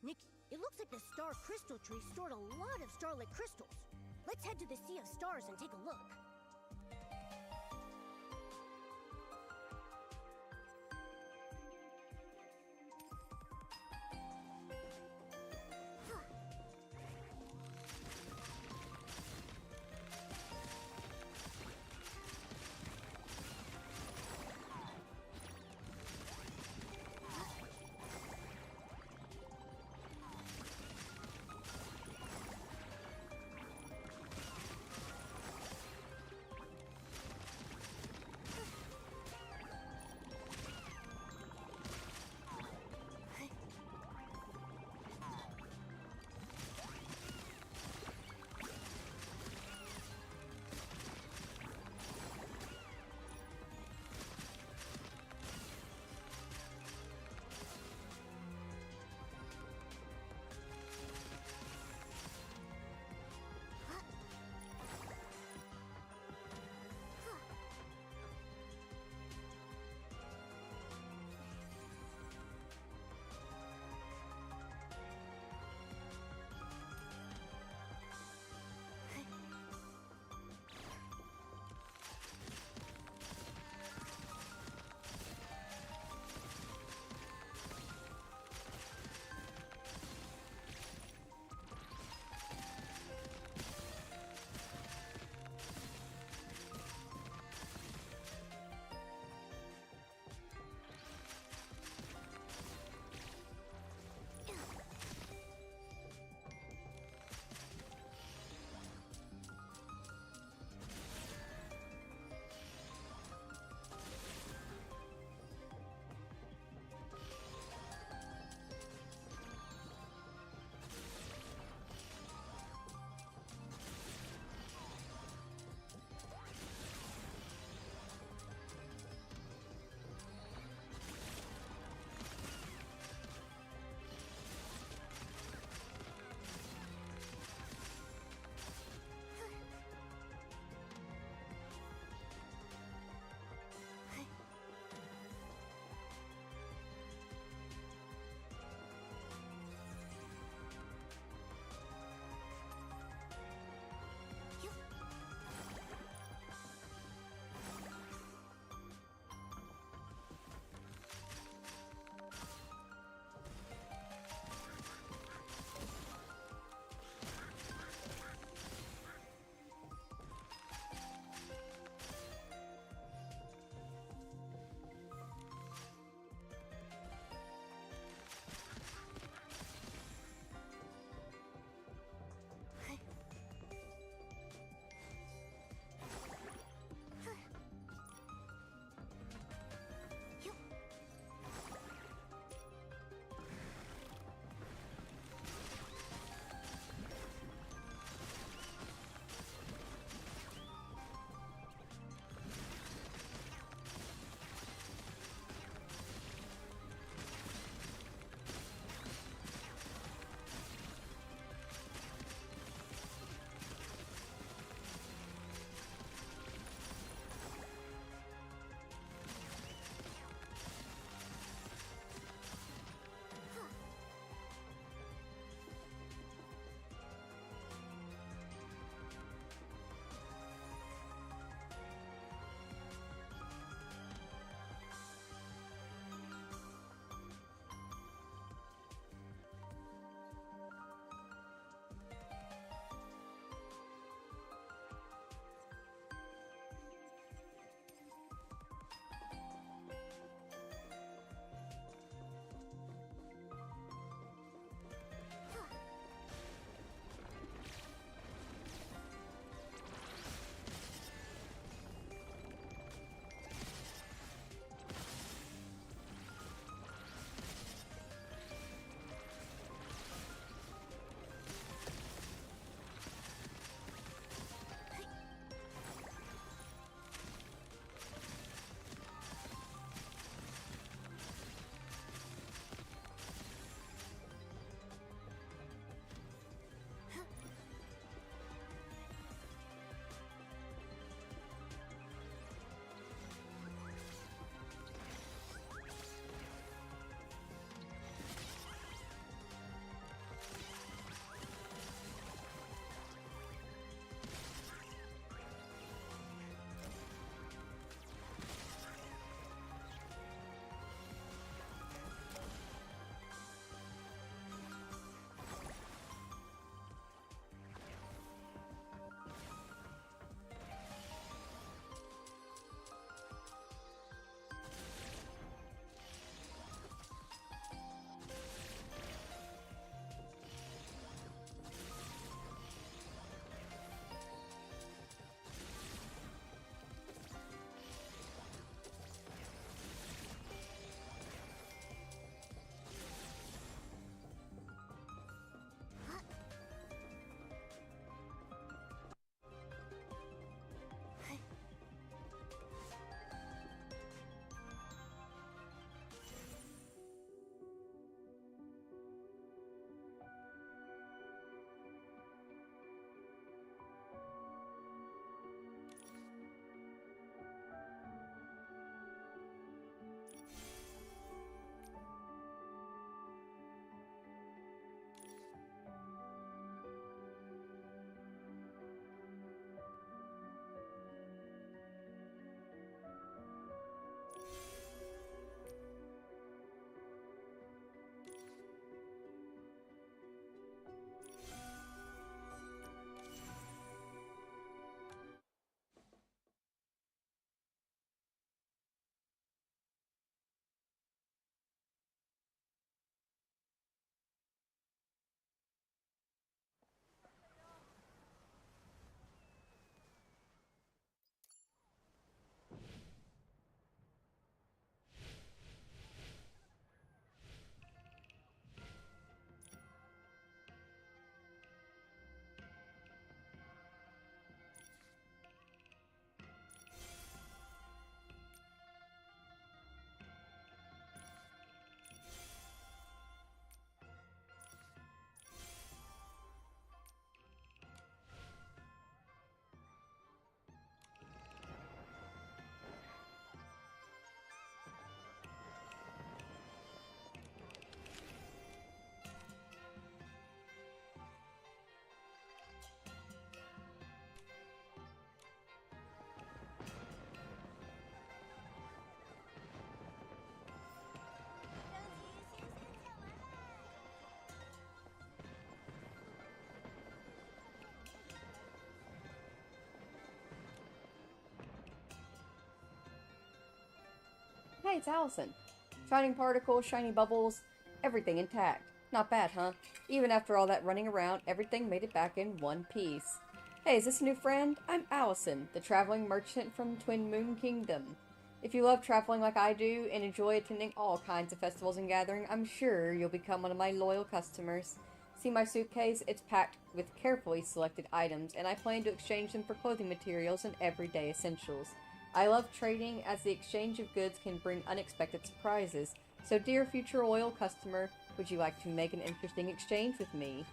Nikki, it looks like the star crystal tree stored a lot of starlit crystals. Let's head to the Sea of Stars and take a look. Hey, it's Allison. Shining particles, shiny bubbles, everything intact. Not bad, huh? Even after all that running around, everything made it back in one piece. Hey, is this a new friend? I'm Allison, the traveling merchant from Twin Moon Kingdom. If you love traveling like I do and enjoy attending all kinds of festivals and gatherings, I'm sure you'll become one of my loyal customers. See my suitcase? It's packed with carefully selected items, and I plan to exchange them for clothing materials and everyday essentials. I love trading, as the exchange of goods can bring unexpected surprises. So, dear future loyal customer, would you like to make an interesting exchange with me?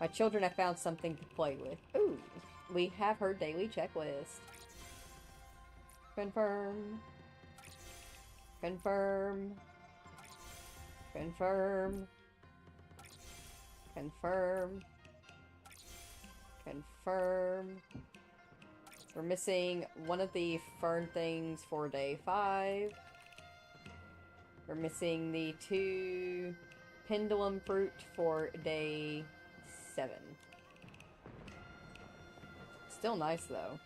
My children have found something to play with. Ooh, we have her daily checklist. Confirm. Confirm. Confirm. Confirm. Confirm. We're missing one of the fern things for day 5. We're missing the 2 pendulum fruit for day 7. Still nice though.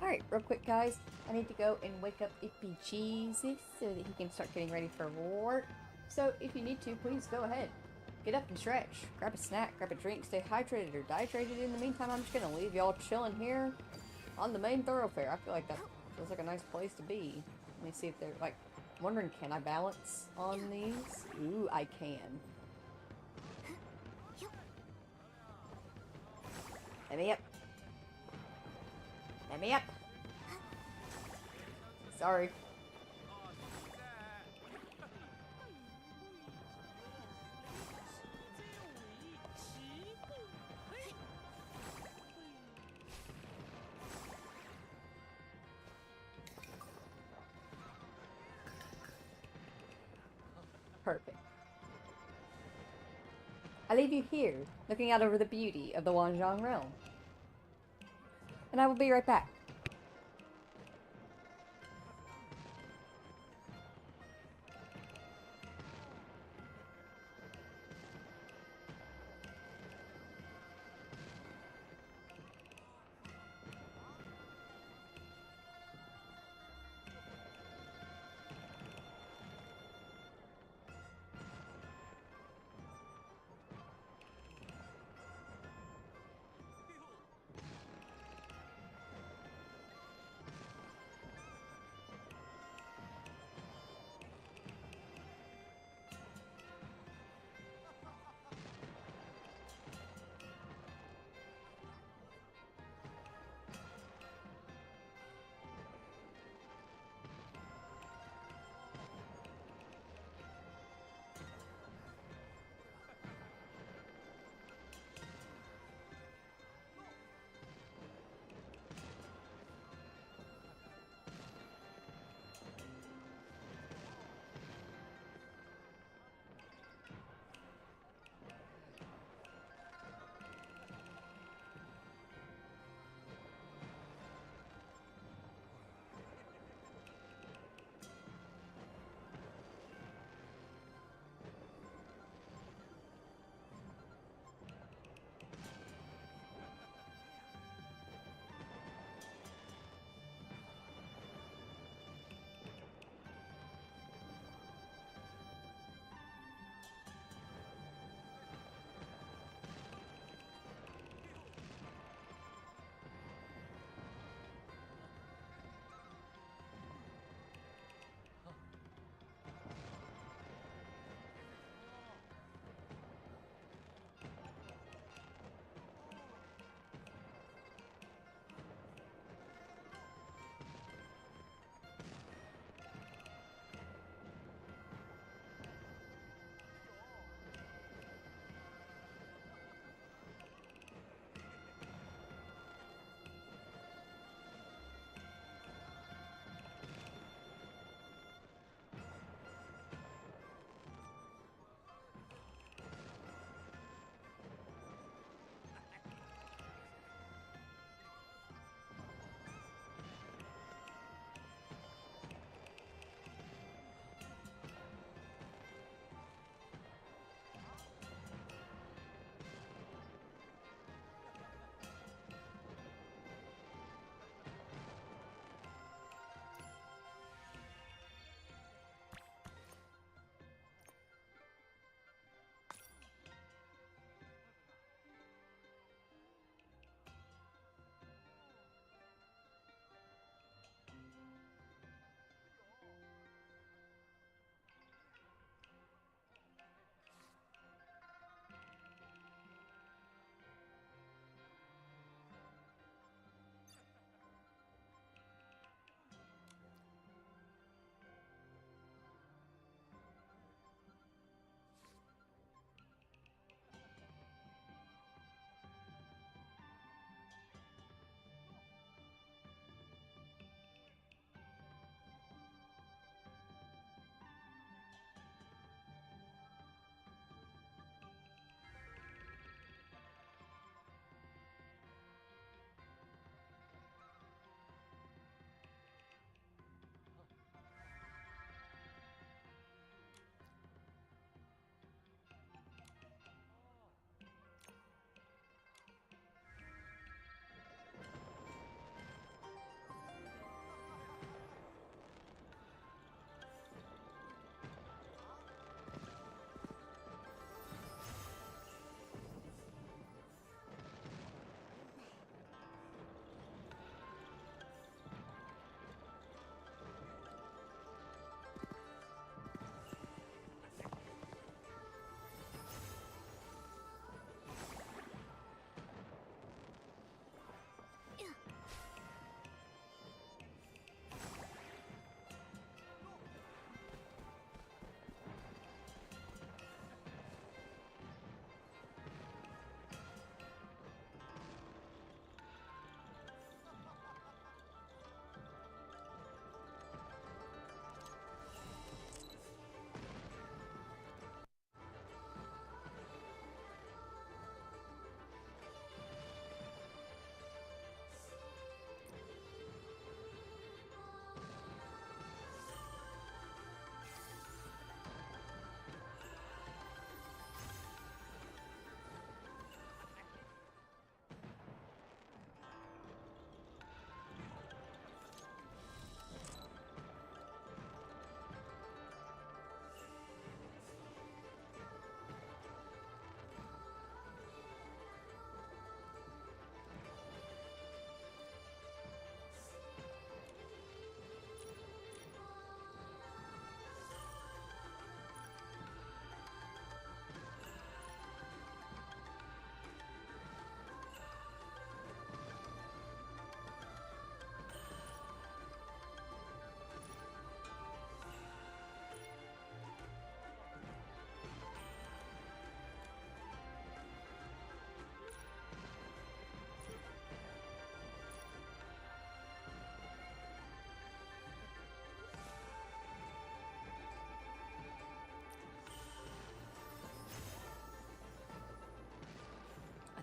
Alright, real quick guys, I need to go and wake up Ippy Jesus so that he can start getting ready for work. So if you need to, please go ahead. Get up and stretch. Grab a snack, grab a drink, stay hydrated or dehydrated. In the meantime, I'm just gonna leave y'all chilling here on the main thoroughfare. I feel like that feels like a nice place to be. Let me see if they're like, I'm wondering, can I balance on these? Ooh, I can. Let me up. Let me up. Sorry. Perfect. I leave you here, looking out over the beauty of the Wanxiang Realm. And I will be right back.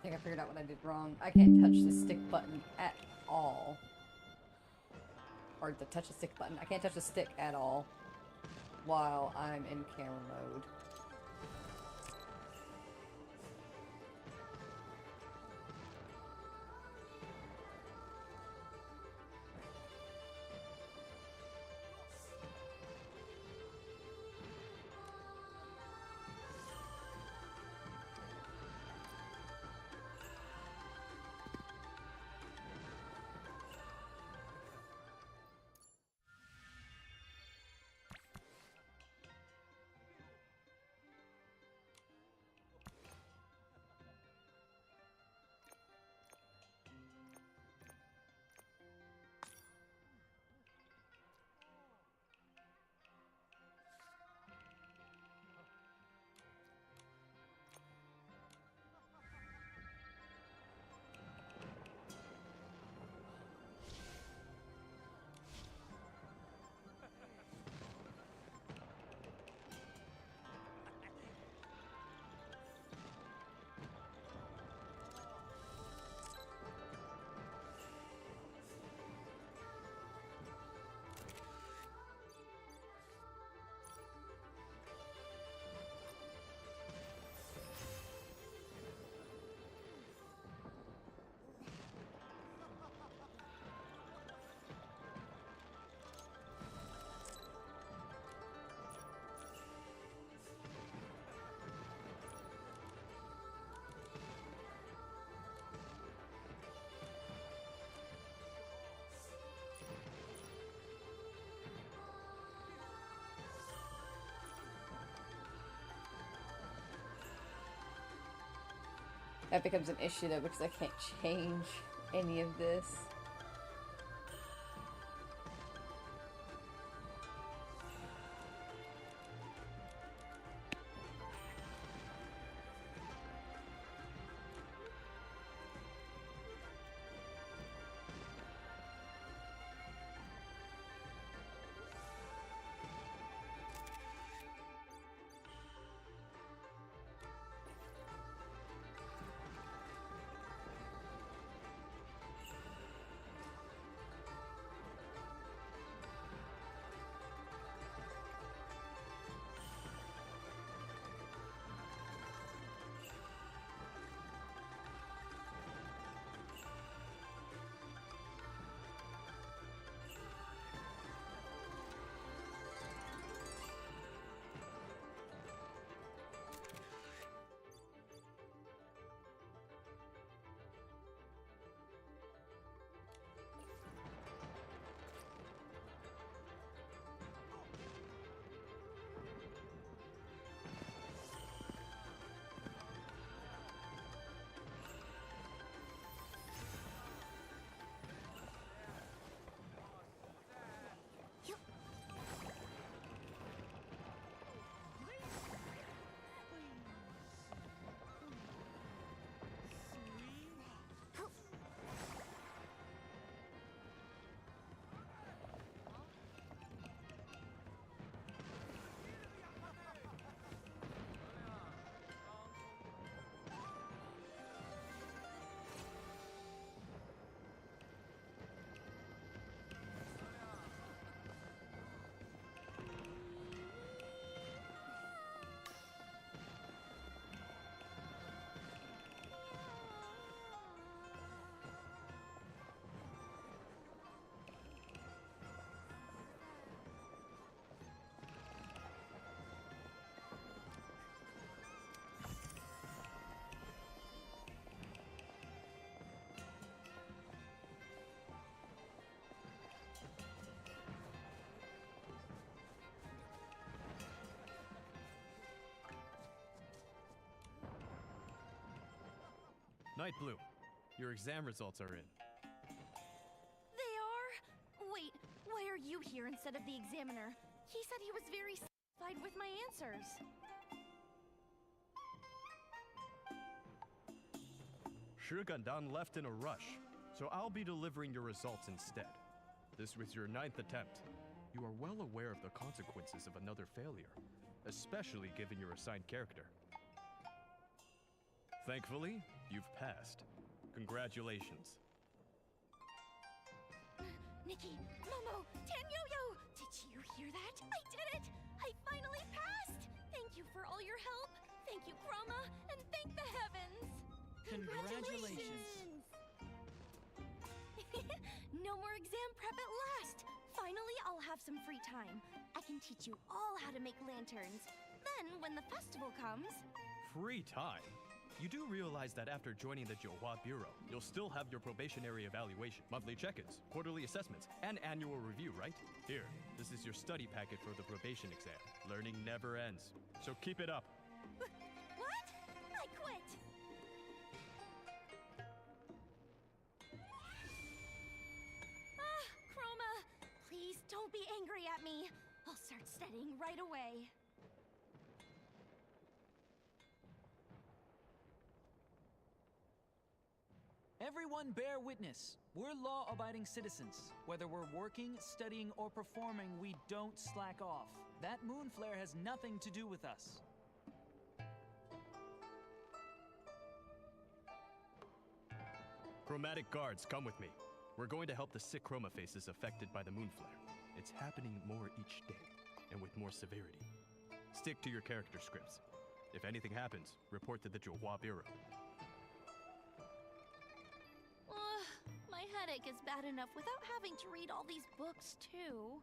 think I figured out what I did wrong. I can't touch the stick button at all. Or the touch the stick button. I can't touch the stick at all while I'm in camera mode. That becomes an issue though because I can't change any of this. Night Blue, your exam results are in. They are? Wait, why are you here instead of the examiner? He said he was very satisfied with my answers. Shigandan left in a rush, so I'll be delivering your results instead. This was your 9th attempt. You are well aware of the consequences of another failure, especially given your assigned character. Thankfully, you've passed. Congratulations. Nikki, Momo, Yo! Did you hear that? I did it! I finally passed! Thank you for all your help. Thank you, Chroma, and thank the heavens! Congratulations! No more exam prep at last! Finally, I'll have some free time. I can teach you all how to make lanterns. Then, when the festival comes... Free time? You do realize that after joining the Johua Bureau, you'll still have your probationary evaluation, monthly check-ins, quarterly assessments, and annual review, right? Here, this is your study packet for the probation exam. Learning never ends, so keep it up. What? I quit! Chroma! Please don't be angry at me. I'll start studying right away. Everyone bear witness. We're law-abiding citizens. Whether we're working, studying, or performing, we don't slack off. That moon flare has nothing to do with us. Chromatic guards, come with me. We're going to help the sick chroma faces affected by the moon flare. It's happening more each day, and with more severity. Stick to your character scripts. If anything happens, report to the Johua Bureau. My headache is bad enough without having to read all these books, too.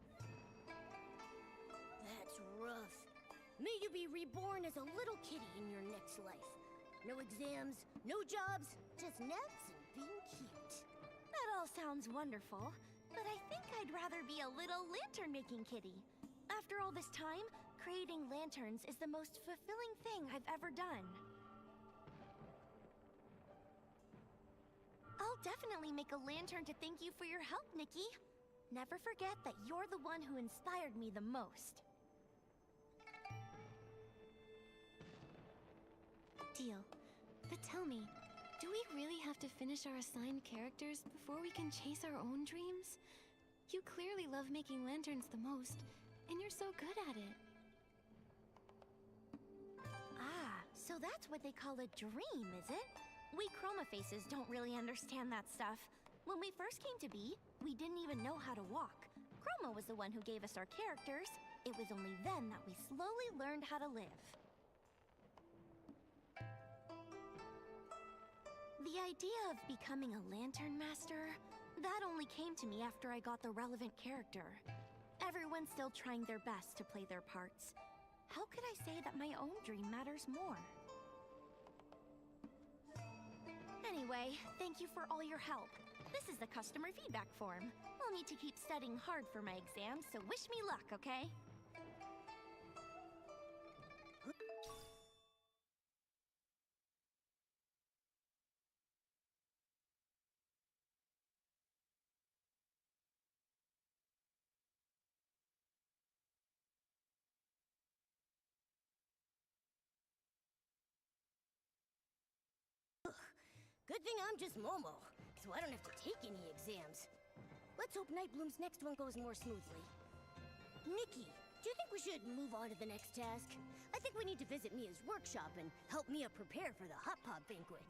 That's rough. May you be reborn as a little kitty in your next life. No exams, no jobs, just naps and being cute. That all sounds wonderful, but I think I'd rather be a little lantern-making kitty. After all this time, creating lanterns is the most fulfilling thing I've ever done. I'll definitely make a lantern to thank you for your help, Nikki. Never forget that you're the one who inspired me the most. Deal. But tell me, do we really have to finish our assigned characters before we can chase our own dreams? You clearly love making lanterns the most, and you're so good at it. Ah, so that's what they call a dream, is it? We chroma faces don't really understand that stuff. When we first came to be, we didn't even know how to walk. Chroma was the one who gave us our characters. It was only then that we slowly learned how to live. The idea of becoming a lantern master, that only came to me after I got the relevant character. Everyone's still trying their best to play their parts. How could I say that my own dream matters more? Anyway, thank you for all your help. This is the customer feedback form. I'll need to keep studying hard for my exams, so wish me luck, okay? Good thing I'm just Momo, so I don't have to take any exams. Let's hope Nightbloom's next one goes more smoothly. Nikki, do you think we should move on to the next task? I think we need to visit Mia's workshop and help Mia prepare for the Hot Pop banquet.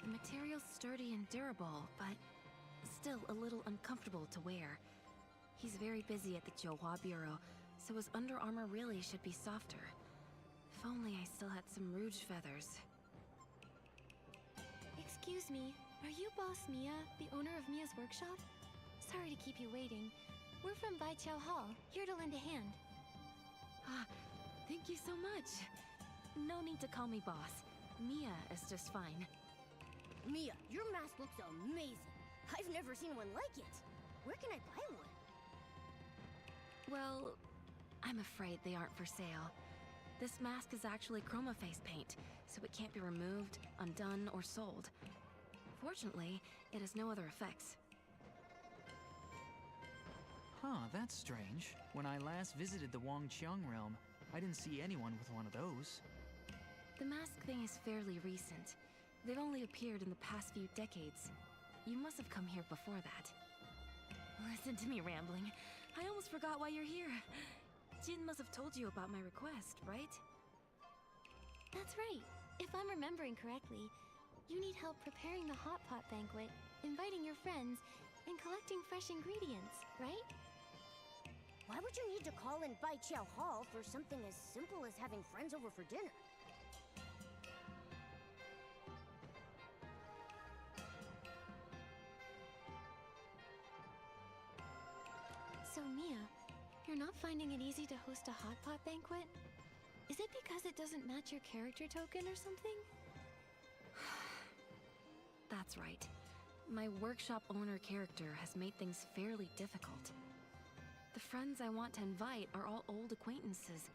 The material's sturdy and durable, but still a little uncomfortable to wear. He's very busy at the Johua Bureau, so his under armor really should be softer. If only I still had some rouge feathers. Excuse me, are you Boss Mia, the owner of Mia's workshop? Sorry to keep you waiting. We're from Baiqiao Hall, here to lend a hand. Ah, thank you so much. No need to call me boss. Mia is just fine. Mia, your mask looks amazing. I've never seen one like it. Where can I buy one? Well, I'm afraid they aren't for sale. This mask is actually chroma face paint, so it can't be removed, undone, or sold. Fortunately, it has no other effects. Huh, that's strange. When I last visited the Wanxiang Realm, I didn't see anyone with one of those. The mask thing is fairly recent. They've only appeared in the past few decades. You must have come here before that. Listen to me rambling. I almost forgot why you're here. Jin must have told you about my request, right? That's right. If I'm remembering correctly, you need help preparing the hot pot banquet, inviting your friends, and collecting fresh ingredients, right? Why would you need to call in Baiqiao Hall for something as simple as having friends over for dinner? So Mia, you're not finding it easy to host a hot pot banquet? Is it because it doesn't match your character token or something? That's right. My workshop owner character has made things fairly difficult. The friends I want to invite are all old acquaintances.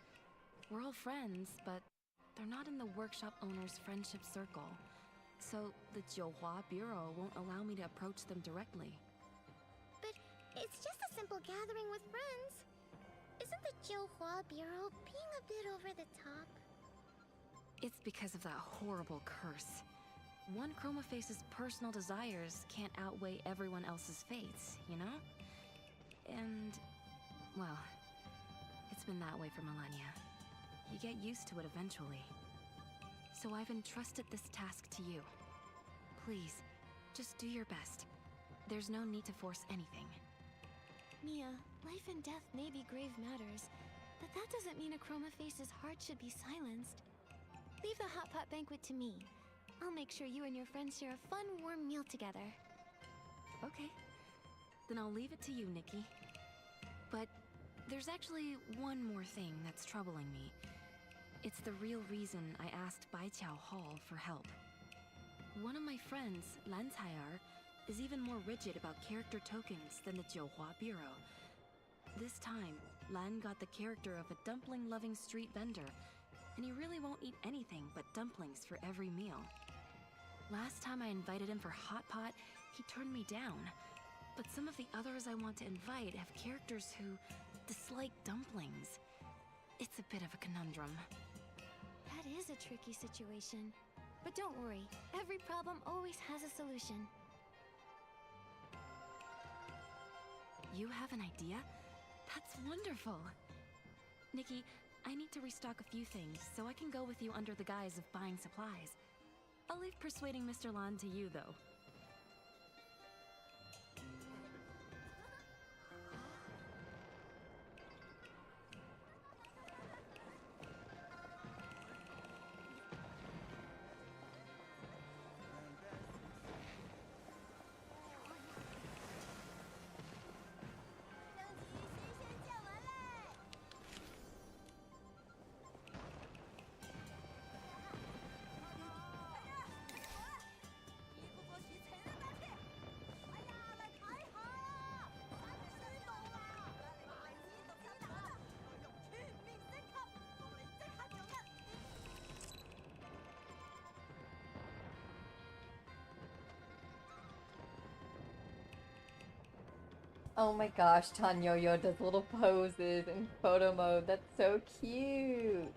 We're all friends, but they're not in the workshop owner's friendship circle. So the Johua Bureau won't allow me to approach them directly. But it's just a simple gathering with friends. Isn't the Johua Bureau being a bit over the top? It's because of that horrible curse. One Chroma Face's personal desires can't outweigh everyone else's fates, you know? And, well, it's been that way for millennia. You get used to it eventually. So I've entrusted this task to you. Please, just do your best. There's no need to force anything. Mia, life and death may be grave matters, but that doesn't mean a Chroma Face's heart should be silenced. Leave the hot pot banquet to me. I'll make sure you and your friends share a fun, warm meal together. Okay. Then I'll leave it to you, Nikki. But there's actually one more thing that's troubling me. It's the real reason I asked Baiqiao Hall for help. One of my friends, Lan Cai'er, is even more rigid about character tokens than the Johua Bureau. This time, Lan got the character of a dumpling-loving street vendor, and he really won't eat anything but dumplings for every meal. Last time I invited him for Hot Pot, he turned me down. But some of the others I want to invite have characters who dislike dumplings. It's a bit of a conundrum. That is a tricky situation. But don't worry, every problem always has a solution. You have an idea? That's wonderful! Nikki, I need to restock a few things, so I can go with you under the guise of buying supplies. I'll leave persuading Mr. Lan to you, though. Oh my gosh, Tanyoyo does little poses in photo mode. That's so cute.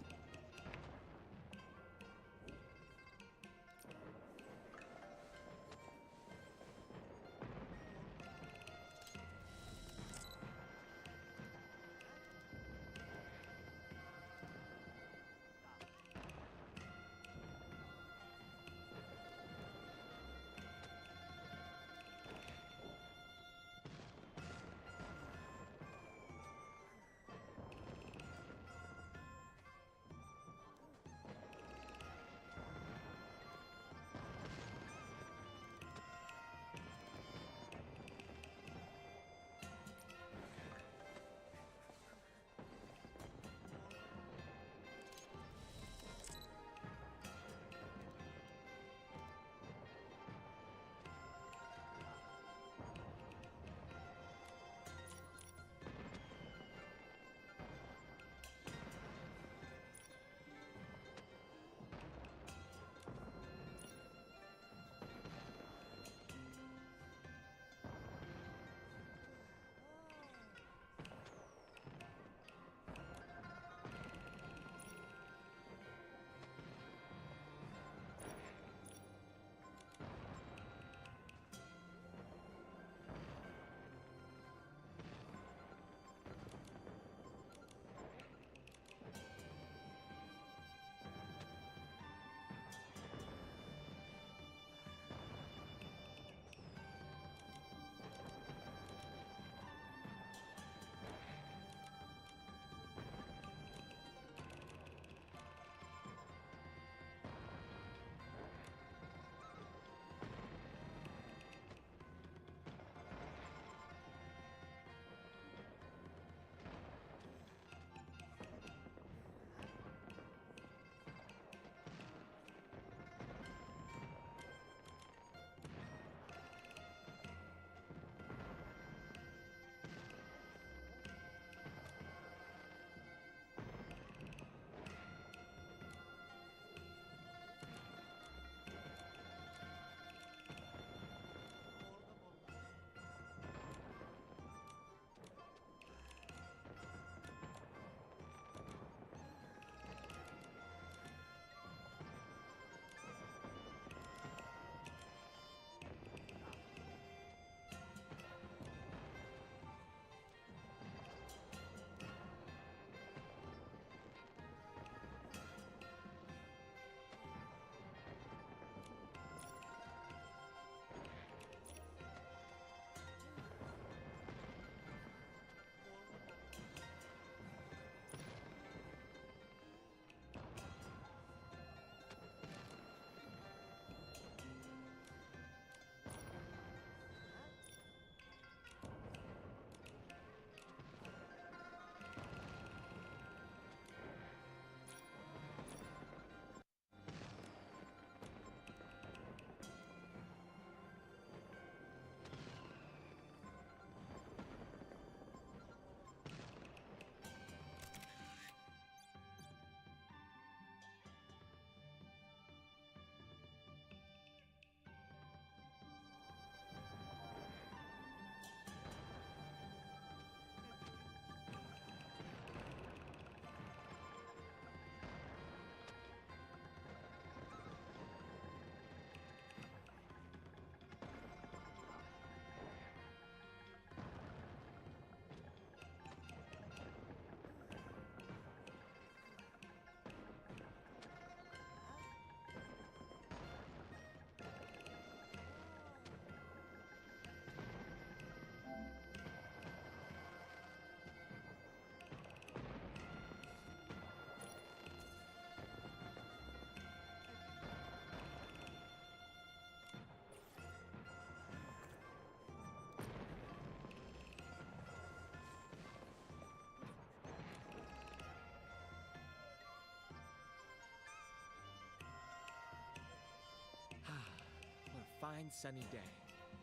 fine sunny day.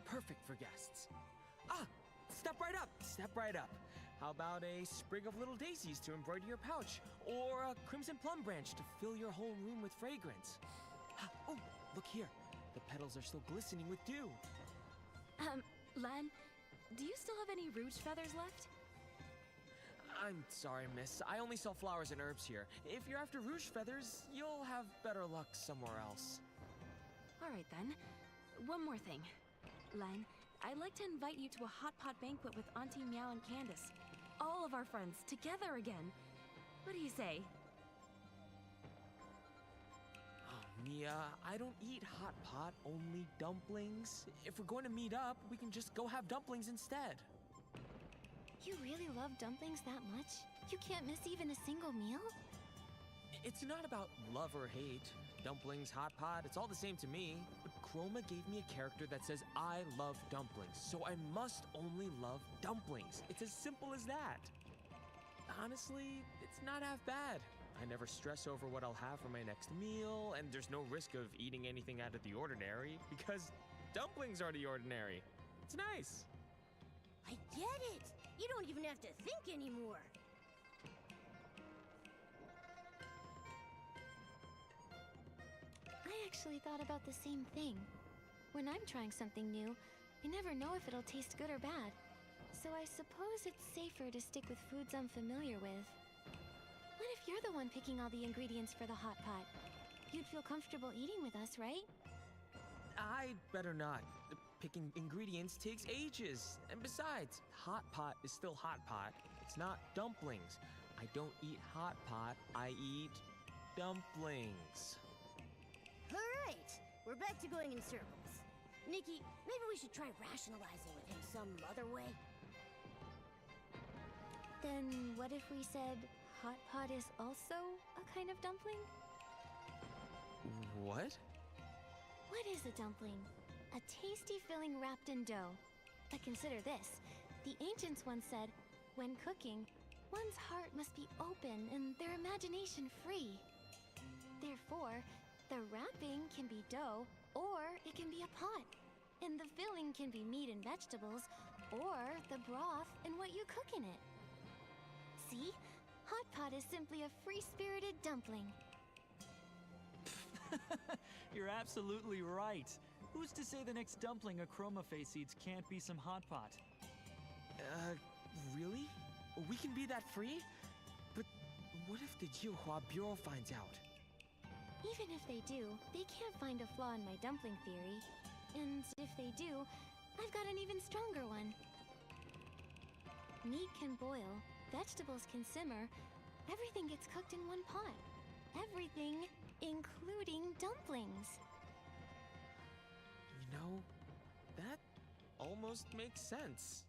Perfect for guests. Ah! Step right up! Step right up. How about a sprig of little daisies to embroider your pouch? Or a crimson plum branch to fill your whole room with fragrance? Ah, oh, look here. The petals are still glistening with dew. Lan, do you still have any rouge feathers left? I'm sorry, miss. I only sell flowers and herbs here. If you're after rouge feathers, you'll have better luck somewhere else. All right then. One more thing. Lan, I'd like to invite you to a hot pot banquet with Auntie Meow and Candace. All of our friends together again. What do you say? Oh, Mia, I don't eat hot pot, only dumplings. If we're going to meet up, we can just go have dumplings instead. You really love dumplings that much? You can't miss even a single meal? It's not about love or hate. Dumplings, hot pot, it's all the same to me. But Chroma gave me a character that says I love dumplings, so I must only love dumplings. It's as simple as that. Honestly, it's not half bad. I never stress over what I'll have for my next meal, and there's no risk of eating anything out of the ordinary, because dumplings are the ordinary. It's nice. I get it! You don't even have to think anymore. I actually thought about the same thing. When I'm trying something new, I never know if it'll taste good or bad. So I suppose it's safer to stick with foods I'm familiar with. What if you're the one picking all the ingredients for the hot pot? You'd feel comfortable eating with us, right? I'd better not. Picking ingredients takes ages. And besides, hot pot is still hot pot. It's not dumplings. I don't eat hot pot, I eat dumplings. Alright, we're back to going in circles. Nikki, maybe we should try rationalizing with him some other way. Then what if we said hot pot is also a kind of dumpling? What? What is a dumpling? A tasty filling wrapped in dough. But consider this. The ancients once said, when cooking, one's heart must be open and their imagination free. Therefore, the wrapping can be dough, or it can be a pot. And the filling can be meat and vegetables, or the broth and what you cook in it. See? Hot pot is simply a free-spirited dumpling. You're absolutely right. Who's to say the next dumpling a Chroma Face eats can't be some hot pot? Really? We can be that free? But what if the Jiuhua Bureau finds out? Even if they do, they can't find a flaw in my dumpling theory. And if they do, I've got an even stronger one. Meat can boil, vegetables can simmer, everything gets cooked in one pot. Everything, including dumplings. You know, that almost makes sense.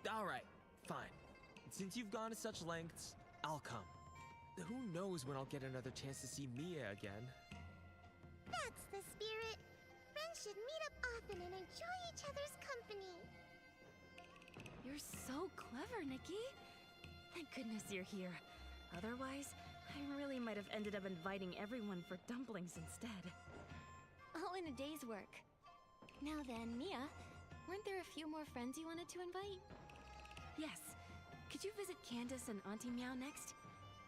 Alright, fine. Since you've gone to such lengths, I'll come. Who knows when I'll get another chance to see Mia again? That's the spirit. Friends should meet up often and enjoy each other's company. You're so clever, Nikki. Thank goodness you're here. Otherwise, I really might have ended up inviting everyone for dumplings instead. All in a day's work. Now then, Mia, weren't there a few more friends you wanted to invite? Yes. Could you visit Candace and Auntie Meow next?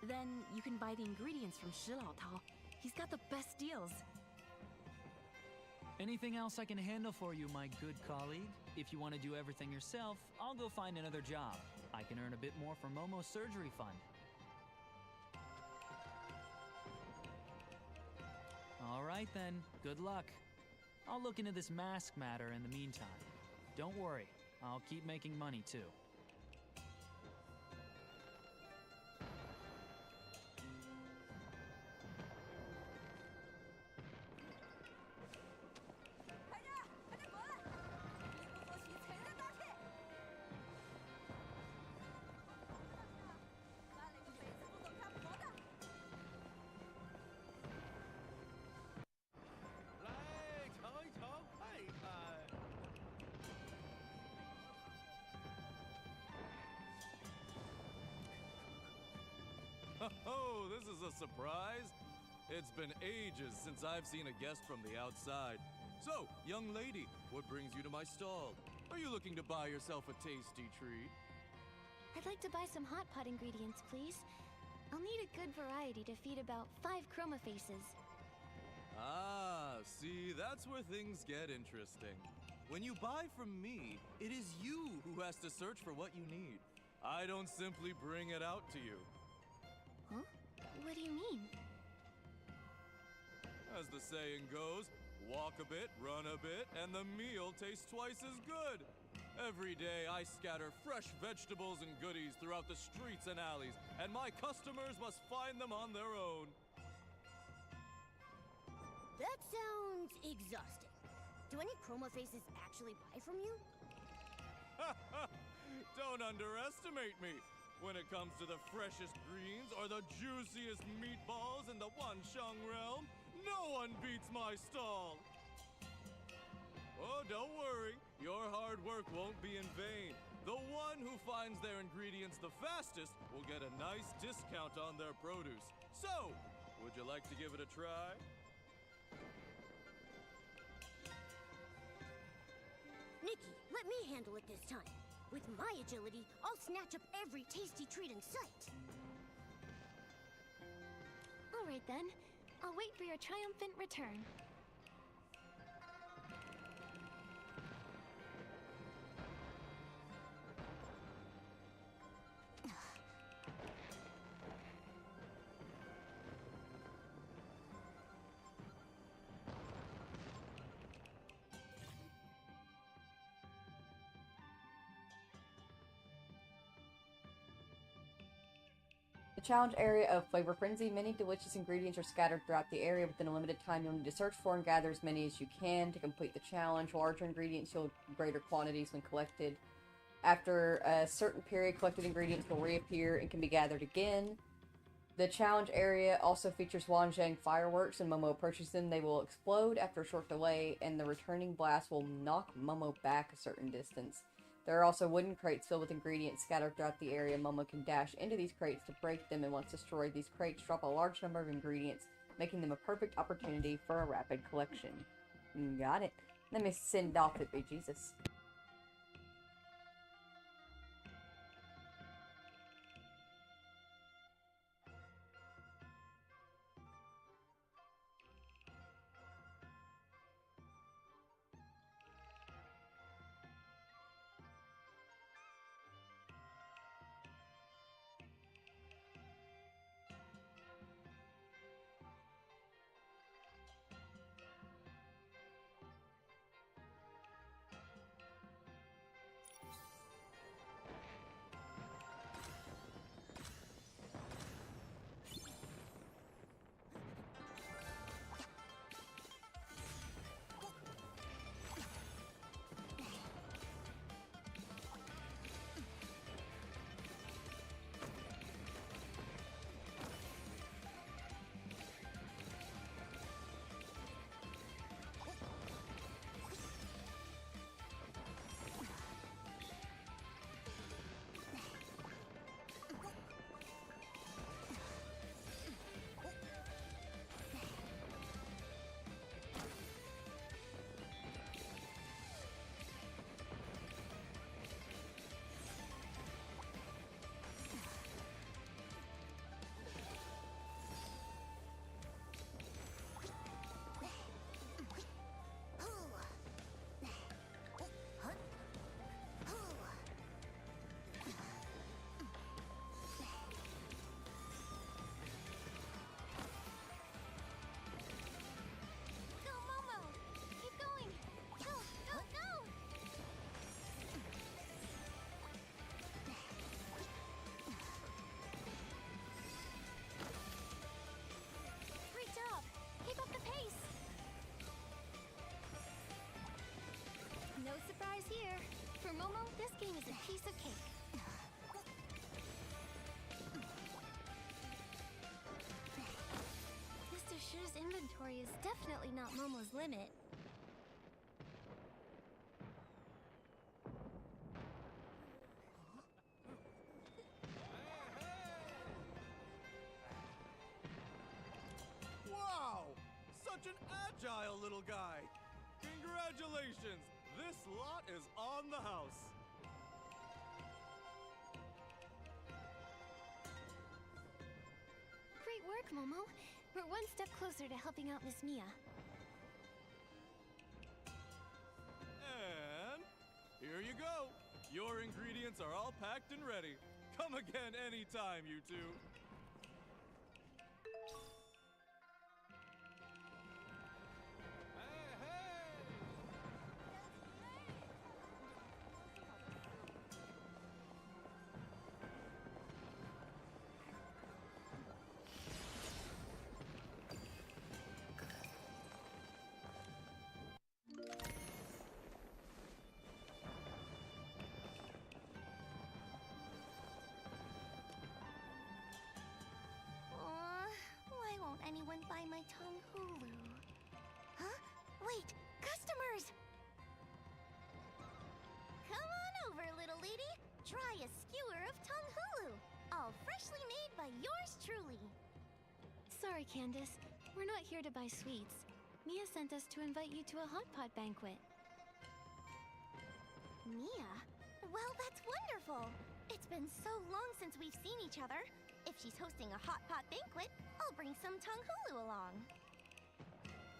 Then you can buy the ingredients from Shilaotao. He's got the best deals. Anything else I can handle for you, my good colleague? If you want to do everything yourself, I'll go find another job. I can earn a bit more from Momo's surgery fund. All right then, good luck. I'll look into this mask matter in the meantime. Don't worry, I'll keep making money too. Oh, this is a surprise. It's been ages since I've seen a guest from the outside, So, young lady, what brings you to my stall? Are you looking to buy yourself a tasty treat? I'd like to buy some hot pot ingredients, please. I'll need a good variety to feed about 5 chroma faces. Ah, see, that's where things get interesting. When you buy from me, it is you who has to search for what you need. I don't simply bring it out to you. Huh? What do you mean? As the saying goes, walk a bit, run a bit, and the meal tastes twice as good. Every day I scatter fresh vegetables and goodies throughout the streets and alleys, and my customers must find them on their own. That sounds exhausting. Do any chroma faces actually buy from you? Don't underestimate me. When it comes to the freshest greens or the juiciest meatballs in the Wanxiang Realm, no one beats my stall. Oh, don't worry. Your hard work won't be in vain. The one who finds their ingredients the fastest will get a nice discount on their produce. So, would you like to give it a try? Nikki, let me handle it this time. With my agility, I'll snatch up every tasty treat in sight. All right then. I'll wait for your triumphant return. The challenge area of Flavor Frenzy. Many delicious ingredients are scattered throughout the area. Within a limited time, you'll need to search for and gather as many as you can to complete the challenge. Larger ingredients yield greater quantities when collected. After a certain period, collected ingredients will reappear and can be gathered again. The challenge area also features Wanxiang fireworks, and Momo approaches them. They will explode after a short delay, and the returning blast will knock Momo back a certain distance. There are also wooden crates filled with ingredients scattered throughout the area. Momo can dash into these crates to break them, and once destroyed, these crates drop a large number of ingredients, making them a perfect opportunity for a rapid collection. Got it. Let me send off it, bejesus. Here. For Momo, this game is a piece of cake. Mr. Shu's inventory is definitely not Momo's limit. Wow! Such an agile little guy! Congratulations! This lot is on the house. Great work, Momo. We're one step closer to helping out Miss Mia. And here you go. Your ingredients are all packed and ready. Come again anytime, you two. Why won't anyone buy my tongue hulu? Huh? Wait, customers! Come on over, little lady. Try a skewer of tongue hulu. All freshly made by yours truly. Sorry, Candace. We're not here to buy sweets. Mia sent us to invite you to a hot pot banquet. Mia? Well, that's wonderful. It's been so long since we've seen each other. If she's hosting a hot pot banquet, I'll bring some tongue hulu along.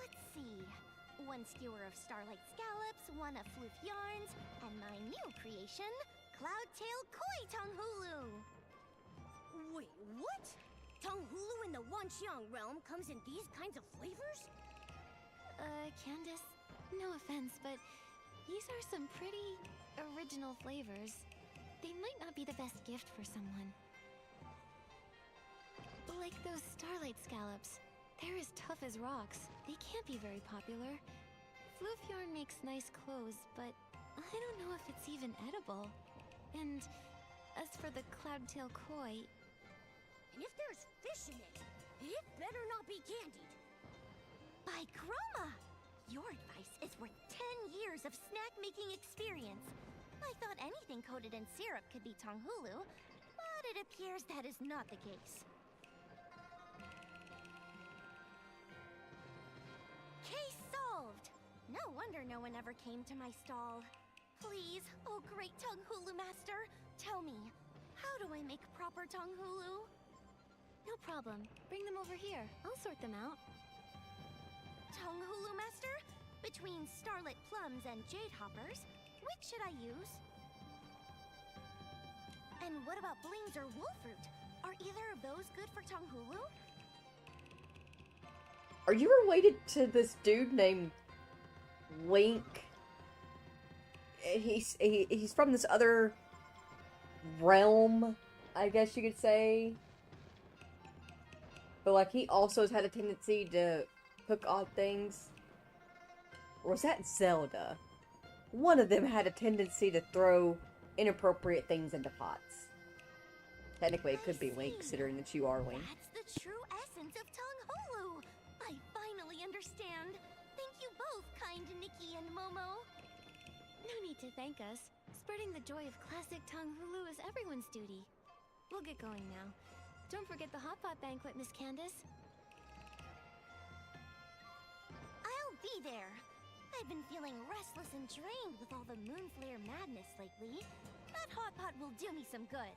Let's see. 1 skewer of starlight scallops, 1 of floof yarns, and my new creation, cloudtail koi tongue hulu. Wait, what? Tongue hulu in the Wanxiang Realm comes in these kinds of flavors? Candace, no offense, but these are some pretty original flavors. They might not be the best gift for someone. Like those starlight scallops. They're as tough as rocks. They can't be very popular. Floof yarn makes nice clothes, but I don't know if it's even edible. And as for the cloudtail koi... And if there's fish in it, it better not be candied. By Chroma! Your advice is worth 10 years of snack-making experience. I thought anything coated in syrup could be tongue hulu, but it appears that is not the case. Case solved! No wonder no one ever came to my stall. Please, oh great tongue hulu master, tell me, how do I make proper tongue hulu? No problem. Bring them over here. I'll sort them out. Tongue hulu master? Between starlit plums and jade hoppers, which should I use? And what about blings or wolfroot? Are either of those good for tongue hulu? Are you related to this dude named Link? He's from this other realm, I guess you could say. But like he also has had a tendency to cook odd things. Or was that Zelda? One of them had a tendency to throw inappropriate things into pots. Technically, it could be Link, considering that you are Link. That's the true essence of tongue hulu. I finally understand. Thank you both, kind Nikki and Momo. No need to thank us. Spreading the joy of classic tongue hulu is everyone's duty. We'll get going now. Don't forget the hot pot banquet, Miss Candace. I'll be there. I've been feeling restless and drained with all the moonflare madness lately. That hot pot will do me some good.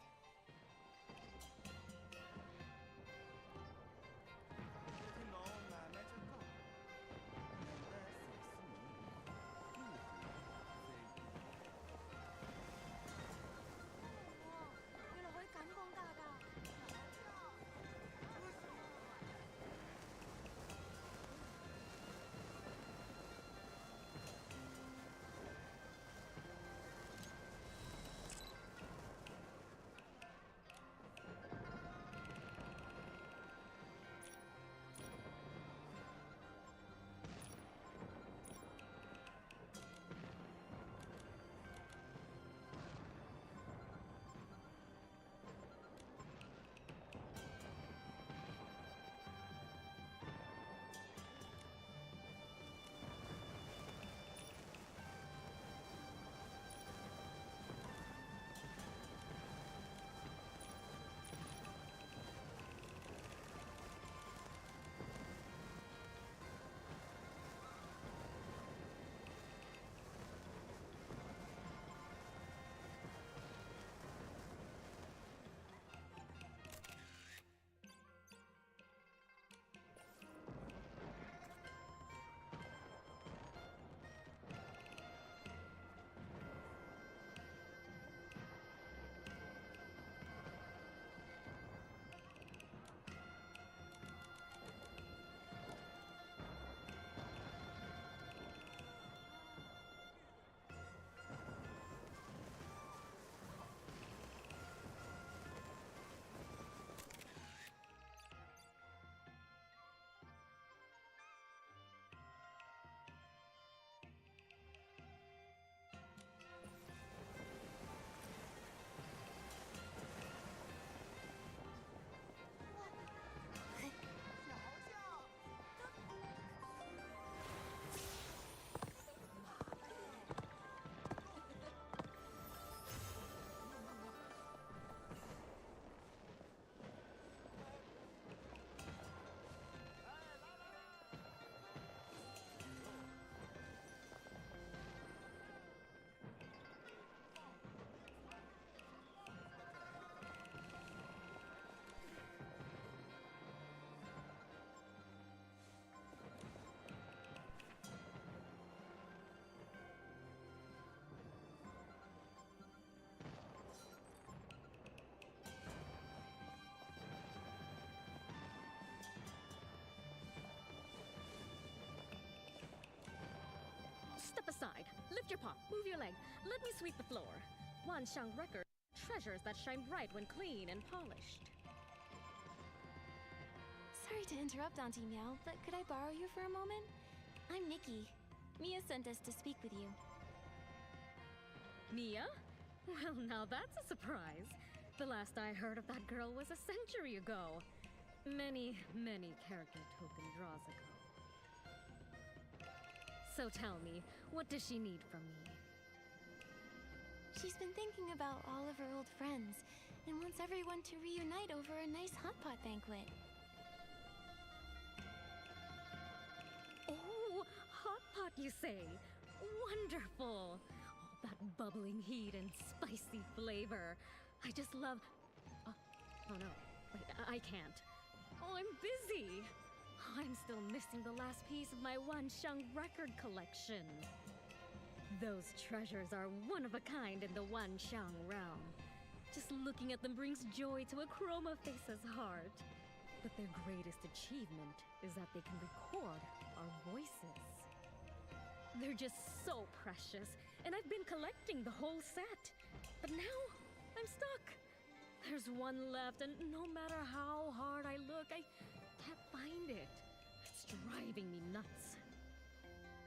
Lift your paw, move your leg. Let me sweep the floor. Wanxiang record treasures that shine bright when clean and polished. Sorry to interrupt, Auntie Meow, but could I borrow you for a moment? I'm Nikki. Mia sent us to speak with you. Mia? Well, now that's a surprise. The last I heard of that girl was a century ago. Many, many character token draws ago. So tell me, what does she need from me? She's been thinking about all of her old friends and wants everyone to reunite over a nice hot pot banquet. Oh, hot pot, you say? Wonderful! Oh, that bubbling heat and spicy flavor. I just love... oh no, wait, I can't. Oh, I'm busy. I'm still missing the last piece of my Wanxiang record collection. Those treasures are one of a kind in the Wanxiang Realm. Just looking at them brings joy to a Chroma Face's heart. But their greatest achievement is that they can record our voices. They're just so precious, and I've been collecting the whole set. But now, I'm stuck. There's one left, and no matter how hard I look, I can't find it. It's driving me nuts.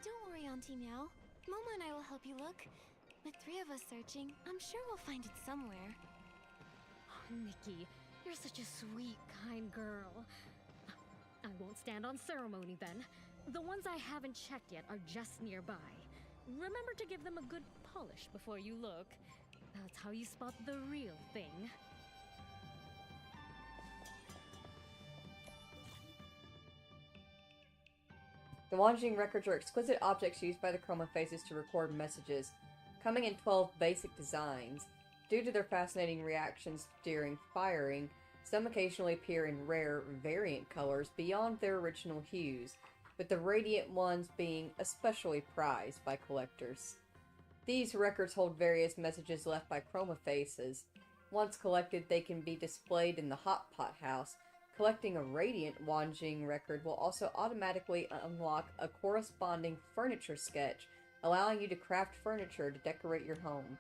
Don't worry, Auntie Meow. Momo and I will help you look. With 3 of us searching, I'm sure we'll find it somewhere. Oh, Nikki, you're such a sweet, kind girl. I won't stand on ceremony then. The ones I haven't checked yet are just nearby. Remember to give them a good polish before you look. That's how you spot the real thing. The Wanxiang records are exquisite objects used by the Chroma Faces to record messages, coming in 12 basic designs. Due to their fascinating reactions during firing, some occasionally appear in rare, variant colors beyond their original hues, with the radiant ones being especially prized by collectors. These records hold various messages left by Chroma Faces. Once collected, they can be displayed in the Hot Pot House. Collecting a radiant Wanxiang record will also automatically unlock a corresponding furniture sketch, allowing you to craft furniture to decorate your home.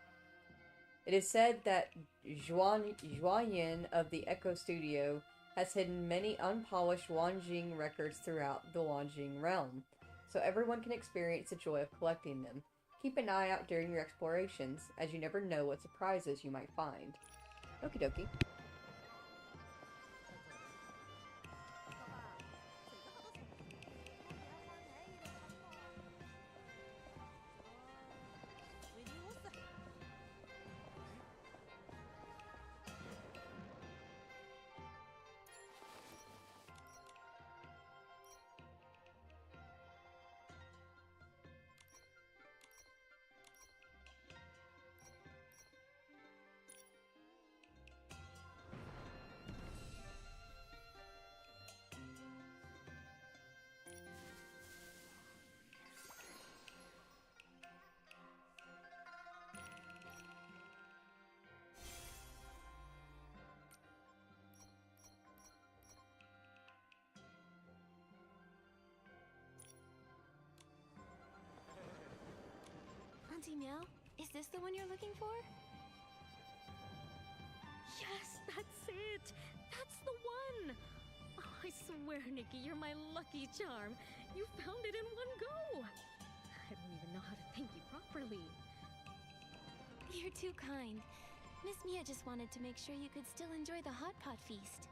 It is said that Yin of the Echo Studio has hidden many unpolished Wanxiang records throughout the Wanxiang Realm, so everyone can experience the joy of collecting them. Keep an eye out during your explorations, as you never know what surprises you might find. Okie dokie. Auntie Meow, is this the one you're looking for? Yes, that's it! That's the one! Oh, I swear, Nikki, you're my lucky charm. You found it in one go! I don't even know how to thank you properly. You're too kind. Miss Mia just wanted to make sure you could still enjoy the hot pot feast.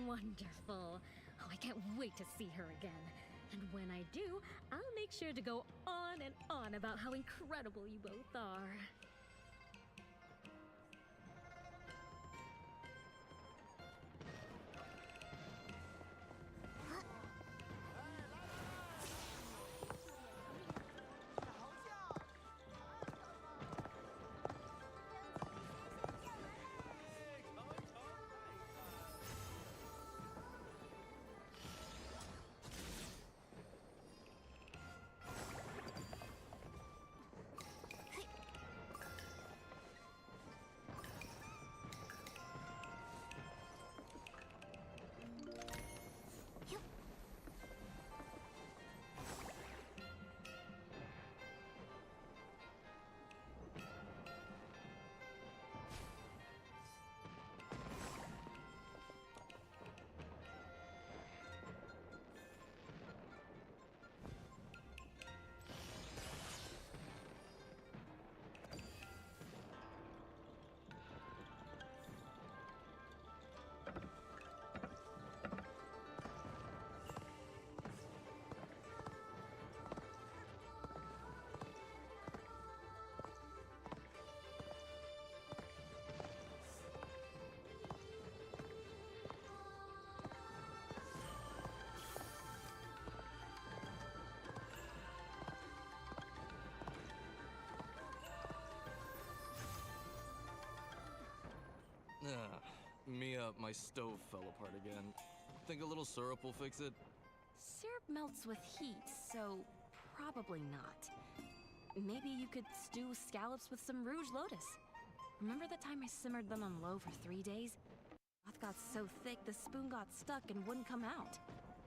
Wonderful. Oh, I can't wait to see her again. And when I do, I'll make sure to go on and on about how incredible you both are. Mia, my stove fell apart again. Think a little syrup will fix it? Syrup melts with heat, so probably not. Maybe you could stew scallops with some Rouge Lotus. Remember the time I simmered them on low for 3 days? Broth got so thick the spoon got stuck and wouldn't come out.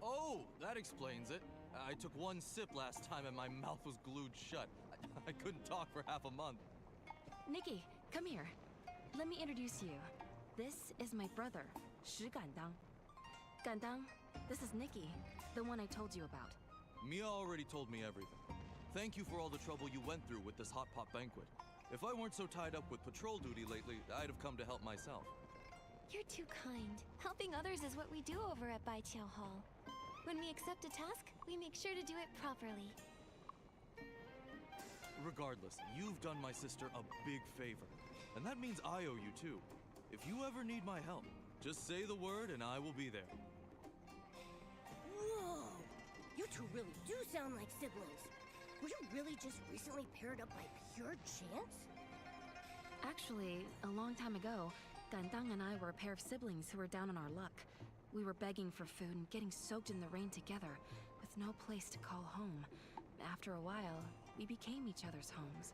Oh, that explains it. I took one sip last time and my mouth was glued shut. I couldn't talk for half a month. Nikki, come here. Let me introduce you. This is my brother, Shi Gandang. Gandang, this is Nikki, the one I told you about. Mia already told me everything. Thank you for all the trouble you went through with this hot pot banquet. If I weren't so tied up with patrol duty lately, I'd have come to help myself. You're too kind. Helping others is what we do over at Baiqiao Hall. When we accept a task, we make sure to do it properly. Regardless, you've done my sister a big favor. And that means I owe you too. If you ever need my help, just say the word and I will be there. Whoa! You two really do sound like siblings. Were you really just recently paired up by pure chance? Actually, a long time ago, Gandang and I were a pair of siblings who were down on our luck. We were begging for food and getting soaked in the rain together, with no place to call home. After a while, we became each other's homes.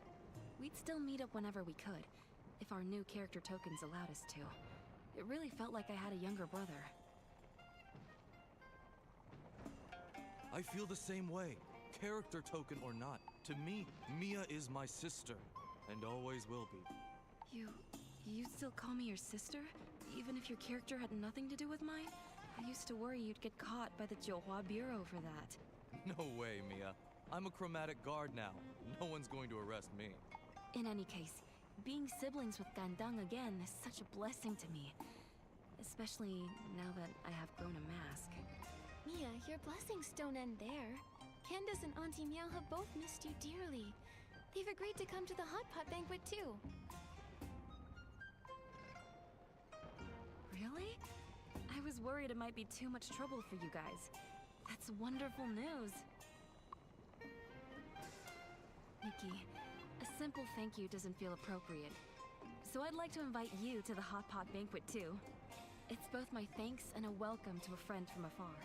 We'd still meet up whenever we could, if our new character tokens allowed us to. It really felt like I had a younger brother. I feel the same way, character token or not. To me, Mia is my sister, and always will be. You still call me your sister? Even if your character had nothing to do with mine? I used to worry you'd get caught by the Zhouhua Bureau for that. No way, Mia. I'm a chromatic guard now. No one's going to arrest me. In any case, being siblings with Gandang again is such a blessing to me. Especially now that I have grown a mask. Mia, your blessings don't end there. Candace and Auntie Meow have both missed you dearly. They've agreed to come to the hot pot banquet too. Really? I was worried it might be too much trouble for you guys. That's wonderful news. Nikki, a simple thank you doesn't feel appropriate. So I'd like to invite you to the hot pot banquet too. It's both my thanks and a welcome to a friend from afar.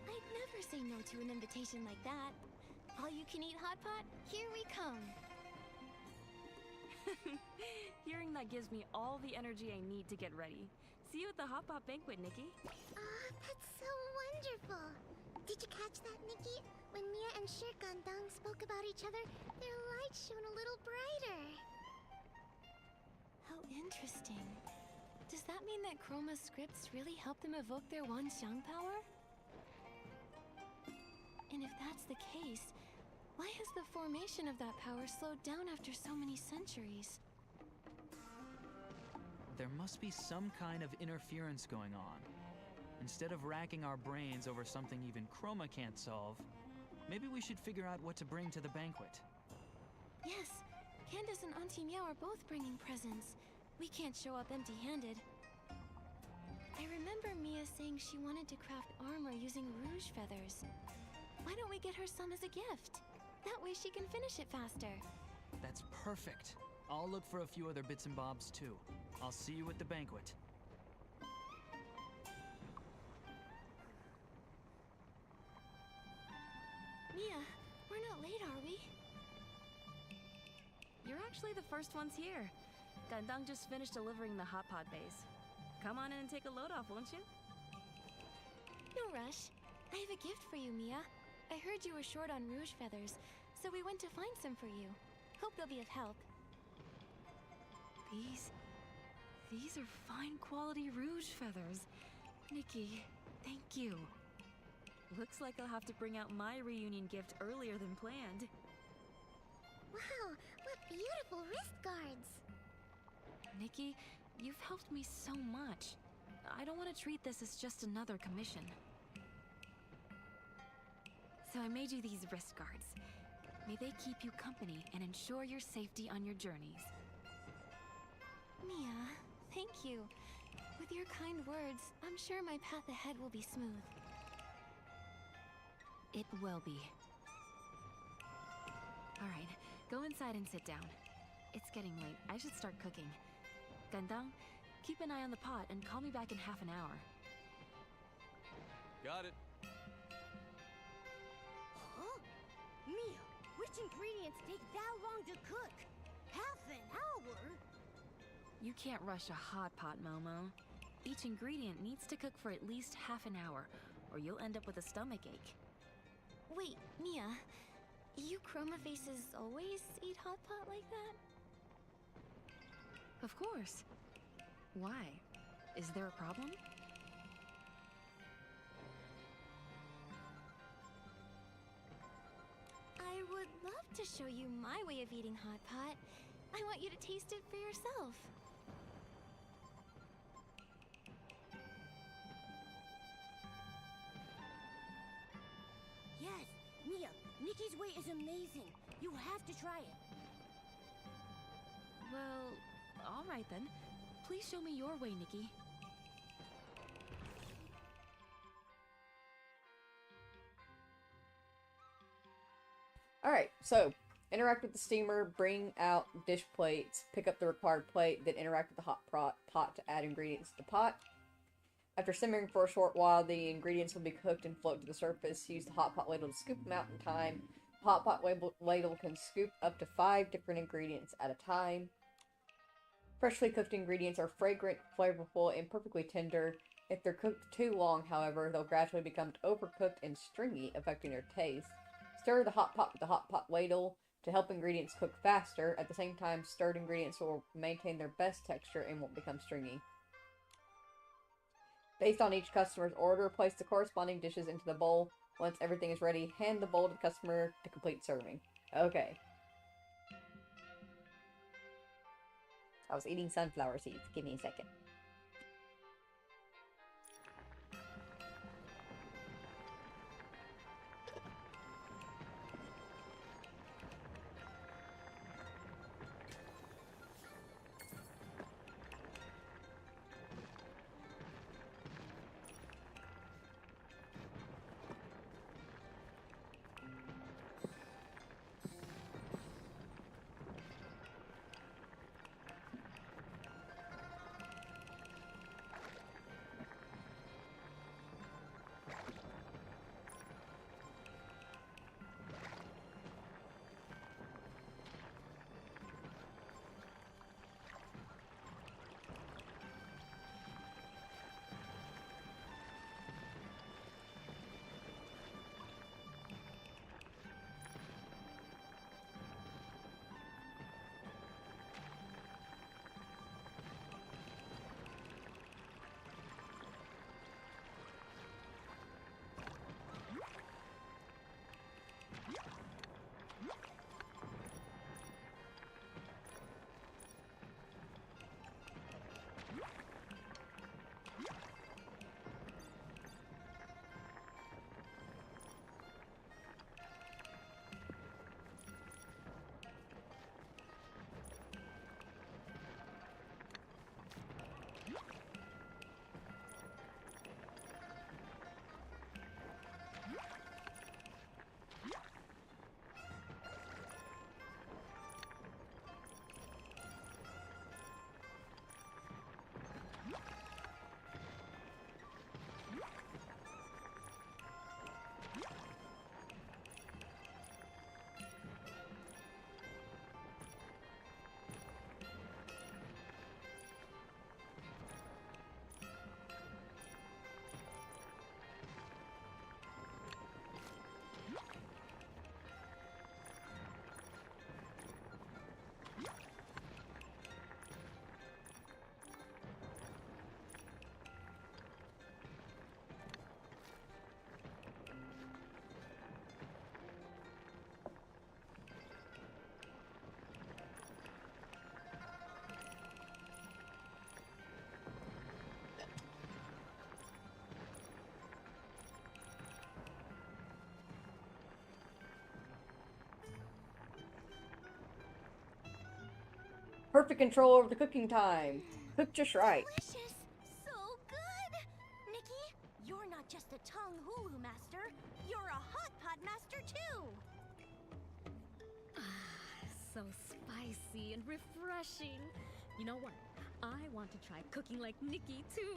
I'd never say no to an invitation like that. All you can eat hot pot, here we come. Hearing that gives me all the energy I need to get ready. See you at the hot pot banquet, Nikki. Ah, that's so wonderful. Did you catch that, Nikki? When Mia and Shi Gandang spoke about each other, their lights shone a little brighter. How interesting. Does that mean that Chroma's scripts really help them evoke their Wanxiang power? And if that's the case, why has the formation of that power slowed down after so many centuries? There must be some kind of interference going on. Instead of racking our brains over something even Chroma can't solve, maybe we should figure out what to bring to the banquet. Yes, Candace and Auntie Meow are both bringing presents. We can't show up empty-handed. I remember Mia saying she wanted to craft armor using rouge feathers. Why don't we get her some as a gift? That way she can finish it faster. That's perfect. I'll look for a few other bits and bobs too. I'll see you at the banquet. Mia, we're not late, are we? You're actually the first ones here. Gandang just finished delivering the hot pot base. Come on in and take a load off, won't you? No rush. I have a gift for you, Mia. I heard you were short on rouge feathers, so we went to find some for you. Hope they'll be of help. These are fine quality rouge feathers. Nikki, thank you. Looks like I'll have to bring out my reunion gift earlier than planned. Wow, what beautiful wrist guards! Nikki, you've helped me so much. I don't want to treat this as just another commission. So I made you these wrist guards. May they keep you company and ensure your safety on your journeys. Mia, thank you. With your kind words, I'm sure my path ahead will be smooth. It will be. All right, go inside and sit down. It's getting late. I should start cooking. Gandang, Keep an eye on the pot and call me back in half an hour. Got it. Huh? Mia, which ingredients take that long to cook? Half an hour? You can't rush a hot pot, Momo. Each ingredient needs to cook for at least half an hour, or you'll end up with a stomach ache. Wait, Mia, you Chroma Faces always eat hot pot like that? Of course. Why? Is there a problem? I would love to show you my way of eating hot pot. I want you to taste it for yourself. Yes, Mia, Nikki's way is amazing. You have to try it. Well, all right then. Please show me your way, Nikki. Alright, so interact with the steamer, bring out dish plates, pick up the required plate, then interact with the hot pot to add ingredients to the pot. After simmering for a short while, the ingredients will be cooked and float to the surface. Use the hot pot ladle to scoop them out in time. The hot pot ladle can scoop up to 5 different ingredients at a time. Freshly cooked ingredients are fragrant, flavorful, and perfectly tender. If they're cooked too long, however, they'll gradually become overcooked and stringy, affecting their taste. Stir the hot pot with the hot pot ladle to help ingredients cook faster. At the same time, stirred ingredients will maintain their best texture and won't become stringy. Based on each customer's order, place the corresponding dishes into the bowl. Once everything is ready, hand the bowl to the customer to complete serving. Okay. I was eating sunflower seeds. Give me a second. Perfect control over the cooking time. Cook just right. Delicious! So good! Nikki, you're not just a tongue hulu master, you're a hot pot master too! So spicy and refreshing. You know what? I want to try cooking like Nikki, too.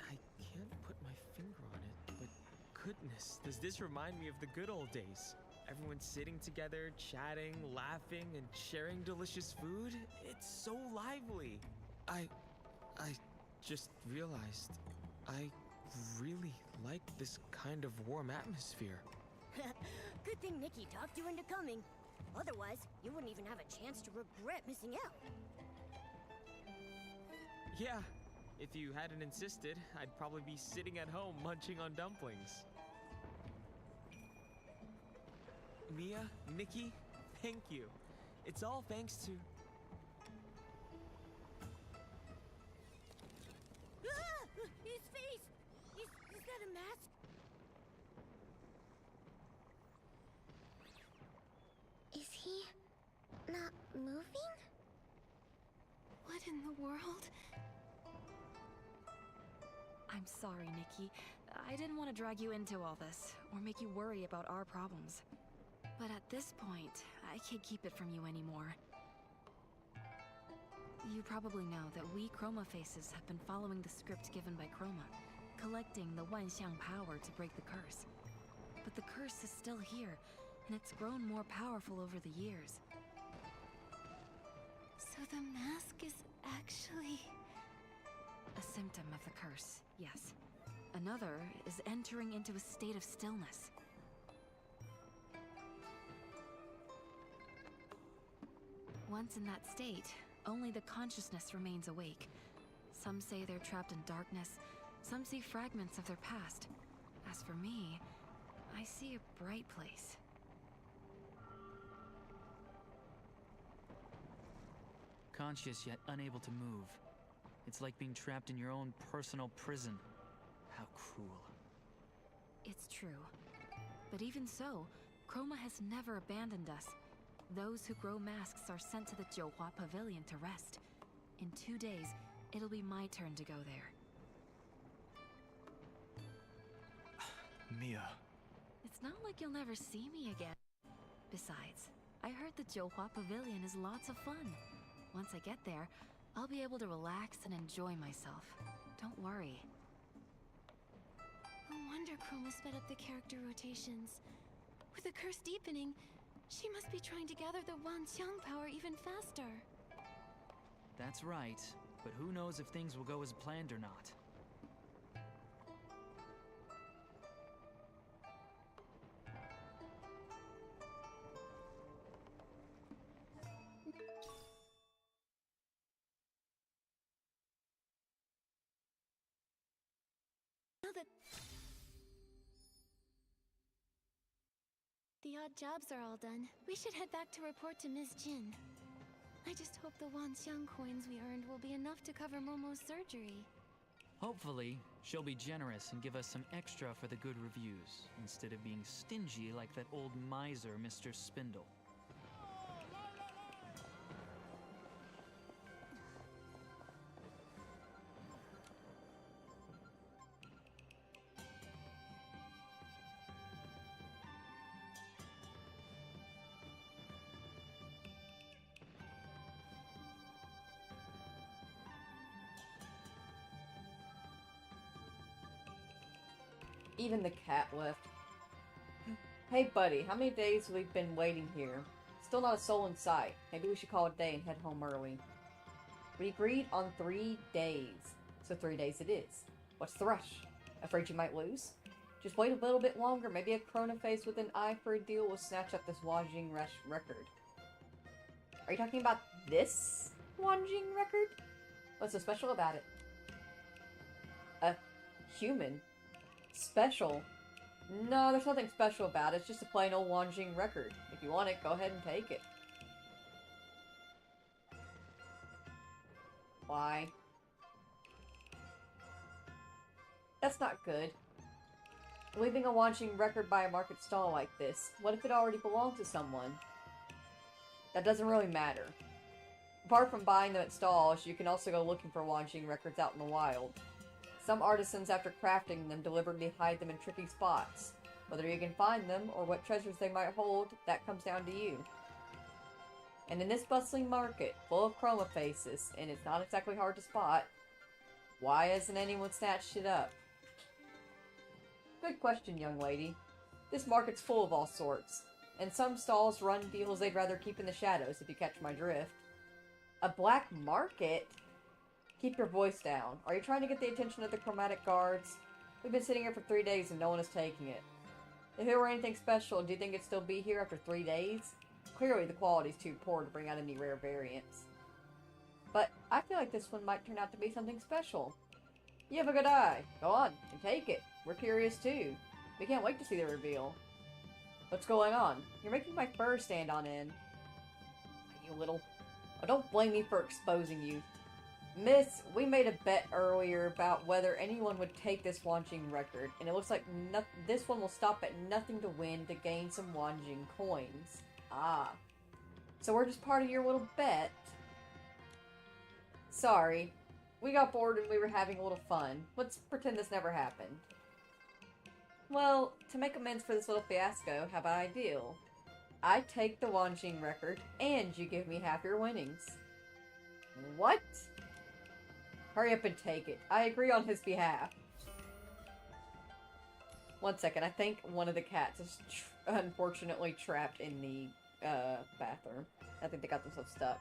I can't put my finger on it, but goodness, does this remind me of the good old days? Everyone sitting together, chatting, laughing, and sharing delicious food. It's so lively. I just realized I really like this kind of warm atmosphere. Good thing Nikki talked you into coming. Otherwise, you wouldn't even have a chance to regret missing out. Yeah, if you hadn't insisted, I'd probably be sitting at home munching on dumplings. Mia, Nikki, thank you. It's all thanks to... Ah! His face! Is that a mask? Is he not moving? What in the world? I'm sorry, Nikki. I didn't want to drag you into all this, or make you worry about our problems. But at this point, I can't keep it from you anymore. You probably know that we Chroma Faces have been following the script given by Chroma, collecting the Wanxiang power to break the curse. But the curse is still here, and it's grown more powerful over the years. So the mask is actually... A symptom of the curse, yes. Another is entering into a state of stillness. Once in that state, only the consciousness remains awake. Some say they're trapped in darkness, some see fragments of their past. As for me, I see a bright place. Conscious yet unable to move. It's like being trapped in your own personal prison. How cruel. It's true. But even so, Chroma has never abandoned us. Those who grow masks are sent to the Jiuhua Pavilion to rest. In 2 days, it'll be my turn to go there. Mia. It's not like you'll never see me again. Besides, I heard the Jiuhua Pavilion is lots of fun. Once I get there, I'll be able to relax and enjoy myself. Don't worry. No wonder Chroma sped up the character rotations. With the curse deepening, she must be trying to gather the Wanxiang power even faster. That's right, but who knows if things will go as planned or not. Now that the odd jobs are all done, we should head back to report to Ms. Jin. I just hope the Wanxiang coins we earned will be enough to cover Momo's surgery. Hopefully, she'll be generous and give us some extra for the good reviews, instead of being stingy like that old miser, Mr. Spindle. Even the cat left. Hey buddy, how many days have we been waiting here? Still not a soul in sight. Maybe we should call it a day and head home early. We agreed on 3 days. So 3 days it is. What's the rush? Afraid you might lose? Just wait a little bit longer. Maybe a Chrono Face with an eye for a deal will snatch up this Wanjing record. Are you talking about this Wanjing record? What's so special about it? A human? Special? No, there's nothing special about it. It's just a plain old Wanjing record. If you want it, go ahead and take it. Why? That's not good. Leaving a Wanjing record by a market stall like this. What if it already belonged to someone? That doesn't really matter. Apart from buying them at stalls, you can also go looking for Wanjing records out in the wild. Some artisans, after crafting them, deliberately hide them in tricky spots. Whether you can find them, or what treasures they might hold, that comes down to you. And in this bustling market, full of chroma faces, and it's not exactly hard to spot, why hasn't anyone snatched it up? Good question, young lady. This market's full of all sorts, and some stalls run deals they'd rather keep in the shadows, if you catch my drift. A black market? Keep your voice down. Are you trying to get the attention of the chromatic guards? We've been sitting here for 3 days and no one is taking it. If it were anything special, do you think it'd still be here after 3 days? Clearly the quality's too poor to bring out any rare variants. But I feel like this one might turn out to be something special. You have a good eye. Go on, and take it. We're curious too. We can't wait to see the reveal. What's going on? You're making my fur stand on end. You little... Oh, don't blame me for exposing you. Miss, we made a bet earlier about whether anyone would take this Wanxiang record, and it looks like this one will stop at nothing to win to gain some Wanxiang coins. Ah. So we're just part of your little bet. Sorry. We got bored and we were having a little fun. Let's pretend this never happened. Well, to make amends for this little fiasco, how about I deal? I take the Wanxiang record, and you give me half your winnings. What? Hurry up and take it. I agree on his behalf. 1 second, I think one of the cats is unfortunately trapped in the bathroom. I think they got themselves stuck.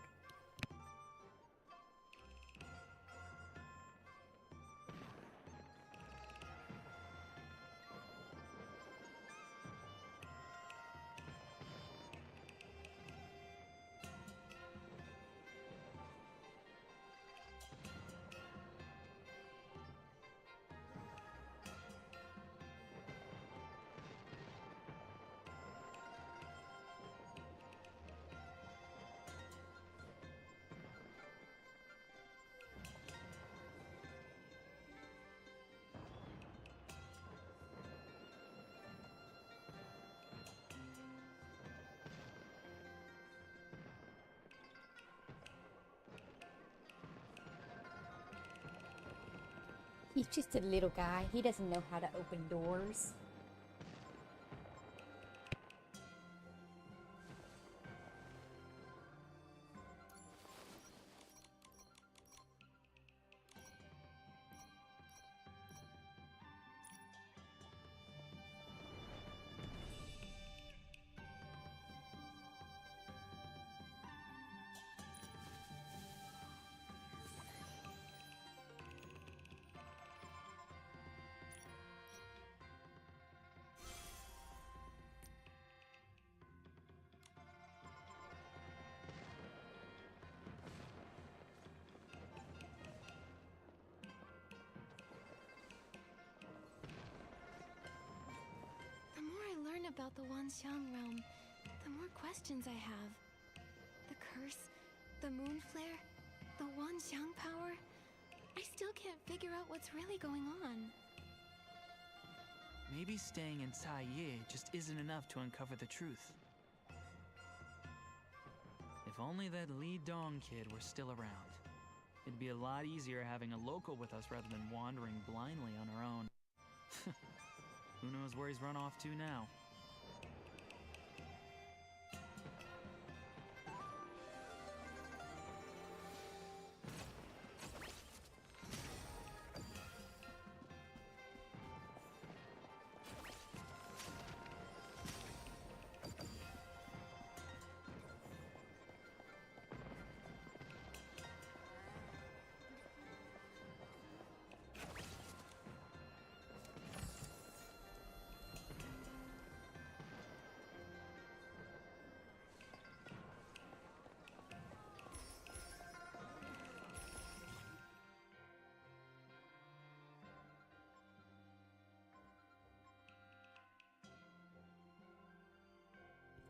He's just a little guy. He doesn't know how to open doors. About the Wanxiang Realm, the more questions I have. The curse, the moon flare, the Wanxiang power. I still can't figure out what's really going on. Maybe staying in Taiye just isn't enough to uncover the truth. If only that Li Dong kid were still around. It'd be a lot easier having a local with us rather than wandering blindly on our own. Who knows where he's run off to now?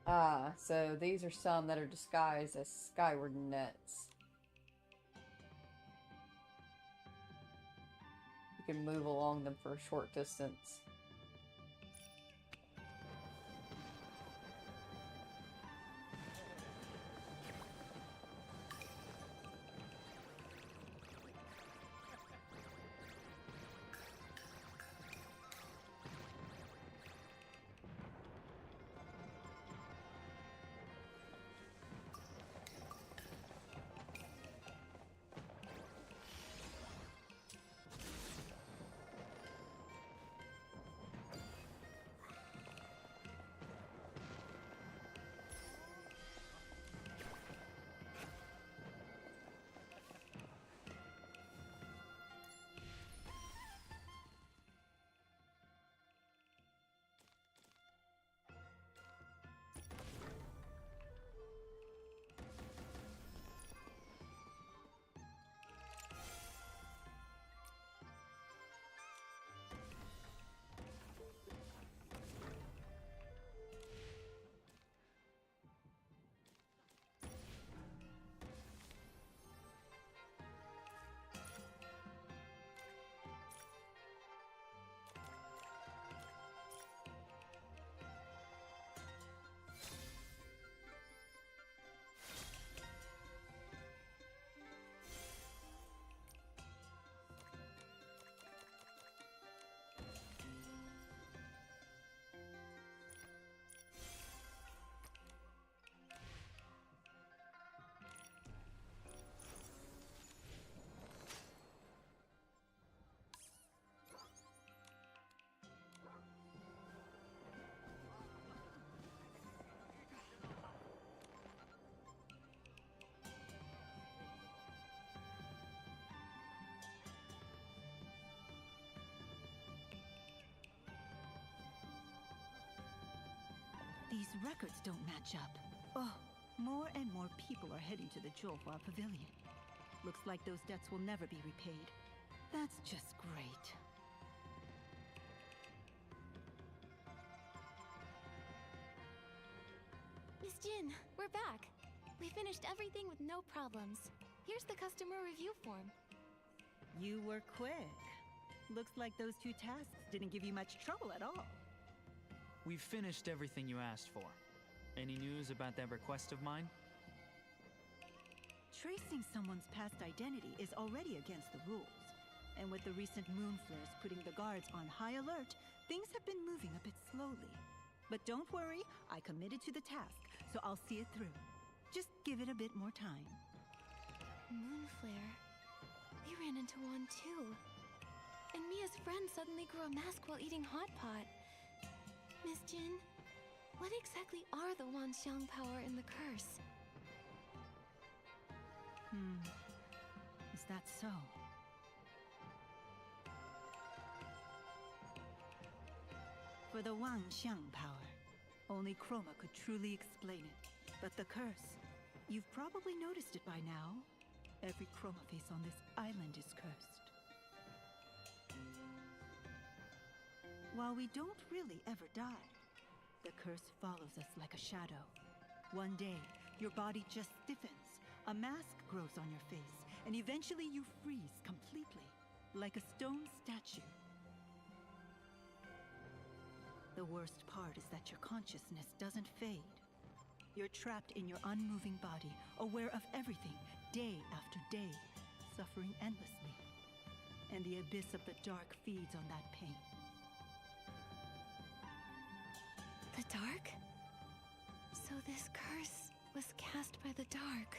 Ah, so these are some that are disguised as skyward nets. You can move along them for a short distance. These records don't match up. Oh, more and more people are heading to the Zhouhua Pavilion. Looks like those debts will never be repaid. That's just great. Miss Jin, we're back. We finished everything with no problems. Here's the customer review form. You were quick. Looks like those 2 tasks didn't give you much trouble at all. We've finished everything you asked for. Any news about that request of mine? Tracing someone's past identity is already against the rules. And with the recent moon flares putting the guards on high alert, things have been moving a bit slowly. But don't worry, I committed to the task, so I'll see it through. Just give it a bit more time. Moon flare. We ran into one too. And Mia's friend suddenly grew a mask while eating hot pot. Miss Jin, what exactly are the Wanxiang power and the curse? Is that so? For the Wanxiang power, only Chroma could truly explain it. But the curse, you've probably noticed it by now. Every Chroma face on this island is cursed. While we don't really ever die, the curse follows us like a shadow. One day, your body just stiffens, a mask grows on your face, and eventually you freeze completely, like a stone statue. The worst part is that your consciousness doesn't fade. You're trapped in your unmoving body, aware of everything, day after day, suffering endlessly. And the abyss of the dark feeds on that pain. The dark? So this curse was cast by the dark.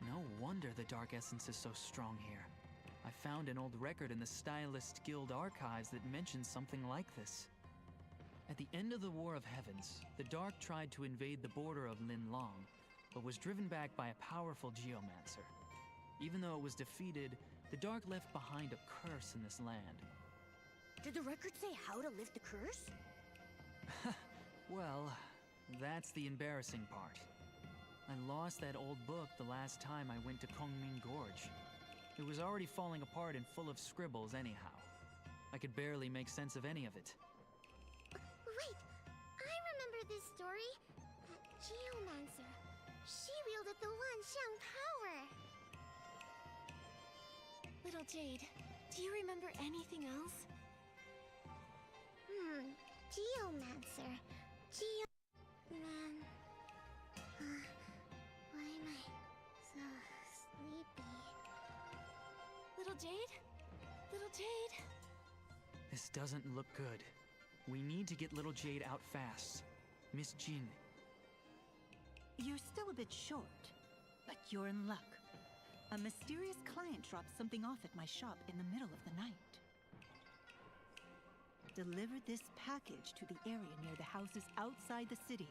No wonder the dark essence is so strong here. I found an old record in the Stylist Guild archives that mentions something like this. At the end of the War of Heavens, the Dark tried to invade the border of Linlong, but was driven back by a powerful geomancer. Even though it was defeated, the Dark left behind a curse in this land. Did the record say how to lift the curse? Well, that's the embarrassing part. I lost that old book the last time I went to Kongming Gorge. It was already falling apart and full of scribbles anyhow. I could barely make sense of any of it. Wait, I remember this story. That geomancer. She wielded the Wanxiang power. Little Jade, do you remember anything else? Geomancer. Man. Why am I so sleepy? Little Jade? Little Jade? This doesn't look good. We need to get little Jade out fast. Miss Jin. You're still a bit short, but you're in luck. A mysterious client dropped something off at my shop in the middle of the night. Deliver this package to the area near the houses outside the city.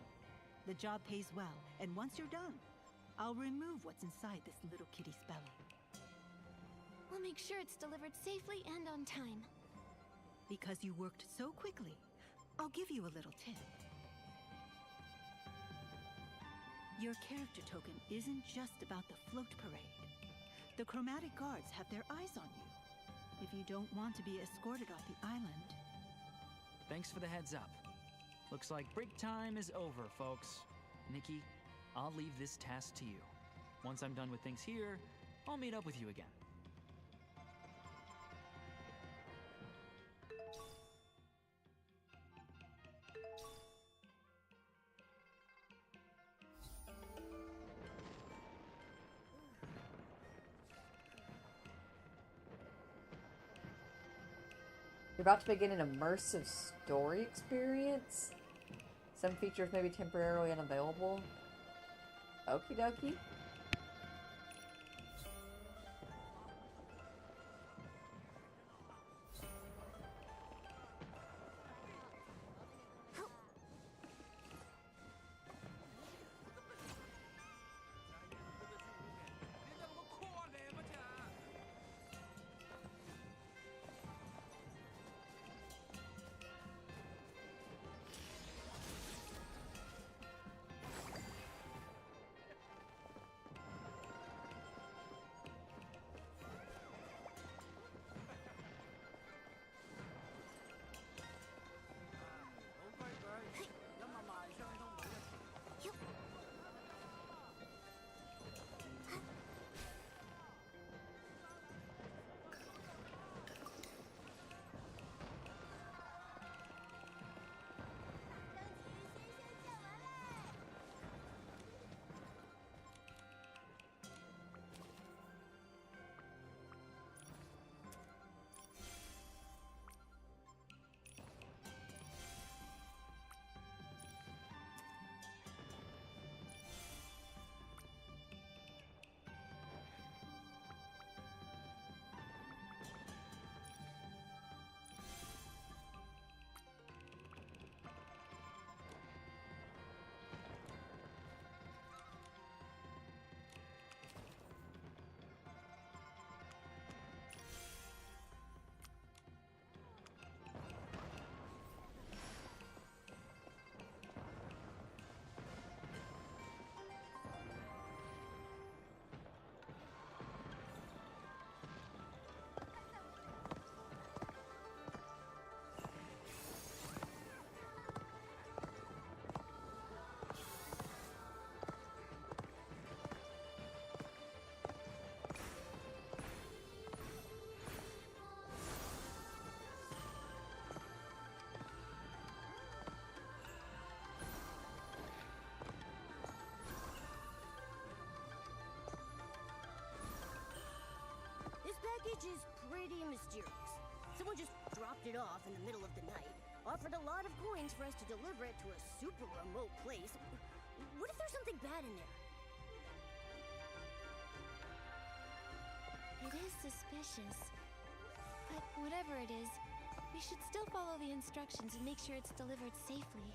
The job pays well, and once you're done, I'll remove what's inside this little kitty's belly. We'll make sure it's delivered safely and on time. Because you worked so quickly, I'll give you a little tip. Your character token isn't just about the float parade. The chromatic guards have their eyes on you. If you don't want to be escorted off the island... Thanks for the heads up. Looks like break time is over, folks. Nikki, I'll leave this task to you. Once I'm done with things here, I'll meet up with you again. You're about to begin an immersive story experience. Some features may be temporarily unavailable. Okie dokie. package is pretty mysterious. Someone just dropped it off in the middle of the night, offered a lot of coins for us to deliver it to a super remote place. What if there's something bad in there? It is suspicious. But whatever it is, we should still follow the instructions and make sure it's delivered safely.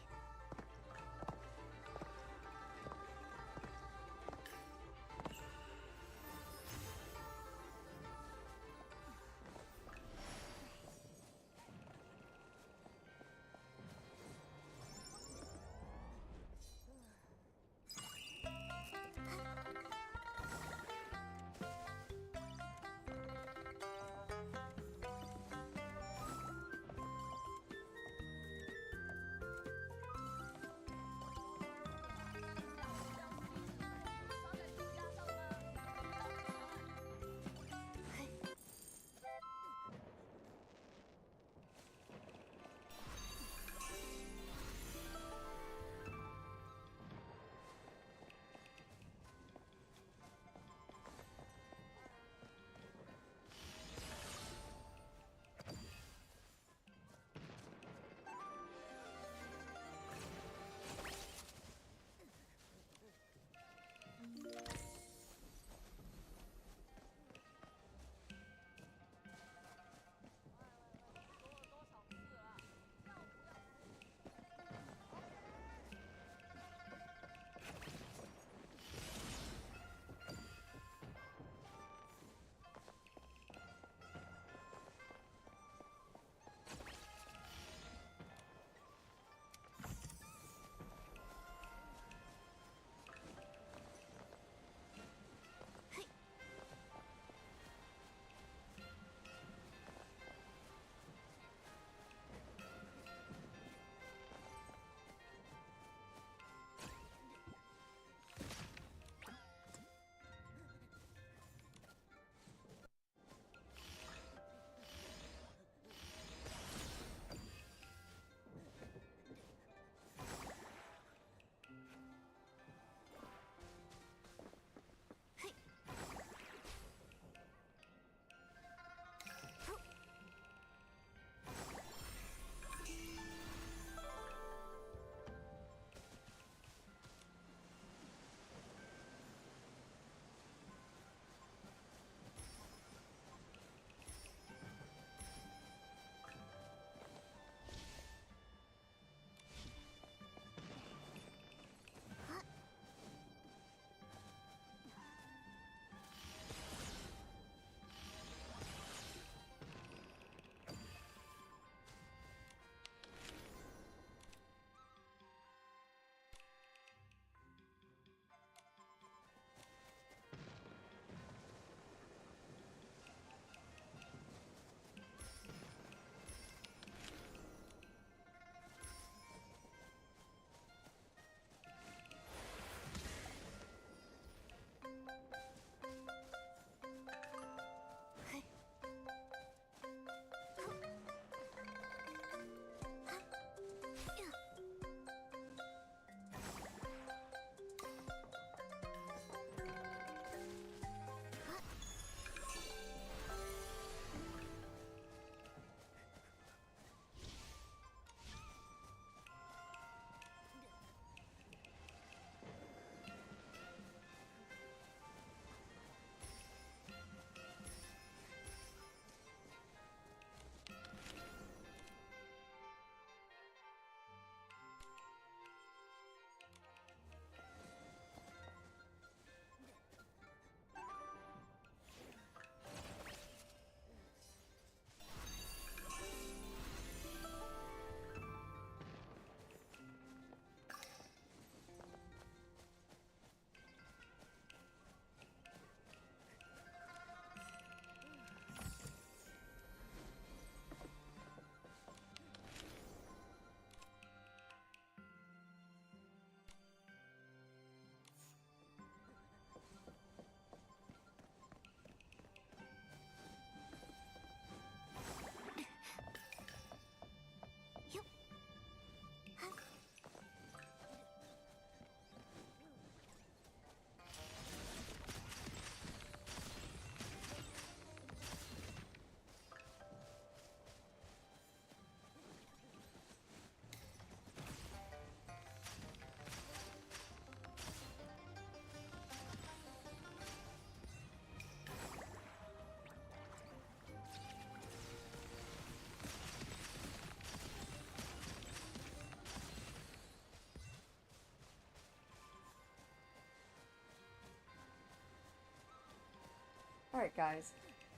Alright guys,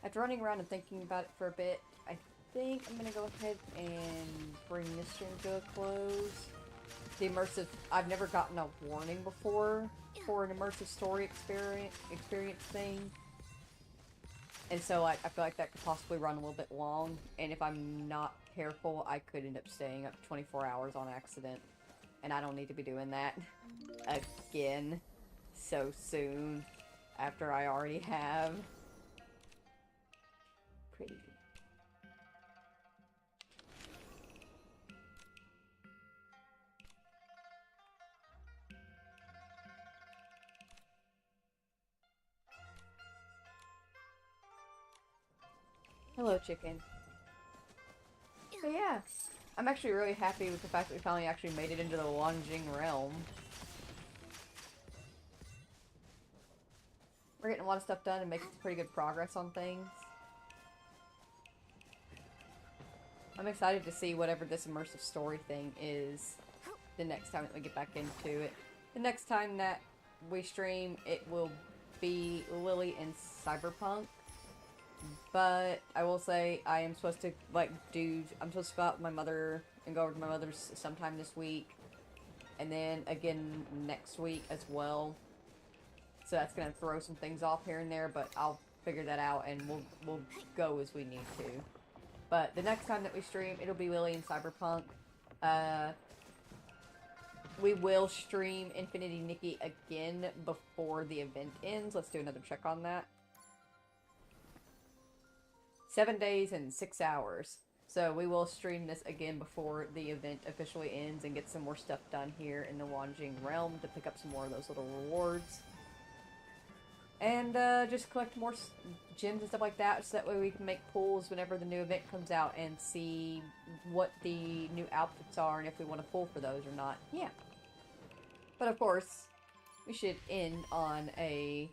after running around and thinking about it for a bit, I think I'm gonna go ahead and bring this stream to a close. The immersive, I've never gotten a warning before for an immersive story experience thing. And so I feel like that could possibly run a little bit long, and if I'm not careful, I could end up staying up 24 hours on accident. And I don't need to be doing that again so soon after I already have. Pretty. Hello, chicken. But yeah, I'm actually really happy with the fact that we finally actually made it into the Wanxiang Realm. We're getting a lot of stuff done and making pretty good progress on things. I'm excited to see whatever this immersive story thing is the next time that we get back into it. The next time that we stream, it will be Lily in Cyberpunk. But I will say I am supposed to, like, I'm supposed to go out with my mother and go over to my mother's sometime this week. And then again next week as well. So that's gonna throw some things off here and there, but I'll figure that out and we'll go as we need to. But the next time that we stream, it'll be Lily in Cyberpunk. We will stream Infinity Nikki again before the event ends. Let's do another check on that. 7 days and 6 hours. So we will stream this again before the event officially ends and get some more stuff done here in the Wanxiang Realm to pick up some more of those little rewards. And just collect more gems and stuff like that, so that way we can make pulls whenever the new event comes out and see what the new outfits are and if we want to pull for those or not. Yeah. But of course, we should end on a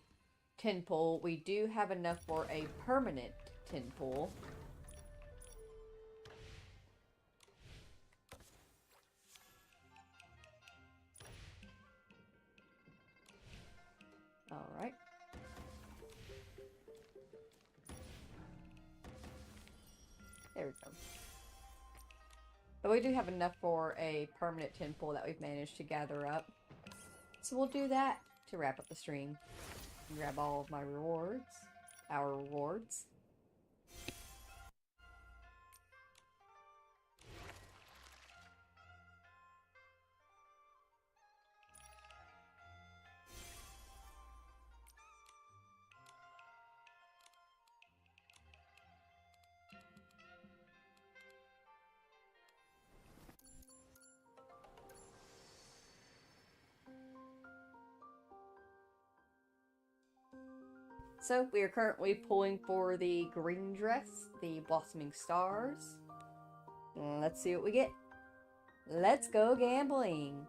10 pull. We do have enough for a permanent 10 pull. Alright. There we go. But we do have enough for a permanent 10 pull that we've managed to gather up. So we'll do that to wrap up the stream. Grab all of my rewards. Our rewards. So, we are currently pulling for the green dress, the blossoming stars. Let's see what we get. Let's go gambling!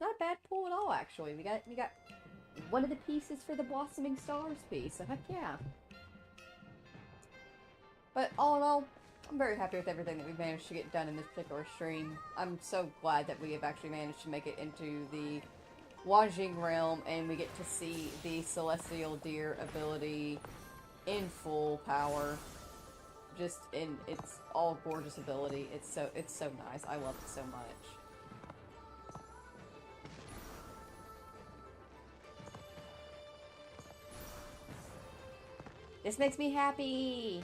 Not a bad pull at all, actually. We got one of the pieces for the Blossoming Stars piece, so heck yeah. But all in all, I'm very happy with everything that we've managed to get done in this particular stream. I'm so glad that we have actually managed to make it into the Wanxiang Realm, and we get to see the Celestial Deer ability in full power. Just in its all gorgeous ability. It's so nice. I love it so much. This makes me happy!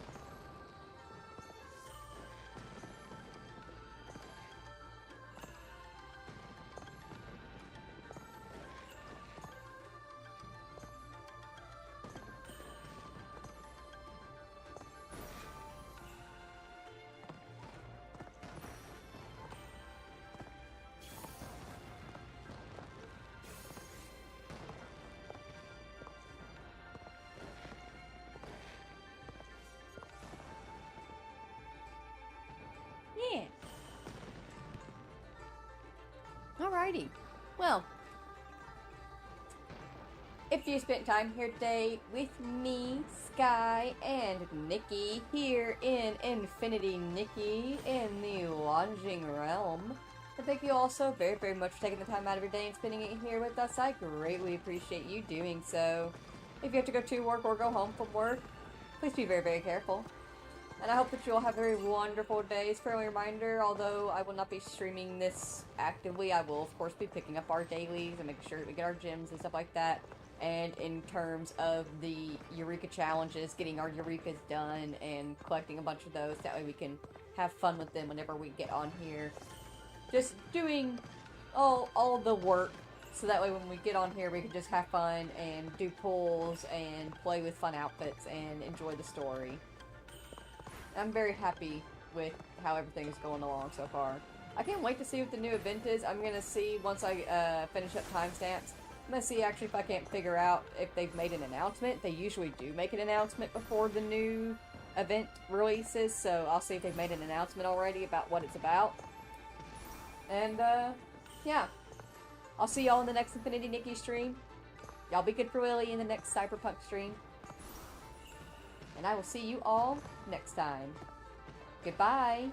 Yeah. Alrighty. Well, if you spent time here today with me, Sky, and Nikki here in Infinity Nikki in the Wanxiang Realm, and thank you all so very, very much for taking the time out of your day and spending it here with us. I greatly appreciate you doing so. If you have to go to work or go home from work, please be very, very careful. And I hope that you all have very wonderful days. Friendly reminder, although I will not be streaming this actively, I will of course be picking up our dailies and making sure that we get our gems and stuff like that. And in terms of the Eureka challenges, getting our Eurekas done and collecting a bunch of those, that way we can have fun with them whenever we get on here. Just doing all the work, so that way when we get on here we can just have fun and do pulls and play with fun outfits and enjoy the story. I'm very happy with how everything is going along so far. I can't wait to see what the new event is. I'm going to see, once I finish up timestamps, I'm going to see actually if I can't figure out if they've made an announcement. They usually do make an announcement before the new event releases, so I'll see if they've made an announcement already about what it's about. And, yeah. I'll see y'all in the next Infinity Nikki stream. Y'all be good for Lily in the next Cyberpunk stream. And I will see you all next time. Goodbye.